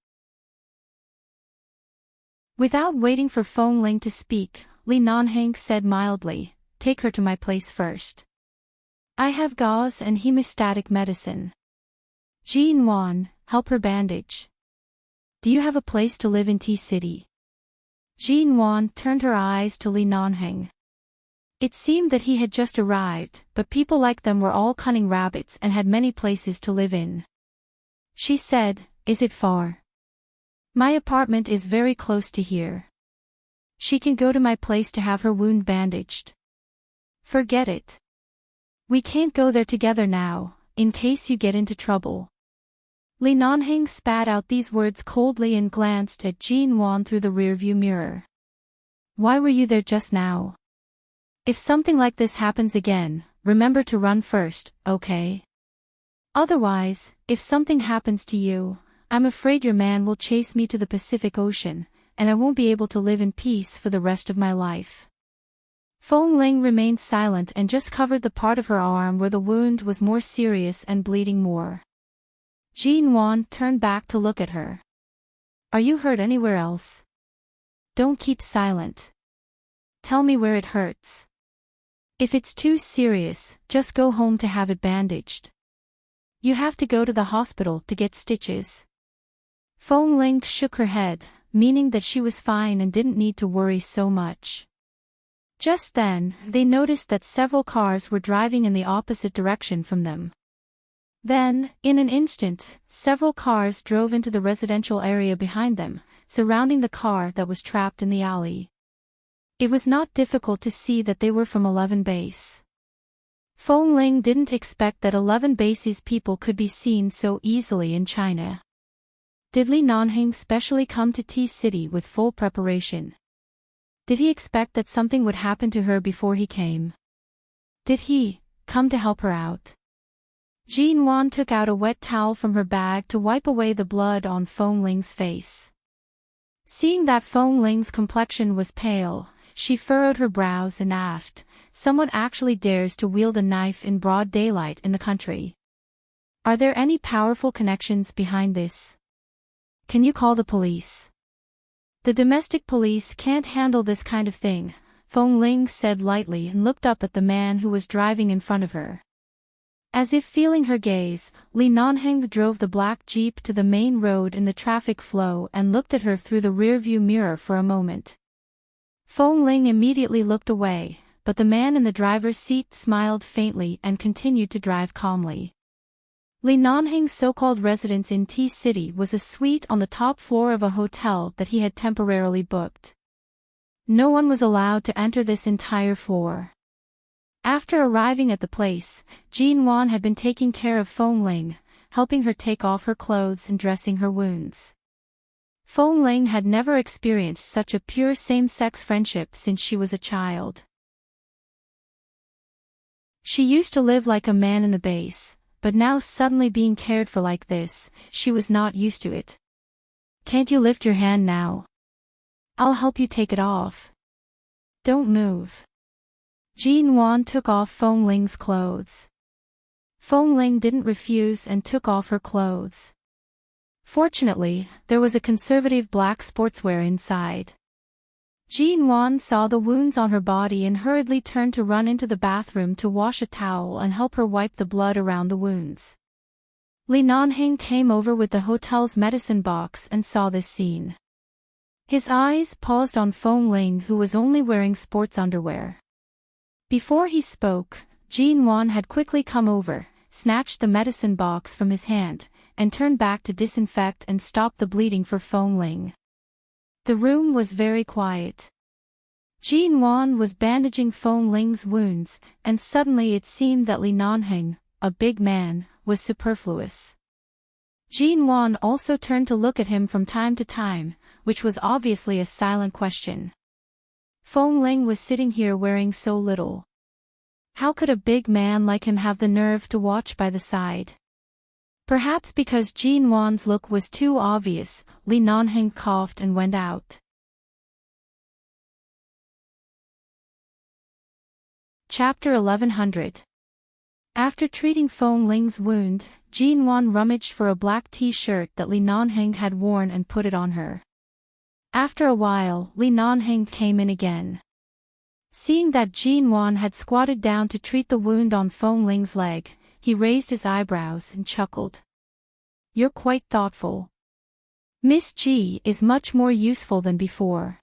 Without waiting for Feng Ling to speak, Li Nanheng said mildly, take her to my place first. I have gauze and hemostatic medicine. Jin Wan, help her bandage. Do you have a place to live in T-City? Jin Wan turned her eyes to Li Nanheng. It seemed that he had just arrived, but people like them were all cunning rabbits and had many places to live in. She said, is it far? My apartment is very close to here. She can go to my place to have her wound bandaged. Forget it. We can't go there together now, in case you get into trouble. Li Nanheng spat out these words coldly and glanced at Jin Wan through the rearview mirror. Why were you there just now? If something like this happens again, remember to run first, okay? Otherwise, if something happens to you, I'm afraid your man will chase me to the Pacific Ocean, and I won't be able to live in peace for the rest of my life. Feng Ling remained silent and just covered the part of her arm where the wound was more serious and bleeding more. Jin Wan turned back to look at her. Are you hurt anywhere else? Don't keep silent. Tell me where it hurts. If it's too serious, just go home to have it bandaged. You have to go to the hospital to get stitches. Feng Ling shook her head, meaning that she was fine and didn't need to worry so much. Just then, they noticed that several cars were driving in the opposite direction from them. Then, in an instant, several cars drove into the residential area behind them, surrounding the car that was trapped in the alley. It was not difficult to see that they were from 11 Base. Feng Ling didn't expect that 11 Base's people could be seen so easily in China. Did Li Nanheng specially come to T-City with full preparation? Did he expect that something would happen to her before he came? Did he come to help her out? Jin Wan took out a wet towel from her bag to wipe away the blood on Feng Ling's face. Seeing that Feng Ling's complexion was pale, she furrowed her brows and asked, someone actually dares to wield a knife in broad daylight in the country? Are there any powerful connections behind this? Can you call the police? The domestic police can't handle this kind of thing, Feng Ling said lightly and looked up at the man who was driving in front of her. As if feeling her gaze, Li Nanheng drove the black Jeep to the main road in the traffic flow and looked at her through the rearview mirror for a moment. Feng Ling immediately looked away, but the man in the driver's seat smiled faintly and continued to drive calmly. Li Nanheng's so-called residence in T-City was a suite on the top floor of a hotel that he had temporarily booked. No one was allowed to enter this entire floor. After arriving at the place, Jin Wan had been taking care of Feng Ling, helping her take off her clothes and dressing her wounds. Feng Ling had never experienced such a pure same-sex friendship since she was a child. She used to live like a man in the base, but now suddenly being cared for like this, she was not used to it. Can't you lift your hand now? I'll help you take it off. Don't move. Jin Wan took off Feng Ling's clothes. Feng Ling didn't refuse and took off her clothes. Fortunately, there was a conservative black sportswear inside. Jin Wan saw the wounds on her body and hurriedly turned to run into the bathroom to wash a towel and help her wipe the blood around the wounds. Li Nanheng came over with the hotel's medicine box and saw this scene. His eyes paused on Feng Ling, who was only wearing sports underwear. Before he spoke, Jin Wan had quickly come over, snatched the medicine box from his hand, and turned back to disinfect and stop the bleeding for Feng Ling. The room was very quiet. Jin Wan was bandaging Feng Ling's wounds, and suddenly it seemed that Li Nanheng, a big man, was superfluous. Jin Wan also turned to look at him from time to time, which was obviously a silent question. Feng Ling was sitting here wearing so little. How could a big man like him have the nerve to watch by the side? Perhaps because Jin Wan's look was too obvious, Li Nanheng coughed and went out. Chapter 1100. After treating Feng Ling's wound, Jin Wan rummaged for a black t-shirt that Li Nanheng had worn and put it on her. After a while, Li Nanheng came in again. Seeing that Jin Wan had squatted down to treat the wound on Feng Ling's leg, he raised his eyebrows and chuckled. "You're quite thoughtful. Miss Ji is much more useful than before."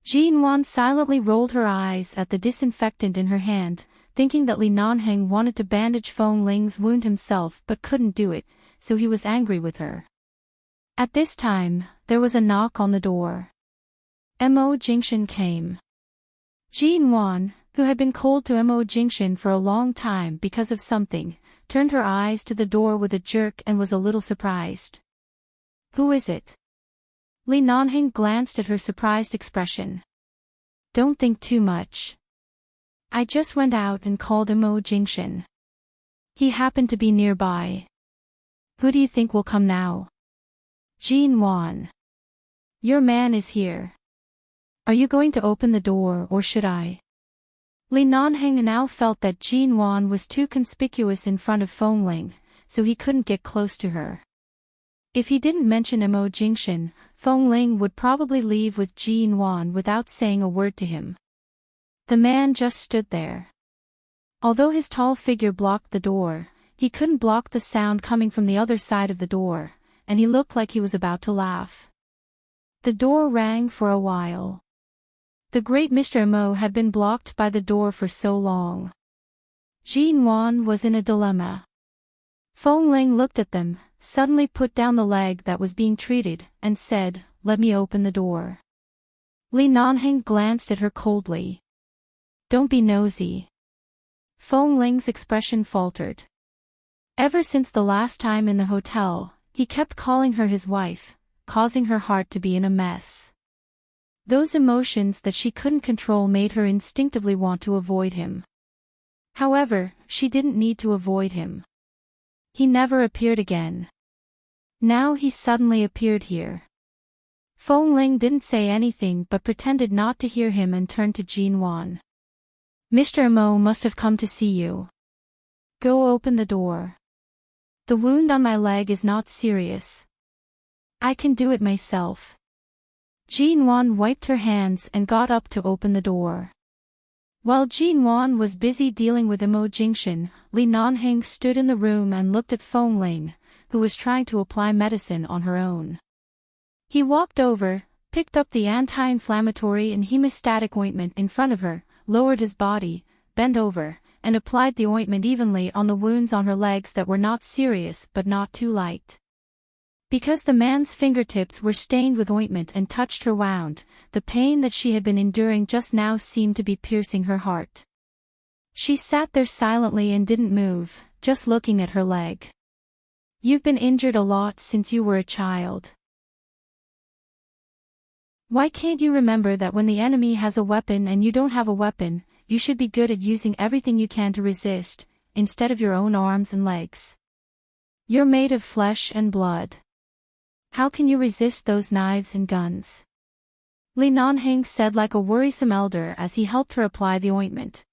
Jin Wan silently rolled her eyes at the disinfectant in her hand, thinking that Li Nanheng wanted to bandage Feng Ling's wound himself but couldn't do it, so he was angry with her. At this time, there was a knock on the door. Mo Jingshan came. Jin Wan, who had been cold to Mo Jingshan for a long time because of something, turned her eyes to the door with a jerk and was a little surprised. "Who is it?" Li Nanheng glanced at her surprised expression. "Don't think too much. I just went out and called Mo Jingshan. He happened to be nearby. Who do you think will come now?" "Jin Wan. Your man is here. Are you going to open the door or should I?" Li Nanheng now felt that Jin Wan was too conspicuous in front of Feng Ling, so he couldn't get close to her. If he didn't mention Mo Jingshan, Feng Ling would probably leave with Jin Wan without saying a word to him. The man just stood there. Although his tall figure blocked the door, he couldn't block the sound coming from the other side of the door, and he looked like he was about to laugh. The door rang for a while. The great Mr. Mo had been blocked by the door for so long. Jin Wan was in a dilemma. Feng Ling looked at them, suddenly put down the leg that was being treated, and said, "Let me open the door." Li Nanheng glanced at her coldly. "Don't be nosy." Feng Ling's expression faltered. Ever since the last time in the hotel, he kept calling her his wife, causing her heart to be in a mess. Those emotions that she couldn't control made her instinctively want to avoid him. However, she didn't need to avoid him. He never appeared again. Now he suddenly appeared here. Feng Ling didn't say anything but pretended not to hear him and turned to Jin Wan. "Mr. Mo must have come to see you. Go open the door. The wound on my leg is not serious. I can do it myself." Jin Wan wiped her hands and got up to open the door. While Jin Wan was busy dealing with Mo Jingshan, Li Nanheng stood in the room and looked at Feng Ling, who was trying to apply medicine on her own. He walked over, picked up the anti-inflammatory and hemostatic ointment in front of her, lowered his body, bent over, and applied the ointment evenly on the wounds on her legs that were not serious but not too light. Because the man's fingertips were stained with ointment and touched her wound, the pain that she had been enduring just now seemed to be piercing her heart. She sat there silently and didn't move, just looking at her leg. "You've been injured a lot since you were a child. Why can't you remember that when the enemy has a weapon and you don't have a weapon, you should be good at using everything you can to resist, instead of your own arms and legs? You're made of flesh and blood. How can you resist those knives and guns?" Li Nanheng said like a worrisome elder as he helped her apply the ointment.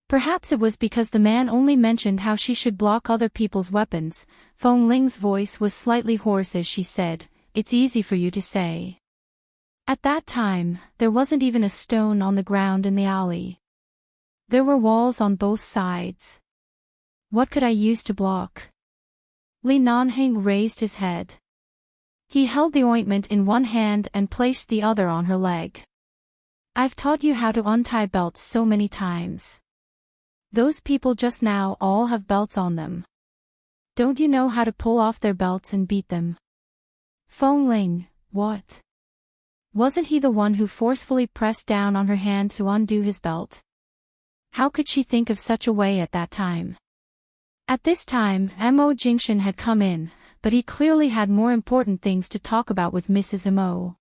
Perhaps it was because the man only mentioned how she should block other people's weapons. Feng Ling's voice was slightly hoarse as she said, "It's easy for you to say." At that time, there wasn't even a stone on the ground in the alley. There were walls on both sides. What could I use to block? Li Nanheng raised his head. He held the ointment in one hand and placed the other on her leg. I've taught you how to untie belts so many times. Those people just now all have belts on them. Don't you know how to pull off their belts and beat them? Feng Ling, what? Wasn't he the one who forcefully pressed down on her hand to undo his belt? How could she think of such a way at that time? At this time, Mo Jingshan had come in, but he clearly had more important things to talk about with Mrs. Mo.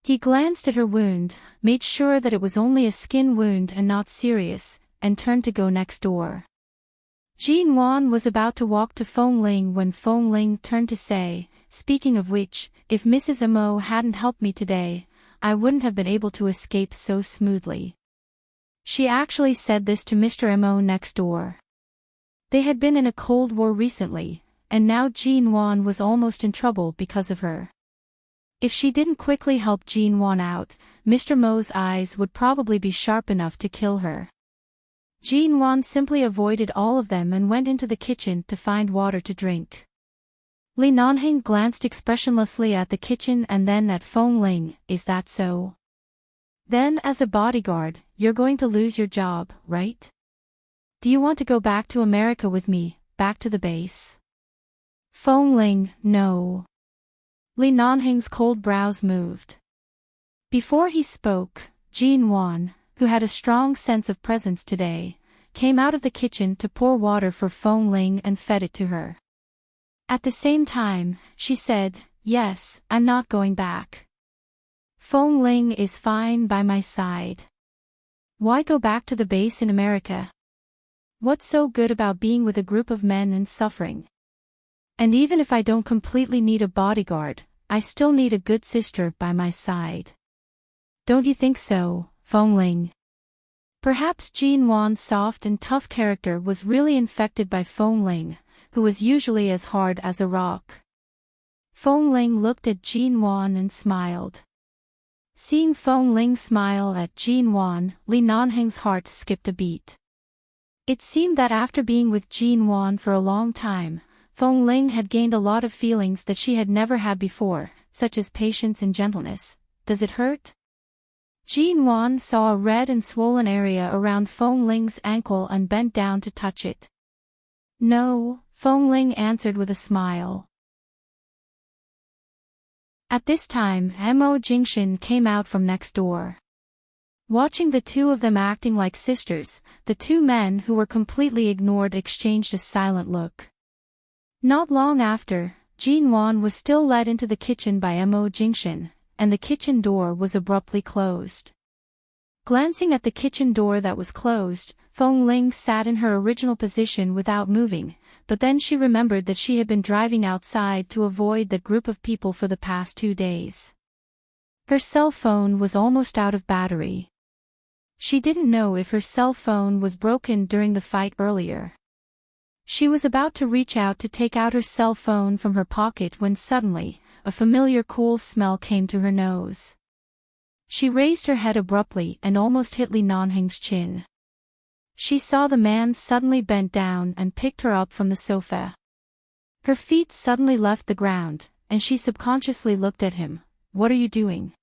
He glanced at her wound, made sure that it was only a skin wound and not serious, and turned to go next door. Jin Wan was about to walk to Feng Ling when Feng Ling turned to say, speaking of which, if Mrs. Mo hadn't helped me today, I wouldn't have been able to escape so smoothly. She actually said this to Mr. Mo next door. They had been in a cold war recently, and now Jin Wan was almost in trouble because of her. If she didn't quickly help Jin Wan out, Mr. Mo's eyes would probably be sharp enough to kill her. Jin Wan simply avoided all of them and went into the kitchen to find water to drink. Li Nanheng glanced expressionlessly at the kitchen and then at Feng Ling. Is that so? Then as a bodyguard, you're going to lose your job, right? Do you want to go back to America with me, back to the base? Feng Ling, no. Li Nanheng's cold brows moved. Before he spoke, Jin Wan, who had a strong sense of presence today, came out of the kitchen to pour water for Feng Ling and fed it to her. At the same time, she said, yes, I'm not going back. Feng Ling is fine by my side. Why go back to the base in America? What's so good about being with a group of men and suffering? And even if I don't completely need a bodyguard, I still need a good sister by my side. Don't you think so, Feng Ling? Perhaps Jin Wan's soft and tough character was really infected by Feng Ling, who was usually as hard as a rock. Feng Ling looked at Jin Wan and smiled. Seeing Feng Ling smile at Jin Wan, Li Nanheng's heart skipped a beat. It seemed that after being with Jin Wan for a long time, Feng Ling had gained a lot of feelings that she had never had before, such as patience and gentleness. Does it hurt? Jin Wan saw a red and swollen area around Feng Ling's ankle and bent down to touch it. No, Feng Ling answered with a smile. At this time, Mo Jingshan came out from next door. Watching the two of them acting like sisters, the two men who were completely ignored exchanged a silent look. Not long after, Jin Wan was still led into the kitchen by Mo Jingshan, and the kitchen door was abruptly closed. Glancing at the kitchen door that was closed, Feng Ling sat in her original position without moving, but then she remembered that she had been driving outside to avoid that group of people for the past 2 days. Her cell phone was almost out of battery. She didn't know if her cell phone was broken during the fight earlier. She was about to reach out to take out her cell phone from her pocket when suddenly, a familiar cool smell came to her nose. She raised her head abruptly and almost hit Li Nanheng's chin. She saw the man suddenly bent down and picked her up from the sofa. Her feet suddenly left the ground, and she subconsciously looked at him. What are you doing?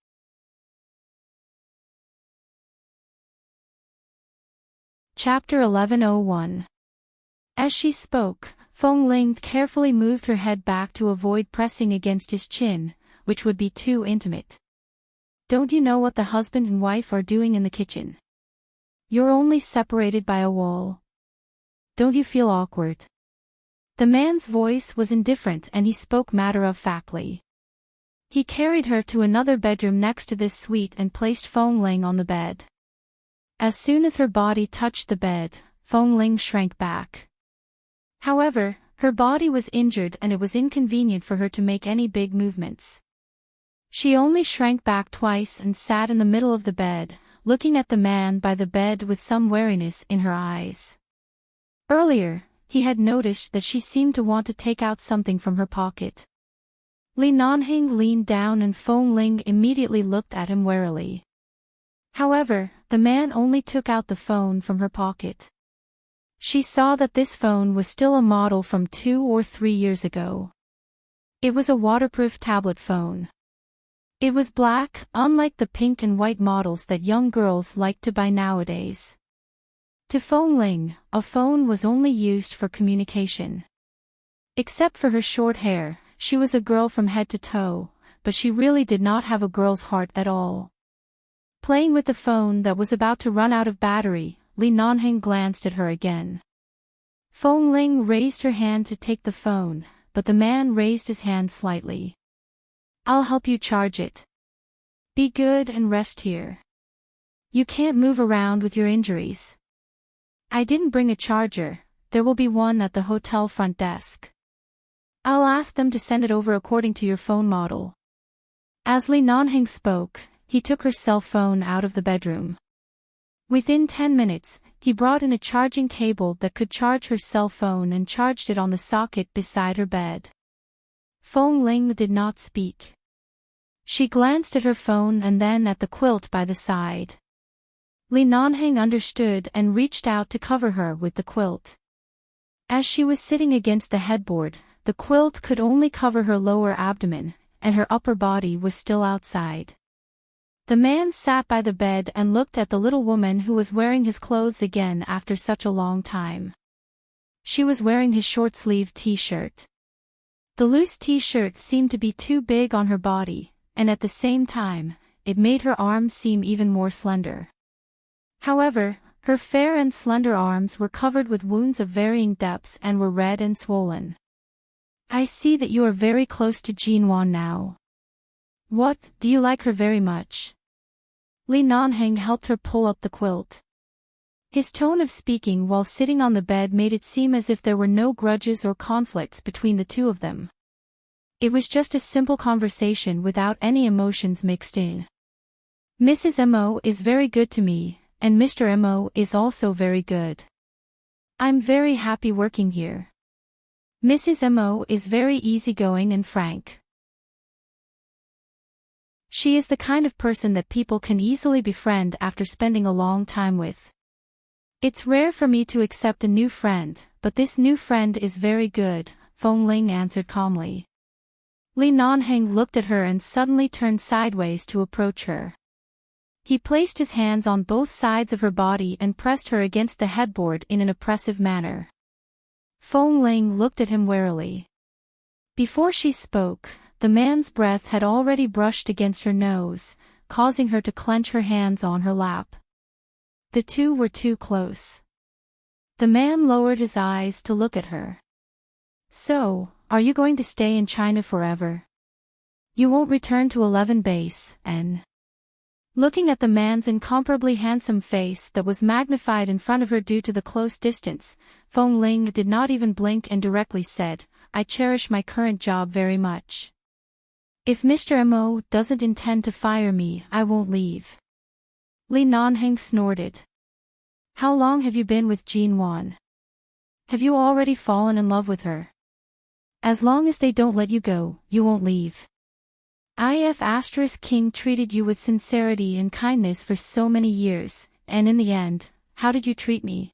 Chapter 1101. As she spoke, Feng Ling carefully moved her head back to avoid pressing against his chin, which would be too intimate. Don't you know what the husband and wife are doing in the kitchen? You're only separated by a wall. Don't you feel awkward? The man's voice was indifferent and he spoke matter-of-factly. He carried her to another bedroom next to this suite and placed Feng Ling on the bed. As soon as her body touched the bed, Feng Ling shrank back. However, her body was injured and it was inconvenient for her to make any big movements. She only shrank back twice and sat in the middle of the bed, looking at the man by the bed with some wariness in her eyes. Earlier, he had noticed that she seemed to want to take out something from her pocket. Li Nanheng leaned down and Feng Ling immediately looked at him warily. However, the man only took out the phone from her pocket. She saw that this phone was still a model from 2 or 3 years ago. It was a waterproof tablet phone. It was black, unlike the pink and white models that young girls like to buy nowadays. To Fong Ling, a phone was only used for communication. Except for her short hair, she was a girl from head to toe, but she really did not have a girl's heart at all. Playing with the phone that was about to run out of battery, Li Nanheng glanced at her again. Fong Ling raised her hand to take the phone, but the man raised his hand slightly. I'll help you charge it. Be good and rest here. You can't move around with your injuries. I didn't bring a charger, there will be one at the hotel front desk. I'll ask them to send it over according to your phone model. As Li Nanheng spoke, he took her cell phone out of the bedroom. Within 10 minutes, he brought in a charging cable that could charge her cell phone and charged it on the socket beside her bed. Fong Ling did not speak. She glanced at her phone and then at the quilt by the side. Li Nanheng understood and reached out to cover her with the quilt. As she was sitting against the headboard, the quilt could only cover her lower abdomen, and her upper body was still outside. The man sat by the bed and looked at the little woman who was wearing his clothes again after such a long time. She was wearing his short-sleeved t-shirt. The loose t-shirt seemed to be too big on her body, and at the same time, it made her arms seem even more slender. However, her fair and slender arms were covered with wounds of varying depths and were red and swollen. I see that you are very close to Jinwan now. What, do you like her very much? Li Nanheng helped her pull up the quilt. His tone of speaking while sitting on the bed made it seem as if there were no grudges or conflicts between the two of them. It was just a simple conversation without any emotions mixed in. Mrs. Mo is very good to me, and Mr. Mo is also very good. I'm very happy working here. Mrs. Mo is very easygoing and frank. She is the kind of person that people can easily befriend after spending a long time with. It's rare for me to accept a new friend, but this new friend is very good, Fong Ling answered calmly. Li Nanheng looked at her and suddenly turned sideways to approach her. He placed his hands on both sides of her body and pressed her against the headboard in an oppressive manner. Fong Ling looked at him warily. Before she spoke, the man's breath had already brushed against her nose, causing her to clench her hands on her lap. The two were too close. The man lowered his eyes to look at her. So, are you going to stay in China forever? You won't return to 11 base, and... Looking at the man's incomparably handsome face that was magnified in front of her due to the close distance, Fong Ling did not even blink and directly said, I cherish my current job very much. If Mr. Mo doesn't intend to fire me, I won't leave. Li Nanheng snorted. How long have you been with Jinwan? Have you already fallen in love with her? As long as they don't let you go, you won't leave. If King treated you with sincerity and kindness for so many years, and in the end, how did you treat me?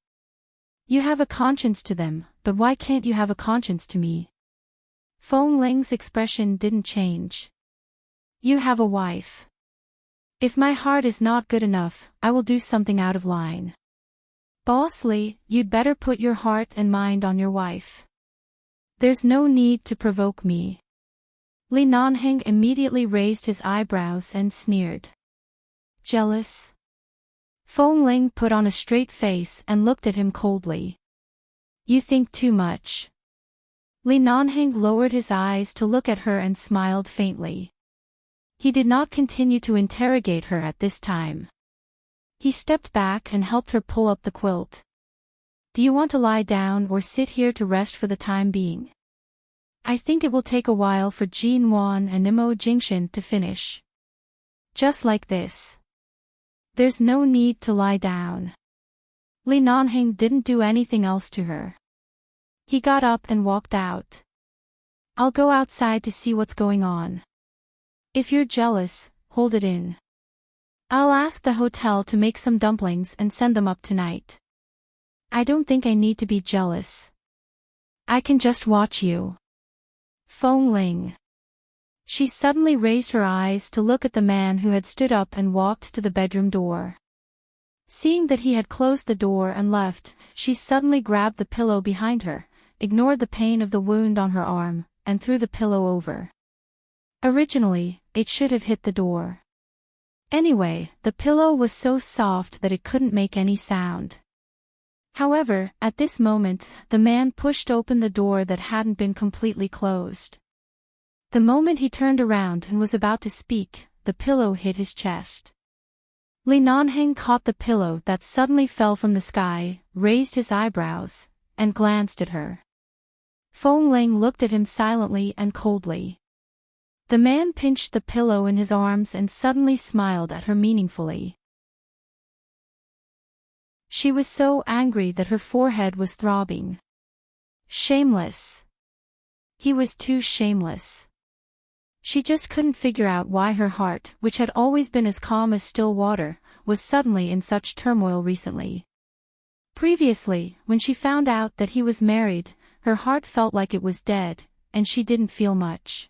You have a conscience to them, but why can't you have a conscience to me? Fong Ling's expression didn't change. You have a wife. If my heart is not good enough, I will do something out of line. Boss Li, you'd better put your heart and mind on your wife. There's no need to provoke me. Li Nanheng immediately raised his eyebrows and sneered. Jealous? Fong Ling put on a straight face and looked at him coldly. You think too much. Li Nanheng lowered his eyes to look at her and smiled faintly. He did not continue to interrogate her at this time. He stepped back and helped her pull up the quilt. Do you want to lie down or sit here to rest for the time being? I think it will take a while for Jin Wan and Nimo Jingshan to finish. Just like this. There's no need to lie down. Li Nanheng didn't do anything else to her. He got up and walked out. I'll go outside to see what's going on. If you're jealous, hold it in. I'll ask the hotel to make some dumplings and send them up tonight. I don't think I need to be jealous. I can just watch you. Feng Ling. She suddenly raised her eyes to look at the man who had stood up and walked to the bedroom door. Seeing that he had closed the door and left, she suddenly grabbed the pillow behind her, ignored the pain of the wound on her arm, and threw the pillow over. Originally, it should have hit the door. Anyway, the pillow was so soft that it couldn't make any sound. However, at this moment, the man pushed open the door that hadn't been completely closed. The moment he turned around and was about to speak, the pillow hit his chest. Li Nanheng caught the pillow that suddenly fell from the sky, raised his eyebrows, and glanced at her. Feng Ling looked at him silently and coldly. The man pinched the pillow in his arms and suddenly smiled at her meaningfully. She was so angry that her forehead was throbbing. Shameless. He was too shameless. She just couldn't figure out why her heart, which had always been as calm as still water, was suddenly in such turmoil recently. Previously, when she found out that he was married, her heart felt like it was dead, and she didn't feel much.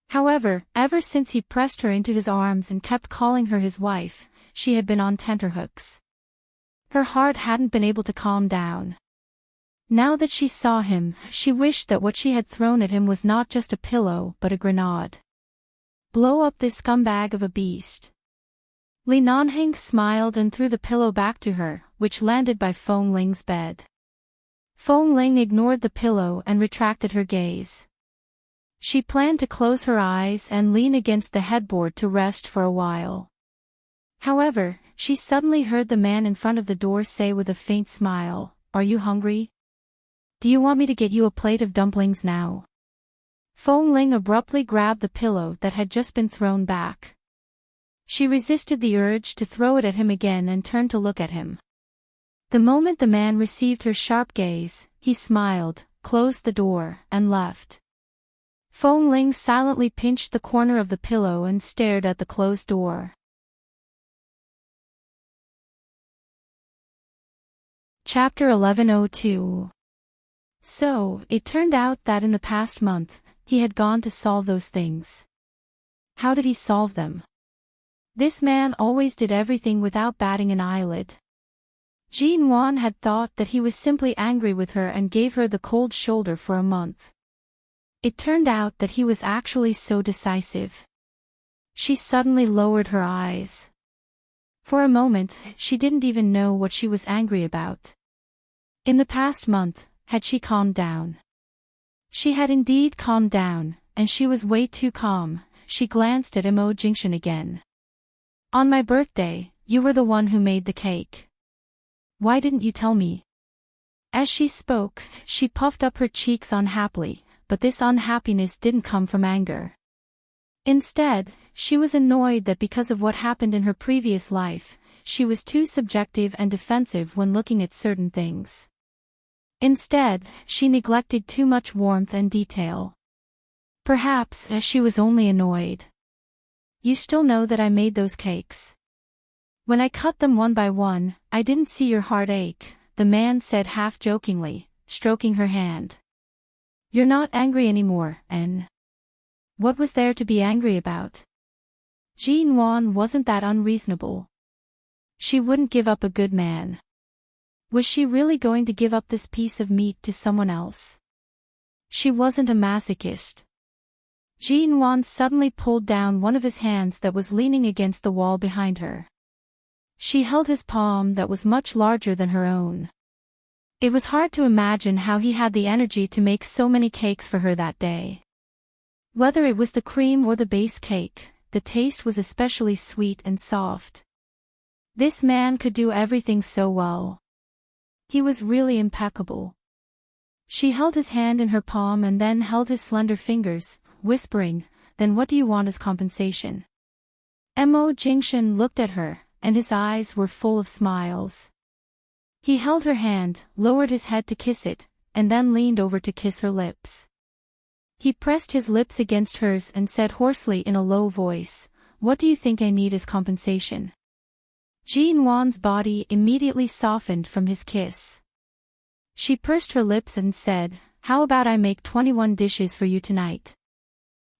However, ever since he pressed her into his arms and kept calling her his wife, she had been on tenterhooks. Her heart hadn't been able to calm down. Now that she saw him, she wished that what she had thrown at him was not just a pillow but a grenade. Blow up this scumbag of a beast. Li Nanheng smiled and threw the pillow back to her, which landed by Feng Ling's bed. Feng Ling ignored the pillow and retracted her gaze. She planned to close her eyes and lean against the headboard to rest for a while. However, she suddenly heard the man in front of the door say with a faint smile, "Are you hungry? Do you want me to get you a plate of dumplings now?" Feng Ling abruptly grabbed the pillow that had just been thrown back. She resisted the urge to throw it at him again and turned to look at him. The moment the man received her sharp gaze, he smiled, closed the door, and left. Feng Ling silently pinched the corner of the pillow and stared at the closed door. Chapter 1102. So, it turned out that in the past month, he had gone to solve those things. How did he solve them? This man always did everything without batting an eyelid. Jean Wan had thought that he was simply angry with her and gave her the cold shoulder for a month. It turned out that he was actually so decisive. She suddenly lowered her eyes. For a moment, she didn't even know what she was angry about. In the past month, had she calmed down? She had indeed calmed down, and she was way too calm. She glanced at Mo Jingshan again. "On my birthday, you were the one who made the cake. Why didn't you tell me?" As she spoke, she puffed up her cheeks unhappily, but this unhappiness didn't come from anger. Instead, she was annoyed that because of what happened in her previous life, she was too subjective and defensive when looking at certain things. Instead, she neglected too much warmth and detail. Perhaps she was only annoyed. "You still know that I made those cakes. When I cut them one by one, I didn't see your heart ache," the man said half-jokingly, stroking her hand. "You're not angry anymore, En. What was there to be angry about?" Jean Wan wasn't that unreasonable. She wouldn't give up a good man. Was she really going to give up this piece of meat to someone else? She wasn't a masochist. Jean Wan suddenly pulled down one of his hands that was leaning against the wall behind her. She held his palm that was much larger than her own. It was hard to imagine how he had the energy to make so many cakes for her that day. Whether it was the cream or the base cake, the taste was especially sweet and soft. This man could do everything so well. He was really impeccable. She held his hand in her palm and then held his slender fingers, whispering, "Then what do you want as compensation?" Mo Jingshan looked at her, and his eyes were full of smiles. He held her hand, lowered his head to kiss it, and then leaned over to kiss her lips. He pressed his lips against hers and said hoarsely in a low voice, "What do you think I need as compensation?" Jean Wan's body immediately softened from his kiss. She pursed her lips and said, how about I make 21 dishes for you tonight?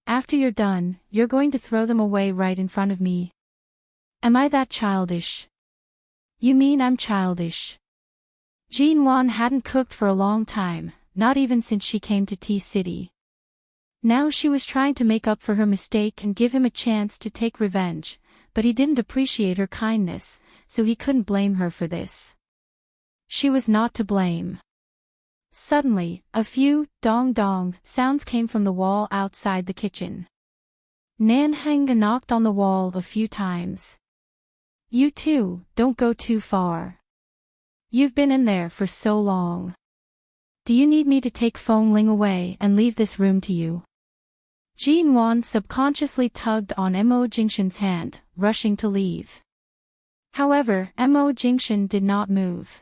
After you're done, you're going to throw them away right in front of me. Am I that childish? You mean I'm childish? Jean-Wan hadn't cooked for a long time, not even since she came to T-City. Now she was trying to make up for her mistake and give him a chance to take revenge, but he didn't appreciate her kindness, so he couldn't blame her for this. She was not to blame. Suddenly, a few dong-dong sounds came from the wall outside the kitchen. Nanheng knocked on the wall a few times. You two, don't go too far. You've been in there for so long. Do you need me to take Feng Ling away and leave this room to you? Jean-Wan subconsciously tugged on Mo Jingshan's hand, rushing to leave. However, Mo Jingshan did not move.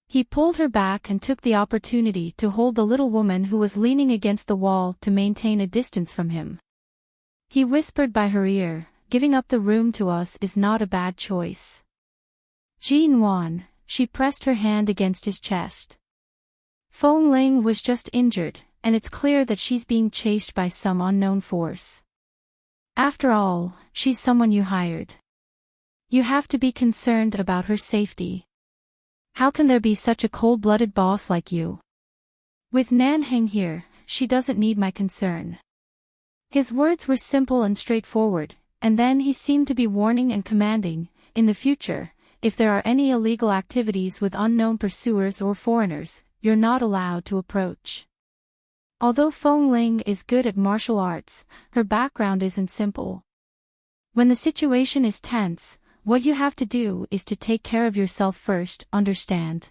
He pulled her back and took the opportunity to hold the little woman who was leaning against the wall to maintain a distance from him. He whispered by her ear, "Giving up the room to us is not a bad choice." Jean-Wan, she pressed her hand against his chest. Feng Ling was just injured, and it's clear that she's being chased by some unknown force. After all, she's someone you hired. You have to be concerned about her safety. How can there be such a cold-blooded boss like you? With Nanheng here, she doesn't need my concern. His words were simple and straightforward, and then he seemed to be warning and commanding, in the future, if there are any illegal activities with unknown pursuers or foreigners, you're not allowed to approach. Although Feng Ling is good at martial arts, her background isn't simple. When the situation is tense, what you have to do is to take care of yourself first, understand?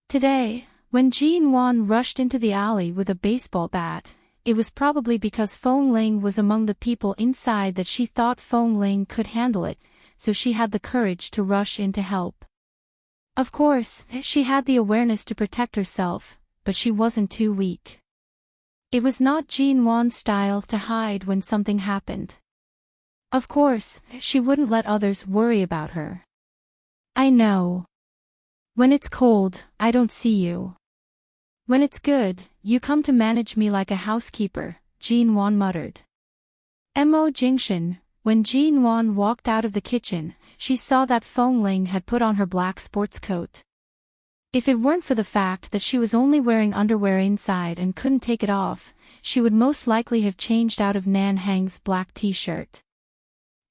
Today, when Jean-Wan rushed into the alley with a baseball bat, it was probably because Feng Ling was among the people inside that she thought Feng Ling could handle it, so she had the courage to rush in to help. Of course, she had the awareness to protect herself, but she wasn't too weak. It was not Jean-Wan's style to hide when something happened. Of course, she wouldn't let others worry about her. I know. When it's cold, I don't see you. When it's good, you come to manage me like a housekeeper, Jean-Wan muttered. Mo Jingshan, when Jean-Wan walked out of the kitchen, she saw that Feng Ling had put on her black sports coat. If it weren't for the fact that she was only wearing underwear inside and couldn't take it off, she would most likely have changed out of Nanheng's black t-shirt.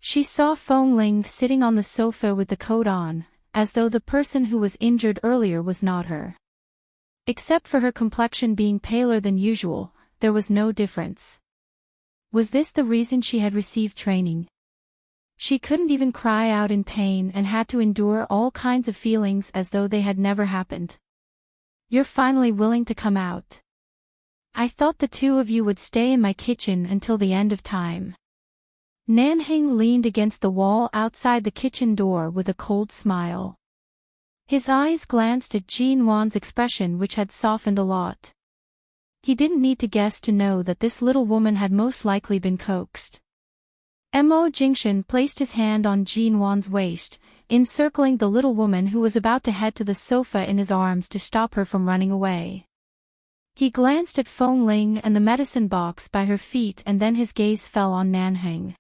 She saw Feng Ling sitting on the sofa with the coat on, as though the person who was injured earlier was not her. Except for her complexion being paler than usual, there was no difference. Was this the reason she had received training? She couldn't even cry out in pain and had to endure all kinds of feelings as though they had never happened. You're finally willing to come out. I thought the two of you would stay in my kitchen until the end of time. Nanheng leaned against the wall outside the kitchen door with a cold smile. His eyes glanced at Jean-Wan's expression, which had softened a lot. He didn't need to guess to know that this little woman had most likely been coaxed. Mo Jingshan placed his hand on Jean-Wan's waist, encircling the little woman who was about to head to the sofa in his arms to stop her from running away. He glanced at Feng Ling and the medicine box by her feet, and then his gaze fell on Nanheng.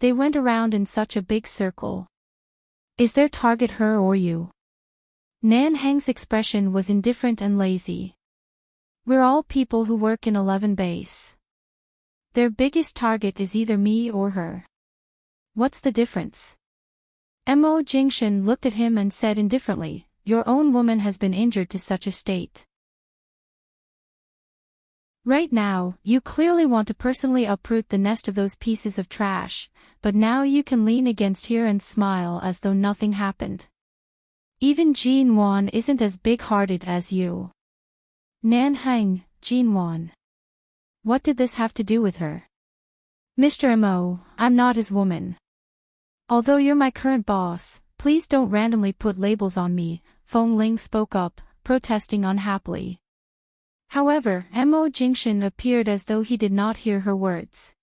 They went around in such a big circle. Is their target her or you? Nanheng's expression was indifferent and lazy. We're all people who work in 11 base. Their biggest target is either me or her. What's the difference? Mo Jingshan looked at him and said indifferently, your own woman has been injured to such a state. Right now, you clearly want to personally uproot the nest of those pieces of trash, but now you can lean against here and smile as though nothing happened. Even Jean-Wan isn't as big-hearted as you. Nanheng, Jean-Wan. What did this have to do with her? Mr. Mo, I'm not his woman. Although you're my current boss, please don't randomly put labels on me, Feng Ling spoke up, protesting unhappily. However, Mo Jingshan appeared as though he did not hear her words.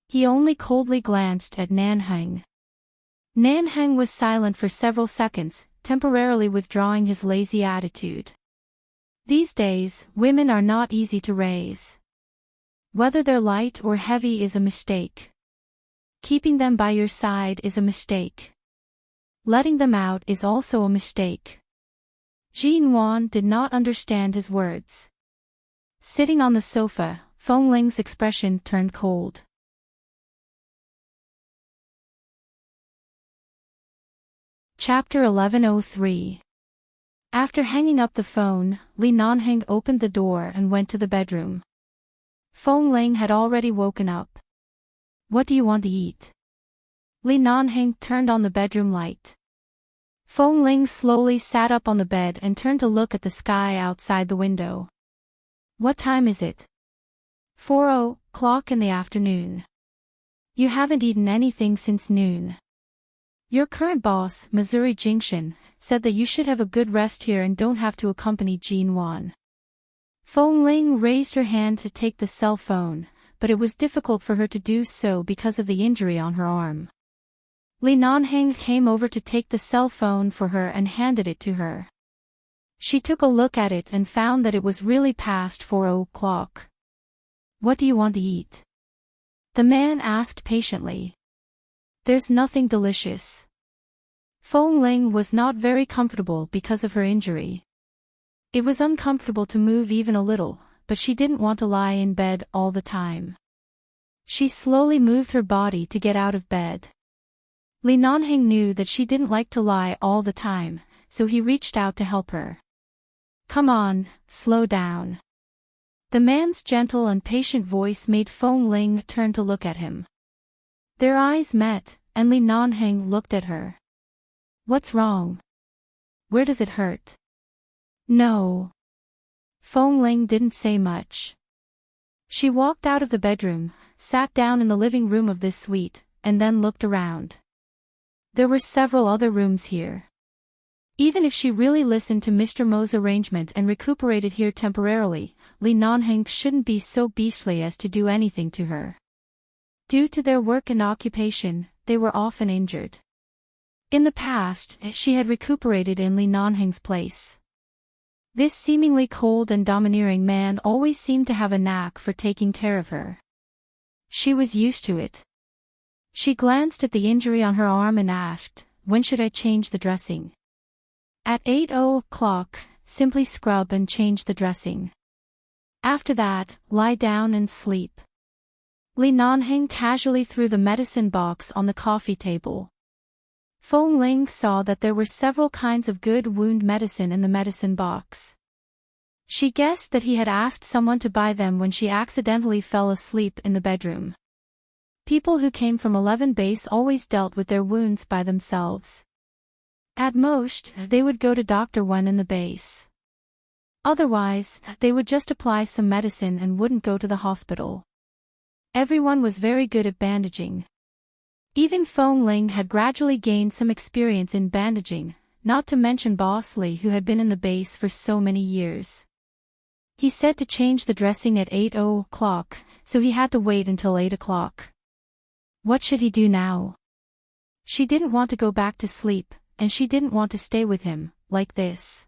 He only coldly glanced at Nanheng. Nanheng was silent for several seconds, temporarily withdrawing his lazy attitude. These days, women are not easy to raise. Whether they're light or heavy is a mistake. Keeping them by your side is a mistake. Letting them out is also a mistake. Jean did not understand his words. Sitting on the sofa, Feng Ling's expression turned cold. Chapter 1103. After hanging up the phone, Li Nanheng opened the door and went to the bedroom. Feng Ling had already woken up. What do you want to eat? Li Nanheng turned on the bedroom light. Feng Ling slowly sat up on the bed and turned to look at the sky outside the window. What time is it? 4:00 in the afternoon. You haven't eaten anything since noon. Your current boss, Missouri Jingshan, said that you should have a good rest here and don't have to accompany Jean. Feng Ling raised her hand to take the cell phone, but it was difficult for her to do so because of the injury on her arm. Li Nanheng came over to take the cell phone for her and handed it to her. She took a look at it and found that it was really past 4:00. What do you want to eat? The man asked patiently. There's nothing delicious. Feng Ling was not very comfortable because of her injury. It was uncomfortable to move even a little, but she didn't want to lie in bed all the time. She slowly moved her body to get out of bed. Li Nanheng knew that she didn't like to lie all the time, so he reached out to help her. Come on, slow down. The man's gentle and patient voice made Feng Ling turn to look at him. Their eyes met, and Li Nanheng looked at her. What's wrong? Where does it hurt? No. Feng Ling didn't say much. She walked out of the bedroom, sat down in the living room of this suite, and then looked around. There were several other rooms here. Even if she really listened to Mr. Mo's arrangement and recuperated here temporarily, Li Nanheng shouldn't be so beastly as to do anything to her. Due to their work and occupation, they were often injured. In the past, she had recuperated in Li Nanheng's place. This seemingly cold and domineering man always seemed to have a knack for taking care of her. She was used to it. She glanced at the injury on her arm and asked, when should I change the dressing? At 8:00, simply scrub and change the dressing. After that, lie down and sleep. Li Nanheng casually threw the medicine box on the coffee table. Feng Ling saw that there were several kinds of good wound medicine in the medicine box. She guessed that he had asked someone to buy them when she accidentally fell asleep in the bedroom. People who came from 11 base always dealt with their wounds by themselves. At most, they would go to Dr. Wen in the base. Otherwise, they would just apply some medicine and wouldn't go to the hospital. Everyone was very good at bandaging. Even Feng Ling had gradually gained some experience in bandaging, not to mention Boss Li who had been in the base for so many years. He said to change the dressing at 8:00, so he had to wait until 8:00. What should he do now? She didn't want to go back to sleep, and she didn't want to stay with him, like this.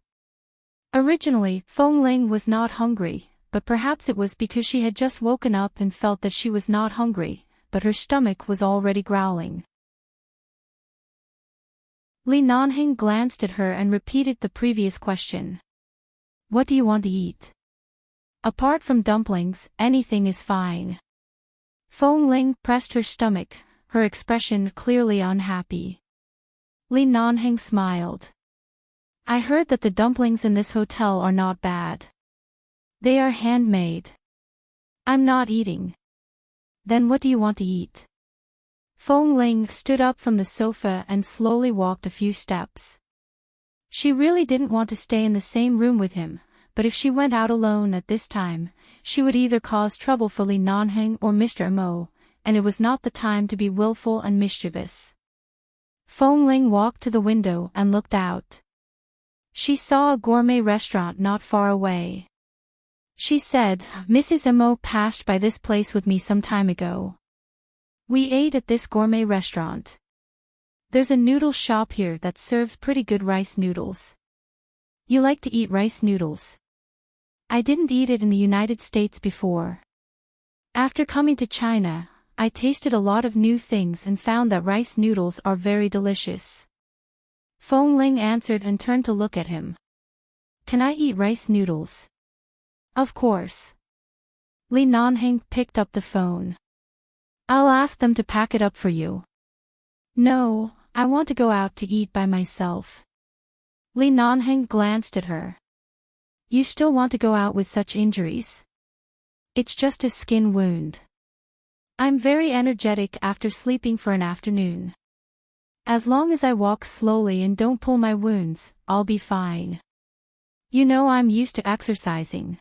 Originally, Feng Ling was not hungry, but perhaps it was because she had just woken up and felt that she was not hungry, but her stomach was already growling. Li Nanheng glanced at her and repeated the previous question. What do you want to eat? Apart from dumplings, anything is fine. Feng Ling pressed her stomach, her expression clearly unhappy. Li Nanheng smiled. I heard that the dumplings in this hotel are not bad. They are handmade. I'm not eating. Then what do you want to eat? Feng Ling stood up from the sofa and slowly walked a few steps. She really didn't want to stay in the same room with him, but if she went out alone at this time, she would either cause trouble for Li Nanheng or Mr. Mo, and it was not the time to be willful and mischievous. Feng Ling walked to the window and looked out. She saw a gourmet restaurant not far away. She said, Mrs. Mo passed by this place with me some time ago. We ate at this gourmet restaurant. There's a noodle shop here that serves pretty good rice noodles. You like to eat rice noodles? I didn't eat it in the United States before. After coming to China, I tasted a lot of new things and found that rice noodles are very delicious. Feng Ling answered and turned to look at him. Can I eat rice noodles? Of course. Li Nanheng picked up the phone. I'll ask them to pack it up for you. No, I want to go out to eat by myself. Li Nanheng glanced at her. You still want to go out with such injuries? It's just a skin wound. I'm very energetic after sleeping for an afternoon. As long as I walk slowly and don't pull my wounds, I'll be fine. You know I'm used to exercising.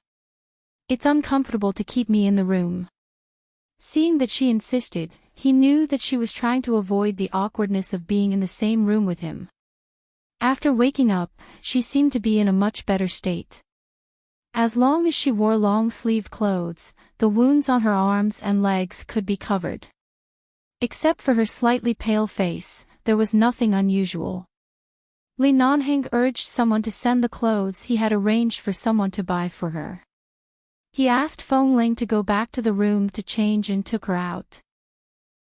It's uncomfortable to keep me in the room. Seeing that she insisted, he knew that she was trying to avoid the awkwardness of being in the same room with him. After waking up, she seemed to be in a much better state. As long as she wore long-sleeved clothes, the wounds on her arms and legs could be covered. Except for her slightly pale face, there was nothing unusual. Li Nanheng urged someone to send the clothes he had arranged for someone to buy for her. He asked Feng Ling to go back to the room to change and took her out.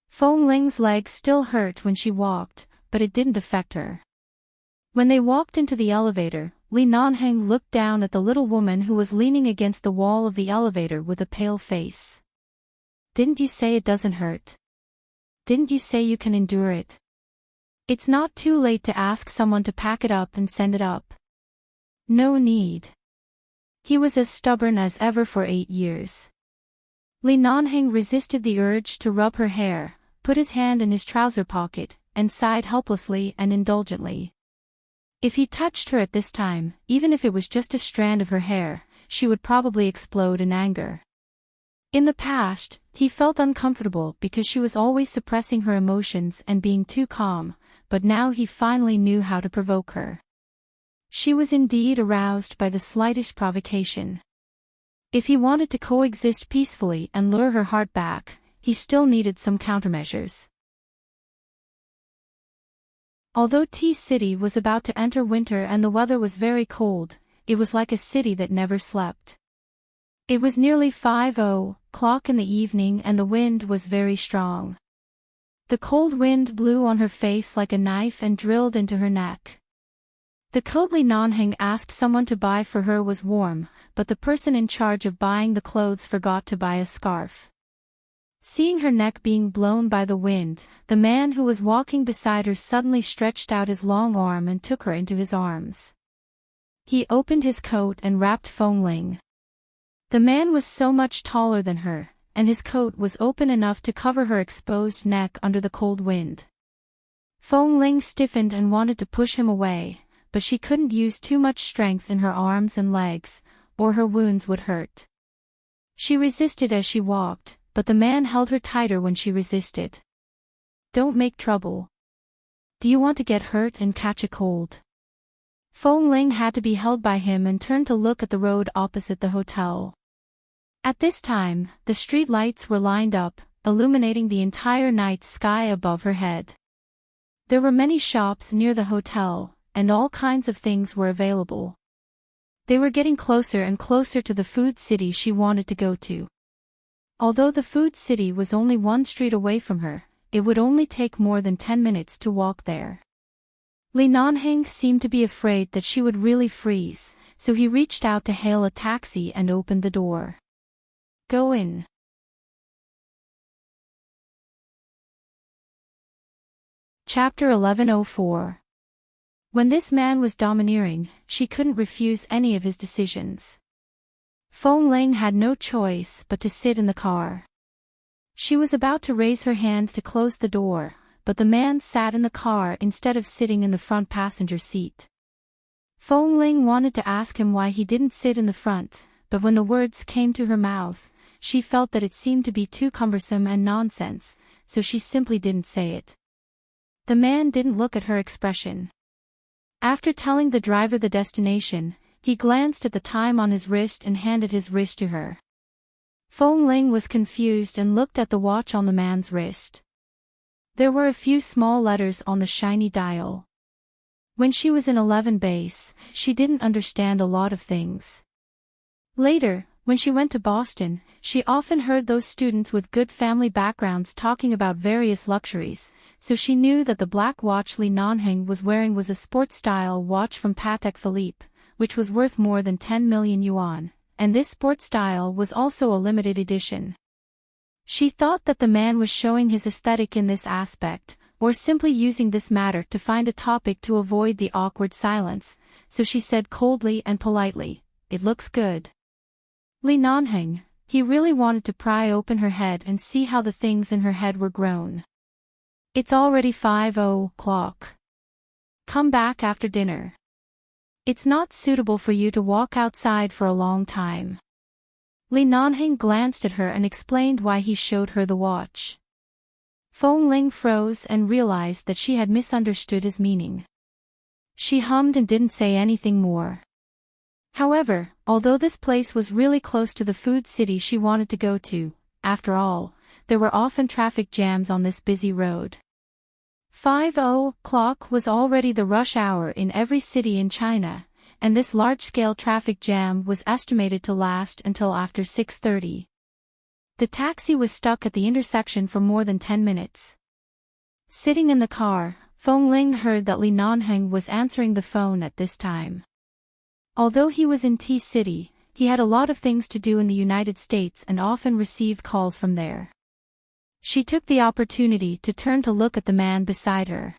Feng Ling's legs still hurt when she walked, but it didn't affect her. When they walked into the elevator, Li Nanheng looked down at the little woman who was leaning against the wall of the elevator with a pale face. Didn't you say it doesn't hurt? Didn't you say you can endure it? It's not too late to ask someone to pack it up and send it up. No need. He was as stubborn as ever for 8 years. Li Nanheng resisted the urge to rub her hair, put his hand in his trouser pocket, and sighed helplessly and indulgently. If he touched her at this time, even if it was just a strand of her hair, she would probably explode in anger. In the past, he felt uncomfortable because she was always suppressing her emotions and being too calm, but now he finally knew how to provoke her. She was indeed aroused by the slightest provocation. If he wanted to coexist peacefully and lure her heart back, he still needed some countermeasures. Although T-City was about to enter winter and the weather was very cold, it was like a city that never slept. It was nearly 5:00 in the evening and the wind was very strong. The cold wind blew on her face like a knife and drilled into her neck. The coat Li Nanheng asked someone to buy for her was warm, but the person in charge of buying the clothes forgot to buy a scarf. Seeing her neck being blown by the wind, the man who was walking beside her suddenly stretched out his long arm and took her into his arms. He opened his coat and wrapped Feng Ling. The man was so much taller than her, and his coat was open enough to cover her exposed neck under the cold wind. Feng Ling stiffened and wanted to push him away, but she couldn't use too much strength in her arms and legs, or her wounds would hurt. She resisted as she walked, but the man held her tighter when she resisted. Don't make trouble. Do you want to get hurt and catch a cold? Feng Ling had to be held by him and turned to look at the road opposite the hotel. At this time, the street lights were lined up, illuminating the entire night sky above her head. There were many shops near the hotel, and all kinds of things were available. They were getting closer and closer to the food city she wanted to go to. Although the food city was only 1 street away from her, it would only take more than 10 minutes to walk there. Li Nanheng seemed to be afraid that she would really freeze, so he reached out to hail a taxi and opened the door. Go in. Chapter 1104. When this man was domineering, she couldn't refuse any of his decisions. Feng Ling had no choice but to sit in the car. She was about to raise her hand to close the door, but the man sat in the car instead of sitting in the front passenger seat. Feng Ling wanted to ask him why he didn't sit in the front, but when the words came to her mouth, she felt that it seemed to be too cumbersome and nonsense, so she simply didn't say it. The man didn't look at her expression. After telling the driver the destination, he glanced at the time on his wrist and handed his wrist to her. Feng Ling was confused and looked at the watch on the man's wrist. There were a few small letters on the shiny dial. When she was in 11 base, she didn't understand a lot of things. Later, when she went to Boston, she often heard those students with good family backgrounds talking about various luxuries, so she knew that the black watch Li Nanheng was wearing was a sports-style watch from Patek Philippe, which was worth more than 10 million yuan, and this sports style was also a limited edition. She thought that the man was showing his aesthetic in this aspect, or simply using this matter to find a topic to avoid the awkward silence, so she said coldly and politely, "It looks good." Li Nanheng, he really wanted to pry open her head and see how the things in her head were grown. "It's already 5:00. Come back after dinner. It's not suitable for you to walk outside for a long time." Li Nanheng glanced at her and explained why he showed her the watch. Feng Ling froze and realized that she had misunderstood his meaning. She hummed and didn't say anything more. However, although this place was really close to the food city she wanted to go to, after all, there were often traffic jams on this busy road. 5:00 was already the rush hour in every city in China, and this large-scale traffic jam was estimated to last until after 6:30. The taxi was stuck at the intersection for more than 10 minutes. Sitting in the car, Feng Ling heard that Li Nanheng was answering the phone at this time. Although he was in T-City, he had a lot of things to do in the United States and often received calls from there. She took the opportunity to turn to look at the man beside her.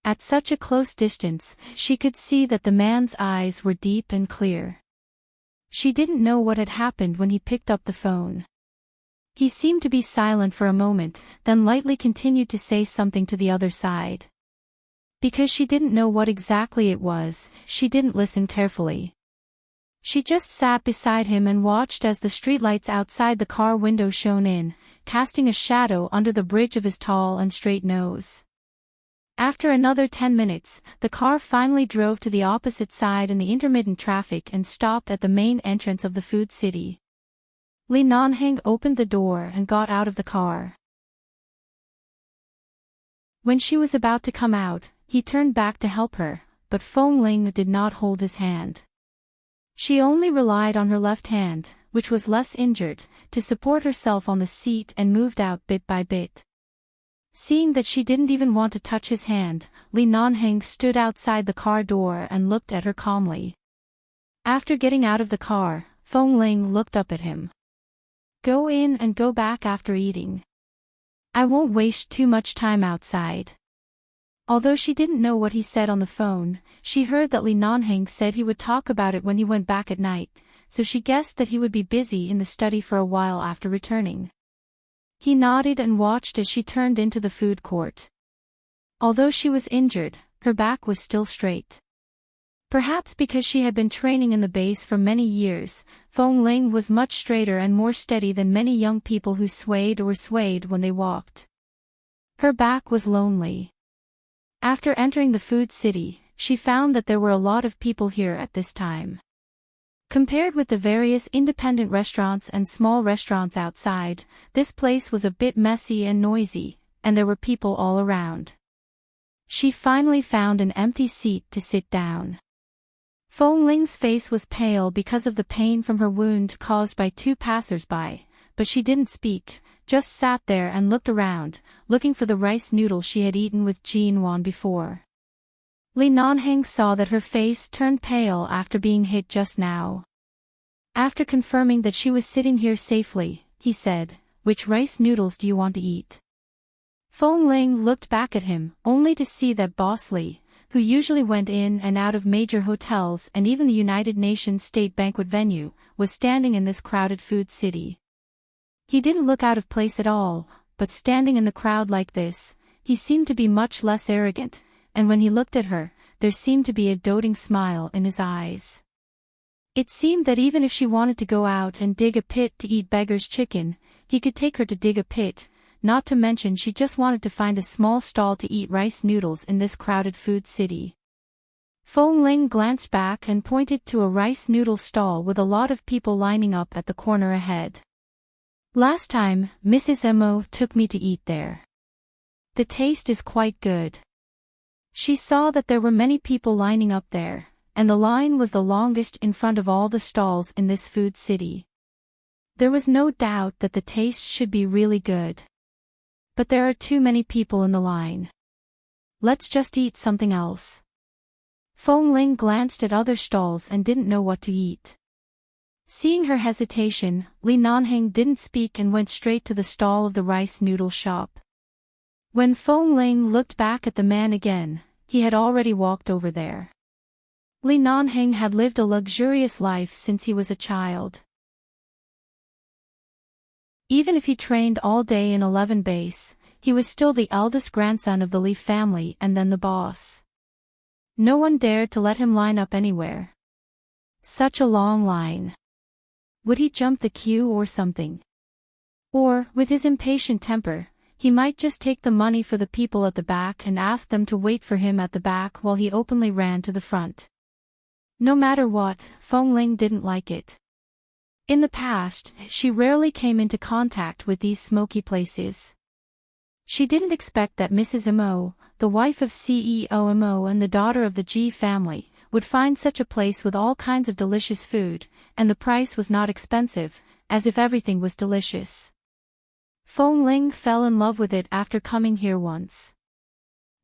At such a close distance, she could see that the man's eyes were deep and clear. She didn't know what had happened when he picked up the phone. He seemed to be silent for a moment, then lightly continued to say something to the other side. Because she didn't know what exactly it was, she didn't listen carefully. She just sat beside him and watched as the streetlights outside the car window shone in, casting a shadow under the bridge of his tall and straight nose. After another 10 minutes, the car finally drove to the opposite side in the intermittent traffic and stopped at the main entrance of the food city. Li Nanheng opened the door and got out of the car. When she was about to come out, he turned back to help her, but Feng Ling did not hold his hand. She only relied on her left hand, which was less injured, to support herself on the seat and moved out bit by bit. Seeing that she didn't even want to touch his hand, Li Nanheng stood outside the car door and looked at her calmly. After getting out of the car, Feng Ling looked up at him. "Go in and go back after eating. I won't waste too much time outside." Although she didn't know what he said on the phone, she heard that Li Nanheng said he would talk about it when he went back at night, so she guessed that he would be busy in the study for a while after returning. He nodded and watched as she turned into the food court. Although she was injured, her back was still straight. Perhaps because she had been training in the base for many years, Feng Ling was much straighter and more steady than many young people who swayed or were swayed when they walked. Her back was lonely. After entering the food city, she found that there were a lot of people here at this time. Compared with the various independent restaurants and small restaurants outside, this place was a bit messy and noisy, and there were people all around. She finally found an empty seat to sit down. Feng Ling's face was pale because of the pain from her wound caused by two passers-by, but she didn't speak, just sat there and looked around, looking for the rice noodle she had eaten with Jin Wan before. Li Nanheng saw that her face turned pale after being hit just now. After confirming that she was sitting here safely, he said, "Which rice noodles do you want to eat?" Feng Ling looked back at him, only to see that Boss Li, who usually went in and out of major hotels and even the United Nations State Banquet venue, was standing in this crowded food city. He didn't look out of place at all, but standing in the crowd like this, he seemed to be much less arrogant, and when he looked at her, there seemed to be a doting smile in his eyes. It seemed that even if she wanted to go out and dig a pit to eat beggar's chicken, he could take her to dig a pit, not to mention she just wanted to find a small stall to eat rice noodles in this crowded food city. Feng Ling glanced back and pointed to a rice noodle stall with a lot of people lining up at the corner ahead. "Last time, Mrs. Mo took me to eat there. The taste is quite good." She saw that there were many people lining up there, and the line was the longest in front of all the stalls in this food city. There was no doubt that the taste should be really good. But there are too many people in the line. Let's just eat something else. Feng Ling glanced at other stalls and didn't know what to eat. Seeing her hesitation, Li Nanheng didn't speak and went straight to the stall of the rice noodle shop. When Feng Ling looked back at the man again, he had already walked over there. Li Nanheng had lived a luxurious life since he was a child. Even if he trained all day in 11 base, he was still the eldest grandson of the Li family and then the boss. No one dared to let him line up anywhere. Such a long line. Would he jump the queue or something? Or, with his impatient temper, he might just take the money for the people at the back and ask them to wait for him at the back while he openly ran to the front. No matter what, Feng Ling didn't like it. In the past, she rarely came into contact with these smoky places. She didn't expect that Mrs. Mo, the wife of CEO Mo and the daughter of the Ji family, would find such a place with all kinds of delicious food, and the price was not expensive, as if everything was delicious. Feng Ling fell in love with it after coming here once.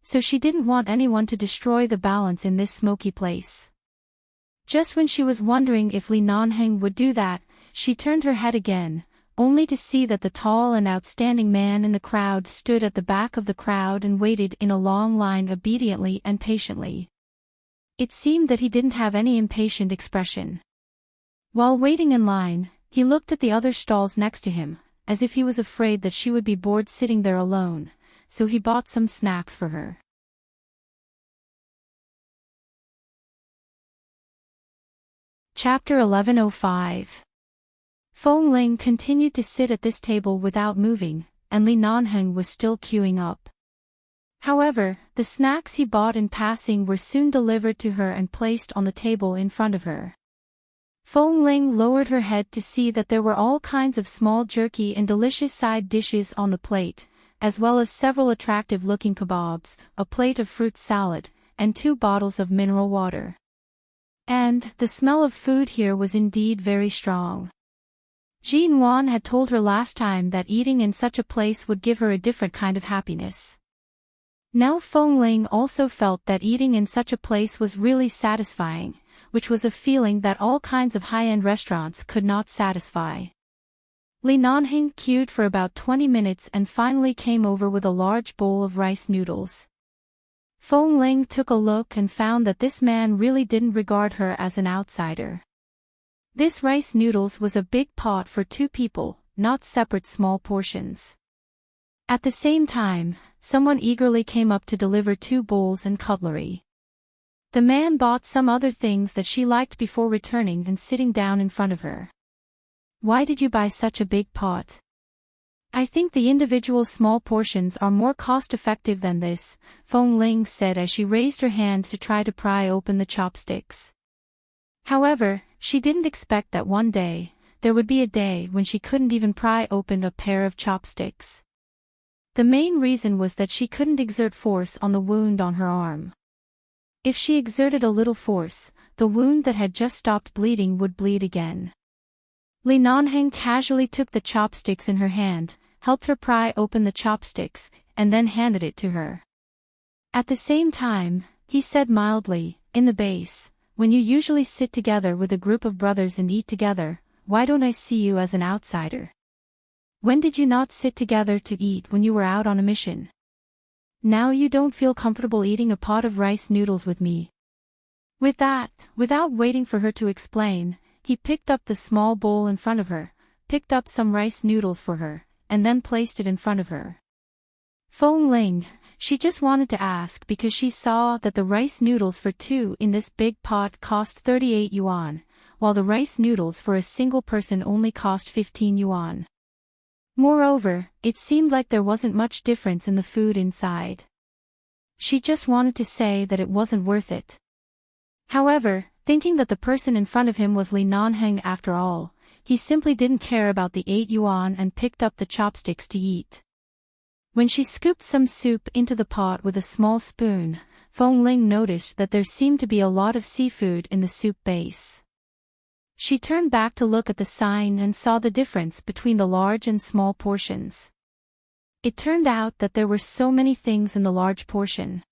So she didn't want anyone to destroy the balance in this smoky place. Just when she was wondering if Li Nanheng would do that, she turned her head again, only to see that the tall and outstanding man in the crowd stood at the back of the crowd and waited in a long line obediently and patiently. It seemed that he didn't have any impatient expression. While waiting in line, he looked at the other stalls next to him, as if he was afraid that she would be bored sitting there alone, so he bought some snacks for her. Chapter 1105. Feng Ling continued to sit at this table without moving, and Li Nanheng was still queuing up. However, the snacks he bought in passing were soon delivered to her and placed on the table in front of her. Feng Ling lowered her head to see that there were all kinds of small jerky and delicious side dishes on the plate, as well as several attractive-looking kebabs, a plate of fruit salad, and 2 bottles of mineral water. And the smell of food here was indeed very strong. Jin Wan had told her last time that eating in such a place would give her a different kind of happiness. Now Feng Ling also felt that eating in such a place was really satisfying, which was a feeling that all kinds of high-end restaurants could not satisfy. Li Nanheng queued for about 20 minutes and finally came over with a large bowl of rice noodles. Feng Ling took a look and found that this man really didn't regard her as an outsider. This rice noodles was a big pot for 2 people, not separate small portions. At the same time, someone eagerly came up to deliver 2 bowls and cutlery. The man bought some other things that she liked before returning and sitting down in front of her. Why did you buy such a big pot? I think the individual small portions are more cost-effective than this, Feng Ling said as she raised her hand to try to pry open the chopsticks. However, she didn't expect that one day, there would be a day when she couldn't even pry open a pair of chopsticks. The main reason was that she couldn't exert force on the wound on her arm. If she exerted a little force, the wound that had just stopped bleeding would bleed again. Li Nanheng casually took the chopsticks in her hand, helped her pry open the chopsticks, and then handed it to her. At the same time, he said mildly, in the base, when you usually sit together with a group of brothers and eat together, why don't I see you as an outsider? When did you not sit together to eat when you were out on a mission? Now you don't feel comfortable eating a pot of rice noodles with me. With that, without waiting for her to explain, he picked up the small bowl in front of her, picked up some rice noodles for her, and then placed it in front of her. Feng Ling, she just wanted to ask because she saw that the rice noodles for 2 in this big pot cost 38 yuan, while the rice noodles for a single person only cost 15 yuan. Moreover, it seemed like there wasn't much difference in the food inside. She just wanted to say that it wasn't worth it. However, thinking that the person in front of him was Li Nanheng after all, he simply didn't care about the 8 yuan and picked up the chopsticks to eat. When she scooped some soup into the pot with a small spoon, Feng Ling noticed that there seemed to be a lot of seafood in the soup base. She turned back to look at the sign and saw the difference between the large and small portions. It turned out that there were so many things in the large portion.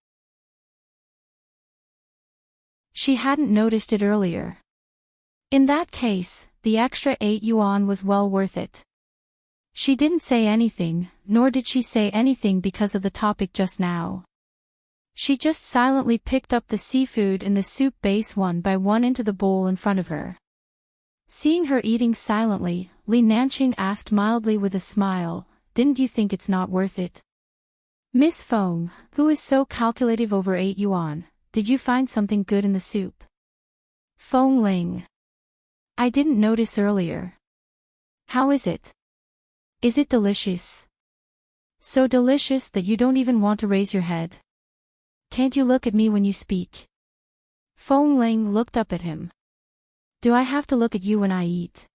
She hadn't noticed it earlier. In that case, the extra 8 yuan was well worth it. She didn't say anything, nor did she say anything because of the topic just now. She just silently picked up the seafood in the soup base one by one into the bowl in front of her. Seeing her eating silently, Li Nanqing asked mildly with a smile, "Didn't you think it's not worth it? Miss Feng, who is so calculative over 8 yuan, did you find something good in the soup?" Feng Ling. I didn't notice earlier. How is it? Is it delicious? So delicious that you don't even want to raise your head? Can't you look at me when you speak? Feng Ling looked up at him. Do I have to look at you when I eat?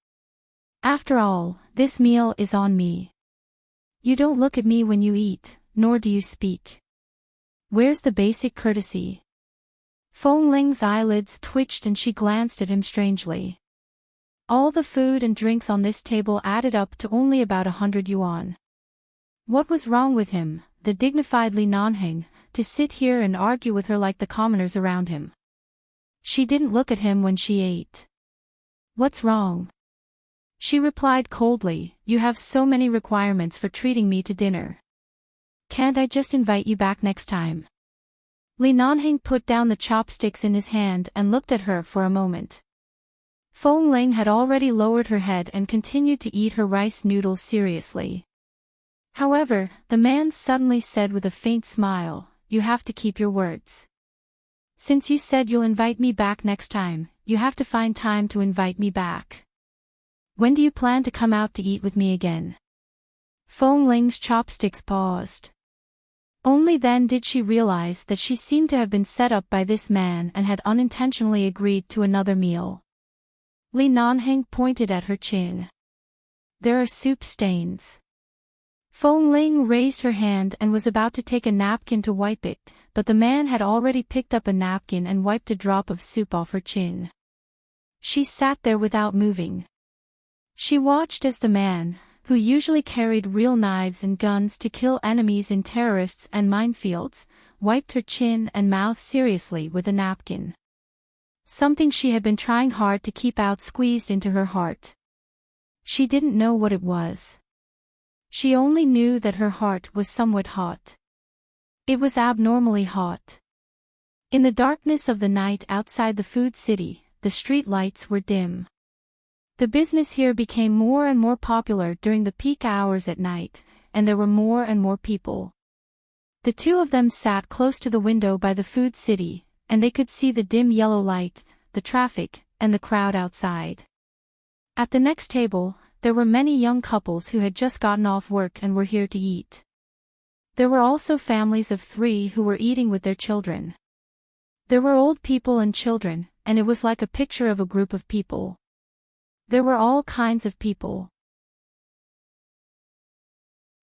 After all, this meal is on me. You don't look at me when you eat, nor do you speak. Where's the basic courtesy? Feng Ling's eyelids twitched and she glanced at him strangely. All the food and drinks on this table added up to only about 100 yuan. What was wrong with him, the dignified Li Nanheng, to sit here and argue with her like the commoners around him? She didn't look at him when she ate. What's wrong? She replied coldly, you have so many requirements for treating me to dinner. Can't I just invite you back next time? Li Nanheng put down the chopsticks in his hand and looked at her for a moment. Feng Ling had already lowered her head and continued to eat her rice noodles seriously. However, the man suddenly said with a faint smile, you have to keep your words. Since you said you'll invite me back next time, you have to find time to invite me back. When do you plan to come out to eat with me again? Feng Ling's chopsticks paused. Only then did she realize that she seemed to have been set up by this man and had unintentionally agreed to another meal. Li Nanheng pointed at her chin. There are soup stains. Feng Ling raised her hand and was about to take a napkin to wipe it, but the man had already picked up a napkin and wiped a drop of soup off her chin. She sat there without moving. She watched as the man, who usually carried real knives and guns to kill enemies in terrorists and minefields, wiped her chin and mouth seriously with a napkin. Something she had been trying hard to keep out squeezed into her heart. She didn't know what it was. She only knew that her heart was somewhat hot. It was abnormally hot. In the darkness of the night outside the food city, the street lights were dim. The business here became more and more popular during the peak hours at night, and there were more and more people. The two of them sat close to the window by the food city, and they could see the dim yellow light, the traffic, and the crowd outside. At the next table, there were many young couples who had just gotten off work and were here to eat. There were also families of 3 who were eating with their children. There were old people and children, and it was like a picture of a group of people. There were all kinds of people.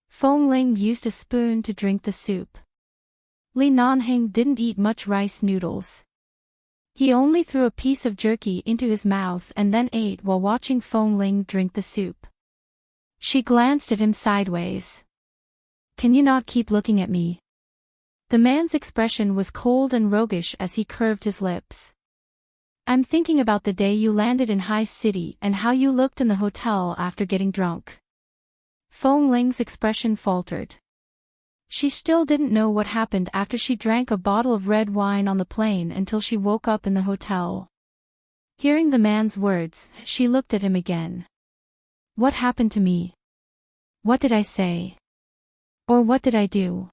Feng Ling used a spoon to drink the soup. Li Nanheng didn't eat much rice noodles. He only threw a piece of jerky into his mouth and then ate while watching Feng Ling drink the soup. She glanced at him sideways. Can you not keep looking at me? The man's expression was cold and roguish as he curved his lips. I'm thinking about the day you landed in High City and how you looked in the hotel after getting drunk. Feng Ling's expression faltered. She still didn't know what happened after she drank a bottle of red wine on the plane until she woke up in the hotel. Hearing the man's words, she looked at him again. What happened to me? What did I say? Or what did I do?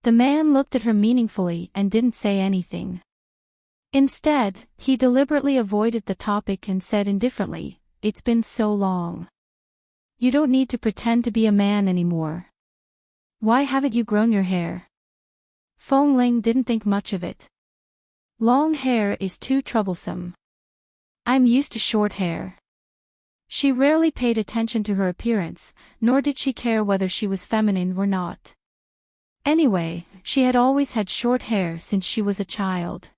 The man looked at her meaningfully and didn't say anything. Instead, he deliberately avoided the topic and said indifferently, it's been so long. You don't need to pretend to be a man anymore. Why haven't you grown your hair? Feng Ling didn't think much of it. Long hair is too troublesome. I'm used to short hair. She rarely paid attention to her appearance, nor did she care whether she was feminine or not. Anyway, she had always had short hair since she was a child.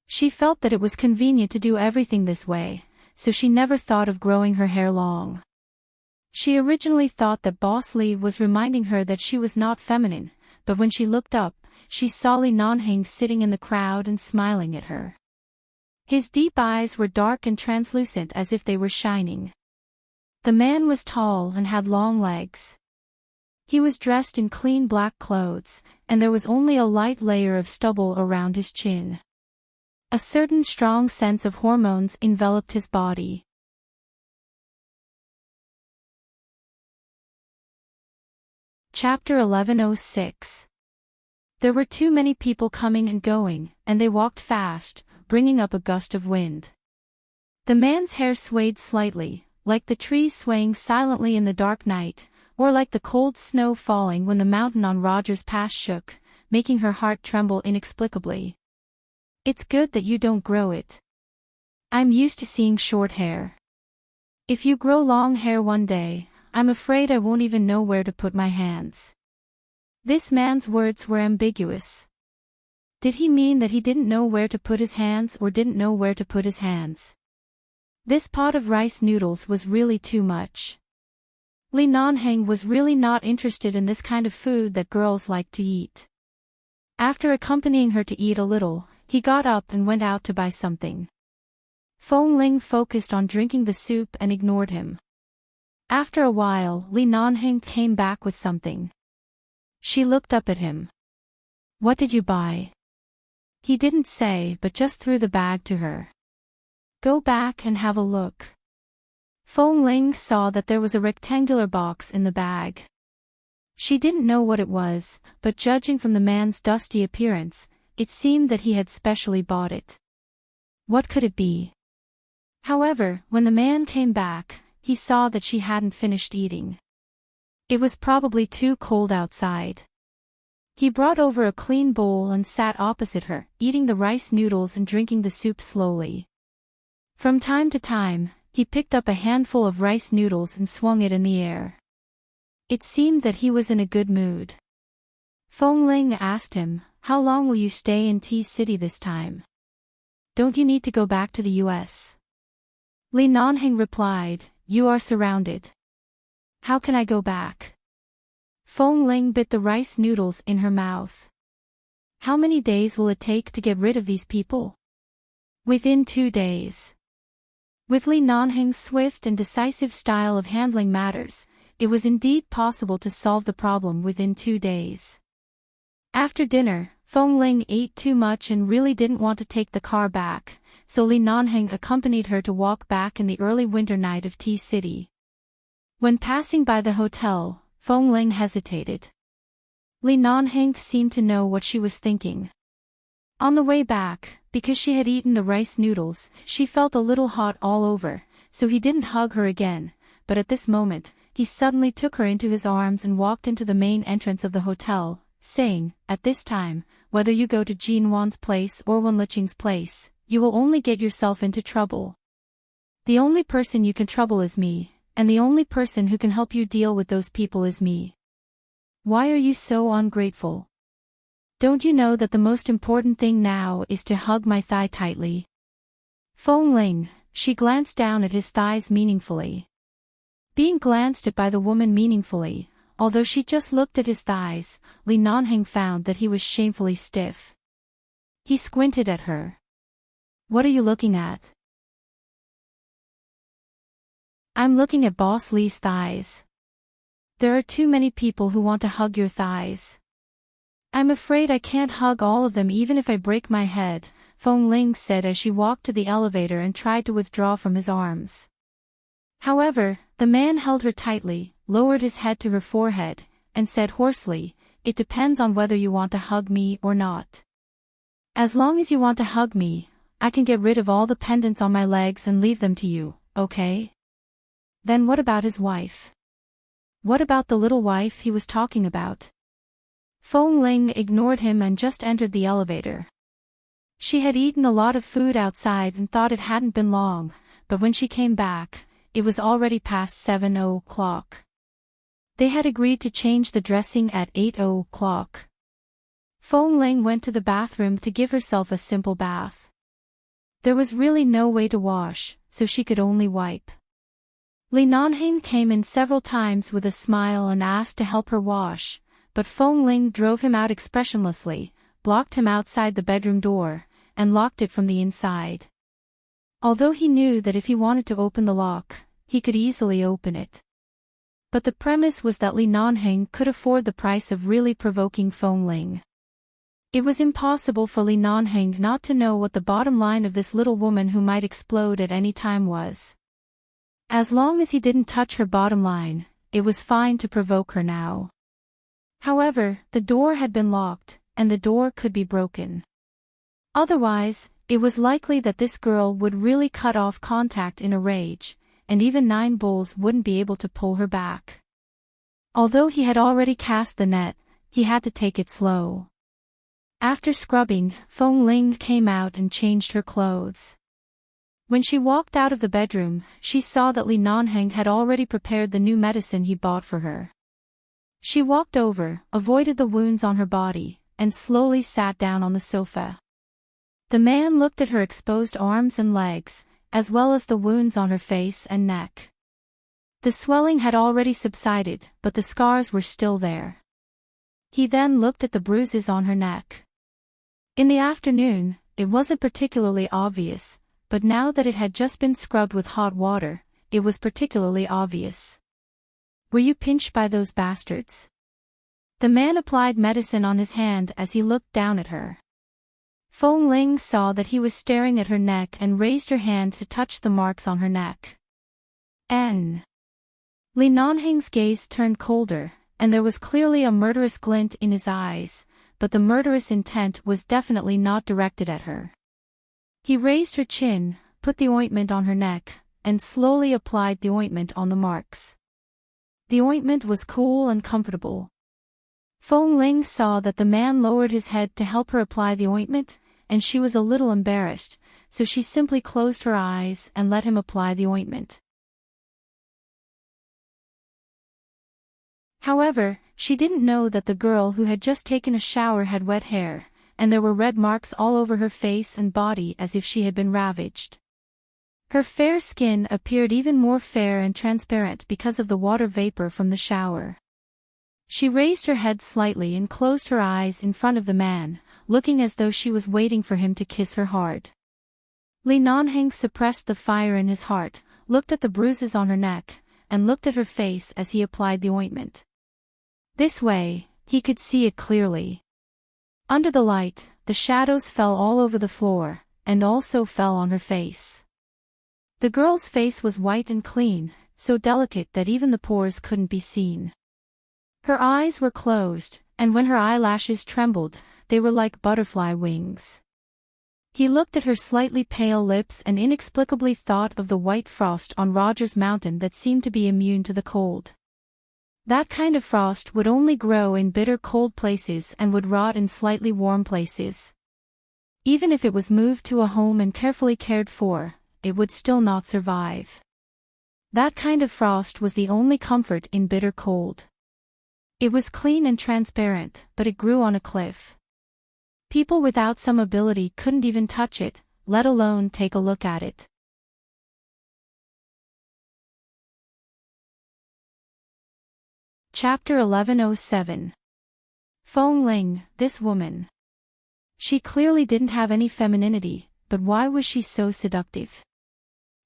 She felt that it was convenient to do everything this way, so she never thought of growing her hair long. She originally thought that Boss Lee was reminding her that she was not feminine, but when she looked up, she saw Lee Nanhing sitting in the crowd and smiling at her. His deep eyes were dark and translucent as if they were shining. The man was tall and had long legs. He was dressed in clean black clothes, and there was only a light layer of stubble around his chin. A certain strong sense of hormones enveloped his body. Chapter 1106. There were too many people coming and going, and they walked fast, bringing up a gust of wind. The man's hair swayed slightly, like the trees swaying silently in the dark night, or like the cold snow falling when the mountain on Roger's Pass shook, making her heart tremble inexplicably. It's good that you don't grow it. I'm used to seeing short hair. If you grow long hair one day, I'm afraid I won't even know where to put my hands. This man's words were ambiguous. Did he mean that he didn't know where to put his hands or didn't know where to put his hands? This pot of rice noodles was really too much. Lee Nanheng was really not interested in this kind of food that girls like to eat. After accompanying her to eat a little, he got up and went out to buy something. Feng Ling focused on drinking the soup and ignored him. After a while, Lee Nanheng came back with something. She looked up at him. What did you buy? He didn't say but just threw the bag to her. Go back and have a look. Feng Ling saw that there was a rectangular box in the bag. She didn't know what it was, but judging from the man's dusty appearance, it seemed that he had specially bought it. What could it be? However, when the man came back, he saw that she hadn't finished eating. It was probably too cold outside. He brought over a clean bowl and sat opposite her, eating the rice noodles and drinking the soup slowly. From time to time, he picked up a handful of rice noodles and swung it in the air. It seemed that he was in a good mood. Feng Ling asked him, "How long will you stay in Tea City this time? Don't you need to go back to the US?" Lee Nanheng replied, "You are surrounded. How can I go back?" Feng Ling bit the rice noodles in her mouth. "How many days will it take to get rid of these people?" "Within 2 days." With Lee Nanheng's swift and decisive style of handling matters, it was indeed possible to solve the problem within 2 days. After dinner, Feng Ling ate too much and really didn't want to take the car back, so Lee Nanheng accompanied her to walk back in the early winter night of Tea City. When passing by the hotel, Feng Ling hesitated. Lee Nanheng seemed to know what she was thinking. On the way back, because she had eaten the rice noodles, she felt a little hot all over, so he didn't hug her again, but at this moment, he suddenly took her into his arms and walked into the main entrance of the hotel, saying, "At this time, whether you go to Jin Wan's place or Wen Liqing's place, you will only get yourself into trouble. The only person you can trouble is me, and the only person who can help you deal with those people is me. Why are you so ungrateful? Don't you know that the most important thing now is to hug my thigh tightly?" Feng Ling, she glanced down at his thighs meaningfully. Being glanced at by the woman meaningfully, although she just looked at his thighs, Lee Nanheng found that he was shamefully stiff. He squinted at her. "What are you looking at?" "I'm looking at Boss Lee's thighs. There are too many people who want to hug your thighs. I'm afraid I can't hug all of them even if I break my head," Feng Ling said as she walked to the elevator and tried to withdraw from his arms. However, the man held her tightly, lowered his head to her forehead, and said hoarsely, "It depends on whether you want to hug me or not. As long as you want to hug me, I can get rid of all the pendants on my legs and leave them to you, okay?" Then what about his wife? What about the little wife he was talking about? Feng Ling ignored him and just entered the elevator. She had eaten a lot of food outside and thought it hadn't been long, but when she came back, it was already past 7 o'clock. They had agreed to change the dressing at 8 o'clock. Feng Ling went to the bathroom to give herself a simple bath. There was really no way to wash, so she could only wipe. Li Nanheng came in several times with a smile and asked to help her wash, but Feng Ling drove him out expressionlessly, blocked him outside the bedroom door, and locked it from the inside. Although he knew that if he wanted to open the lock, he could easily open it. But the premise was that Li Nanheng could afford the price of really provoking Feng Ling. It was impossible for Li Nanheng not to know what the bottom line of this little woman who might explode at any time was. As long as he didn't touch her bottom line, it was fine to provoke her now. However, the door had been locked, and the door could be broken. Otherwise, it was likely that this girl would really cut off contact in a rage, and even 9 bulls wouldn't be able to pull her back. Although he had already cast the net, he had to take it slow. After scrubbing, Feng Ling came out and changed her clothes. When she walked out of the bedroom, she saw that Li Nanheng had already prepared the new medicine he bought for her. She walked over, avoided the wounds on her body, and slowly sat down on the sofa. The man looked at her exposed arms and legs, as well as the wounds on her face and neck. The swelling had already subsided, but the scars were still there. He then looked at the bruises on her neck. In the afternoon, it wasn't particularly obvious, but now that it had just been scrubbed with hot water, it was particularly obvious. "Were you pinched by those bastards?" The man applied medicine on his hand as he looked down at her. Feng Ling saw that he was staring at her neck and raised her hand to touch the marks on her neck. Li Nanheng's gaze turned colder, and there was clearly a murderous glint in his eyes, but the murderous intent was definitely not directed at her. He raised her chin, put the ointment on her neck, and slowly applied the ointment on the marks. The ointment was cool and comfortable. Feng Ling saw that the man lowered his head to help her apply the ointment, and she was a little embarrassed, so she simply closed her eyes and let him apply the ointment. However, she didn't know that the girl who had just taken a shower had wet hair, and there were red marks all over her face and body as if she had been ravaged. Her fair skin appeared even more fair and transparent because of the water vapor from the shower. She raised her head slightly and closed her eyes in front of the man, looking as though she was waiting for him to kiss her hard. Li Nanheng suppressed the fire in his heart, looked at the bruises on her neck, and looked at her face as he applied the ointment. This way, he could see it clearly. Under the light, the shadows fell all over the floor, and also fell on her face. The girl's face was white and clean, so delicate that even the pores couldn't be seen. Her eyes were closed, and when her eyelashes trembled, they were like butterfly wings. He looked at her slightly pale lips and inexplicably thought of the white frost on Roger's mountain that seemed to be immune to the cold. That kind of frost would only grow in bitter cold places and would rot in slightly warm places. Even if it was moved to a home and carefully cared for, it would still not survive. That kind of frost was the only comfort in bitter cold. It was clean and transparent, but it grew on a cliff. People without some ability couldn't even touch it, let alone take a look at it. Chapter 1107. Feng Ling, this woman. She clearly didn't have any femininity, but why was she so seductive?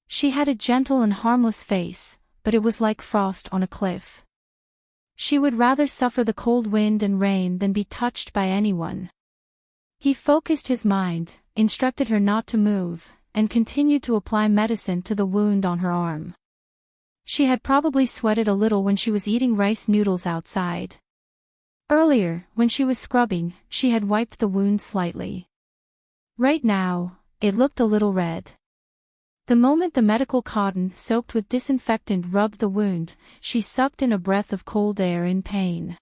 She had a gentle and harmless face, but it was like frost on a cliff. She would rather suffer the cold wind and rain than be touched by anyone. He focused his mind, instructed her not to move, and continued to apply medicine to the wound on her arm. She had probably sweated a little when she was eating rice noodles outside. Earlier, when she was scrubbing, she had wiped the wound slightly. Right now, it looked a little red. The moment the medical cotton soaked with disinfectant rubbed the wound, she sucked in a breath of cold air in pain.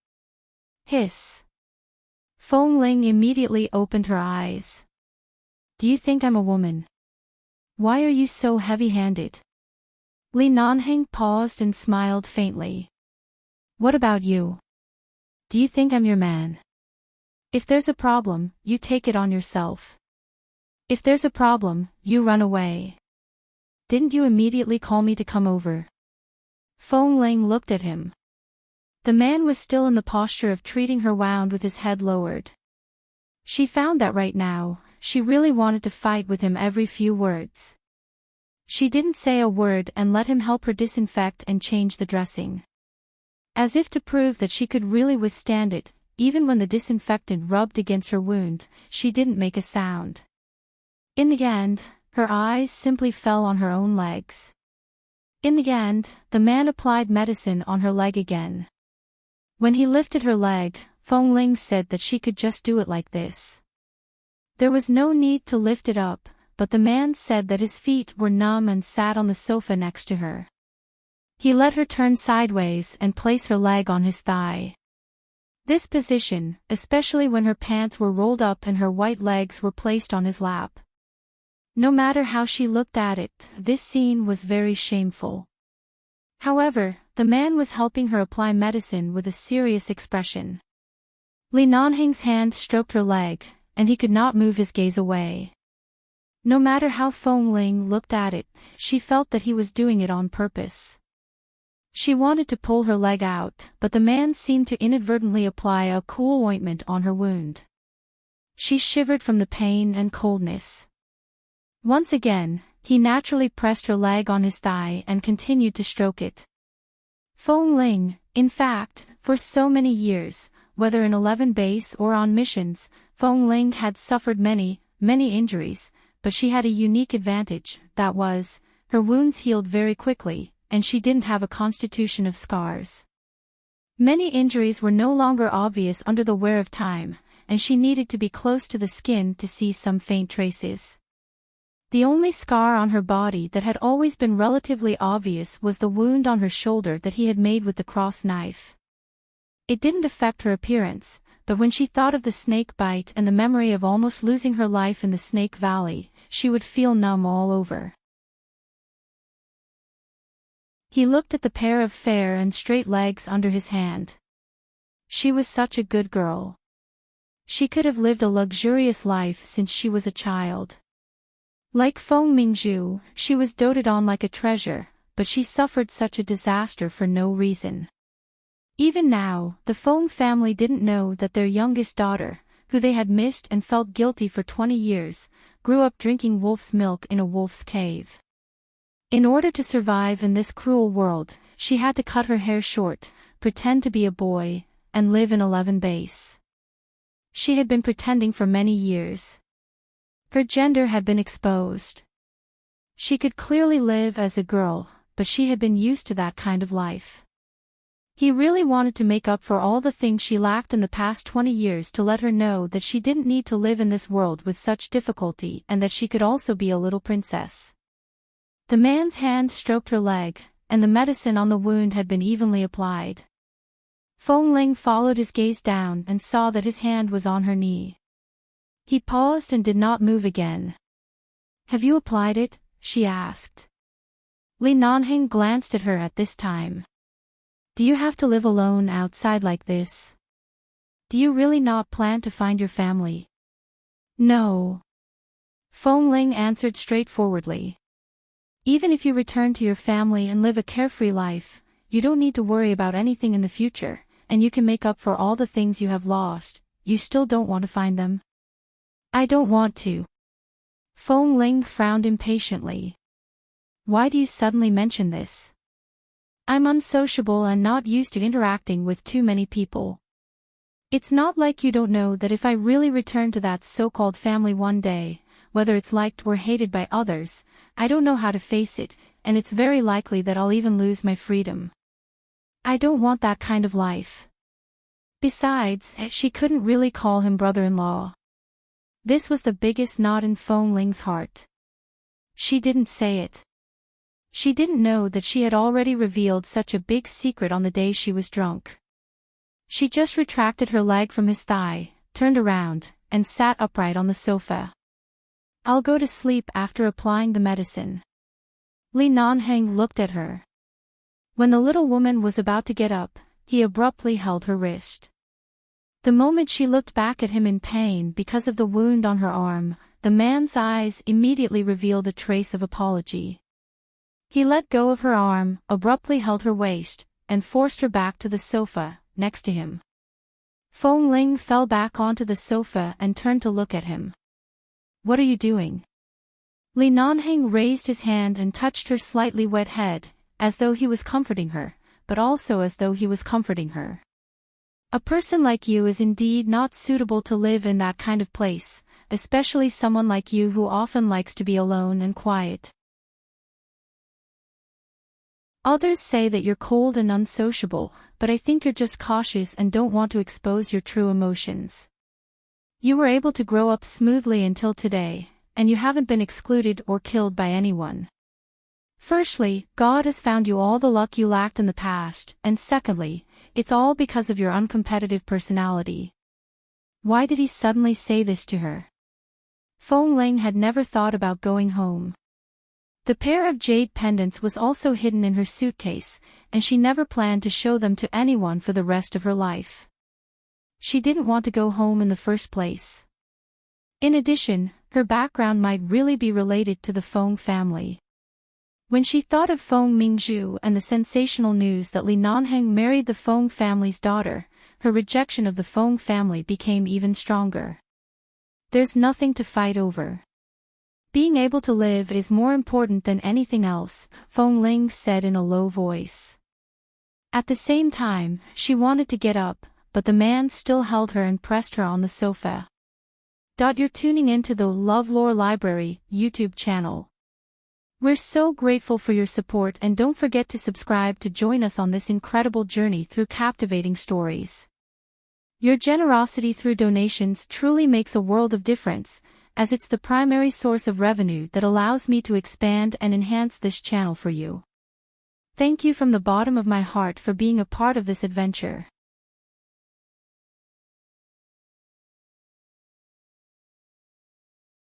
Hiss. Feng Ling immediately opened her eyes. "Do you think I'm a woman? Why are you so heavy-handed?" Li Nanheng paused and smiled faintly. What about you? Do you think I'm your man? If there's a problem, you take it on yourself. If there's a problem, you run away. Didn't you immediately call me to come over? Feng Ling looked at him. The man was still in the posture of treating her wound with his head lowered. She found that right now, she really wanted to fight with him every few words. She didn't say a word and let him help her disinfect and change the dressing. As if to prove that she could really withstand it, even when the disinfectant rubbed against her wound, she didn't make a sound. In the end, her eyes simply fell on her own legs. In the end, the man applied medicine on her leg again. When he lifted her leg, Feng Ling said that she could just do it like this. There was no need to lift it up, but the man said that his feet were numb and sat on the sofa next to her. He let her turn sideways and place her leg on his thigh. This position, especially when her pants were rolled up and her white legs were placed on his lap. No matter how she looked at it, this scene was very shameful. However, the man was helping her apply medicine with a serious expression. Li Nanhing's hand stroked her leg, and he could not move his gaze away. No matter how Feng Ling looked at it, she felt that he was doing it on purpose. She wanted to pull her leg out, but the man seemed to inadvertently apply a cool ointment on her wound. She shivered from the pain and coldness. Once again, he naturally pressed her leg on his thigh and continued to stroke it. Feng Ling, in fact, for so many years, whether in 11 base or on missions, Feng Ling had suffered many injuries, but she had a unique advantage, that was, her wounds healed very quickly, and she didn't have a constitution of scars. Many injuries were no longer obvious under the wear of time, and she needed to be close to the skin to see some faint traces. The only scar on her body that had always been relatively obvious was the wound on her shoulder that he had made with the cross knife. It didn't affect her appearance, but when she thought of the snake bite and the memory of almost losing her life in the Snake Valley, she would feel numb all over. He looked at the pair of fair and straight legs under his hand. She was such a good girl. She could have lived a luxurious life since she was a child. Like Feng Mingzhu, she was doted on like a treasure, but she suffered such a disaster for no reason. Even now, the Feng family didn't know that their youngest daughter, who they had missed and felt guilty for 20 years, grew up drinking wolf's milk in a wolf's cave. In order to survive in this cruel world, she had to cut her hair short, pretend to be a boy, and live in 11 base. She had been pretending for many years. Her gender had been exposed. She could clearly live as a girl, but she had been used to that kind of life. He really wanted to make up for all the things she lacked in the past 20 years to let her know that she didn't need to live in this world with such difficulty and that she could also be a little princess. The man's hand stroked her leg, and the medicine on the wound had been evenly applied. Feng Ling followed his gaze down and saw that his hand was on her knee. He paused and did not move again. "Have you applied it?" she asked. Li Nanhing glanced at her at this time. "Do you have to live alone outside like this? Do you really not plan to find your family?" "No." Feng Ling answered straightforwardly. "Even if you return to your family and live a carefree life, you don't need to worry about anything in the future, and you can make up for all the things you have lost. You still don't want to find them?" "I don't want to." Feng Ling frowned impatiently. "Why do you suddenly mention this?" "I'm unsociable and not used to interacting with too many people. It's not like you don't know that if I really return to that so-called family one day, whether it's liked or hated by others, I don't know how to face it, and it's very likely that I'll even lose my freedom. I don't want that kind of life." Besides, she couldn't really call him brother-in-law. This was the biggest knot in Feng Ling's heart. She didn't say it. She didn't know that she had already revealed such a big secret on the day she was drunk. She just retracted her leg from his thigh, turned around, and sat upright on the sofa. "I'll go to sleep after applying the medicine." Li Nanheng looked at her. When the little woman was about to get up, he abruptly held her wrist. The moment she looked back at him in pain because of the wound on her arm, the man's eyes immediately revealed a trace of apology. He let go of her arm, abruptly held her waist, and forced her back to the sofa, next to him. Feng Ling fell back onto the sofa and turned to look at him. "What are you doing?" Li Nanheng raised his hand and touched her slightly wet head, as though he was comforting her, but also as though he was comforting her. "A person like you is indeed not suitable to live in that kind of place, especially someone like you who often likes to be alone and quiet. Others say that you're cold and unsociable, but I think you're just cautious and don't want to expose your true emotions. You were able to grow up smoothly until today, and you haven't been excluded or killed by anyone. Firstly, God has found you all the luck you lacked in the past, and secondly, it's all because of your uncompetitive personality." Why did he suddenly say this to her? Feng Ling had never thought about going home. The pair of jade pendants was also hidden in her suitcase, and she never planned to show them to anyone for the rest of her life. She didn't want to go home in the first place. In addition, her background might really be related to the Feng family. When she thought of Feng Mingzhu and the sensational news that Li Nanheng married the Feng family's daughter, her rejection of the Feng family became even stronger. There's nothing to fight over. Being able to live is more important than anything else, Feng Ling said in a low voice. At the same time, she wanted to get up, but the man still held her and pressed her on the sofa. You're tuning into the LoveLore Library YouTube channel. We're so grateful for your support, and don't forget to subscribe to join us on this incredible journey through captivating stories. Your generosity through donations truly makes a world of difference, as it's the primary source of revenue that allows me to expand and enhance this channel for you. Thank you from the bottom of my heart for being a part of this adventure.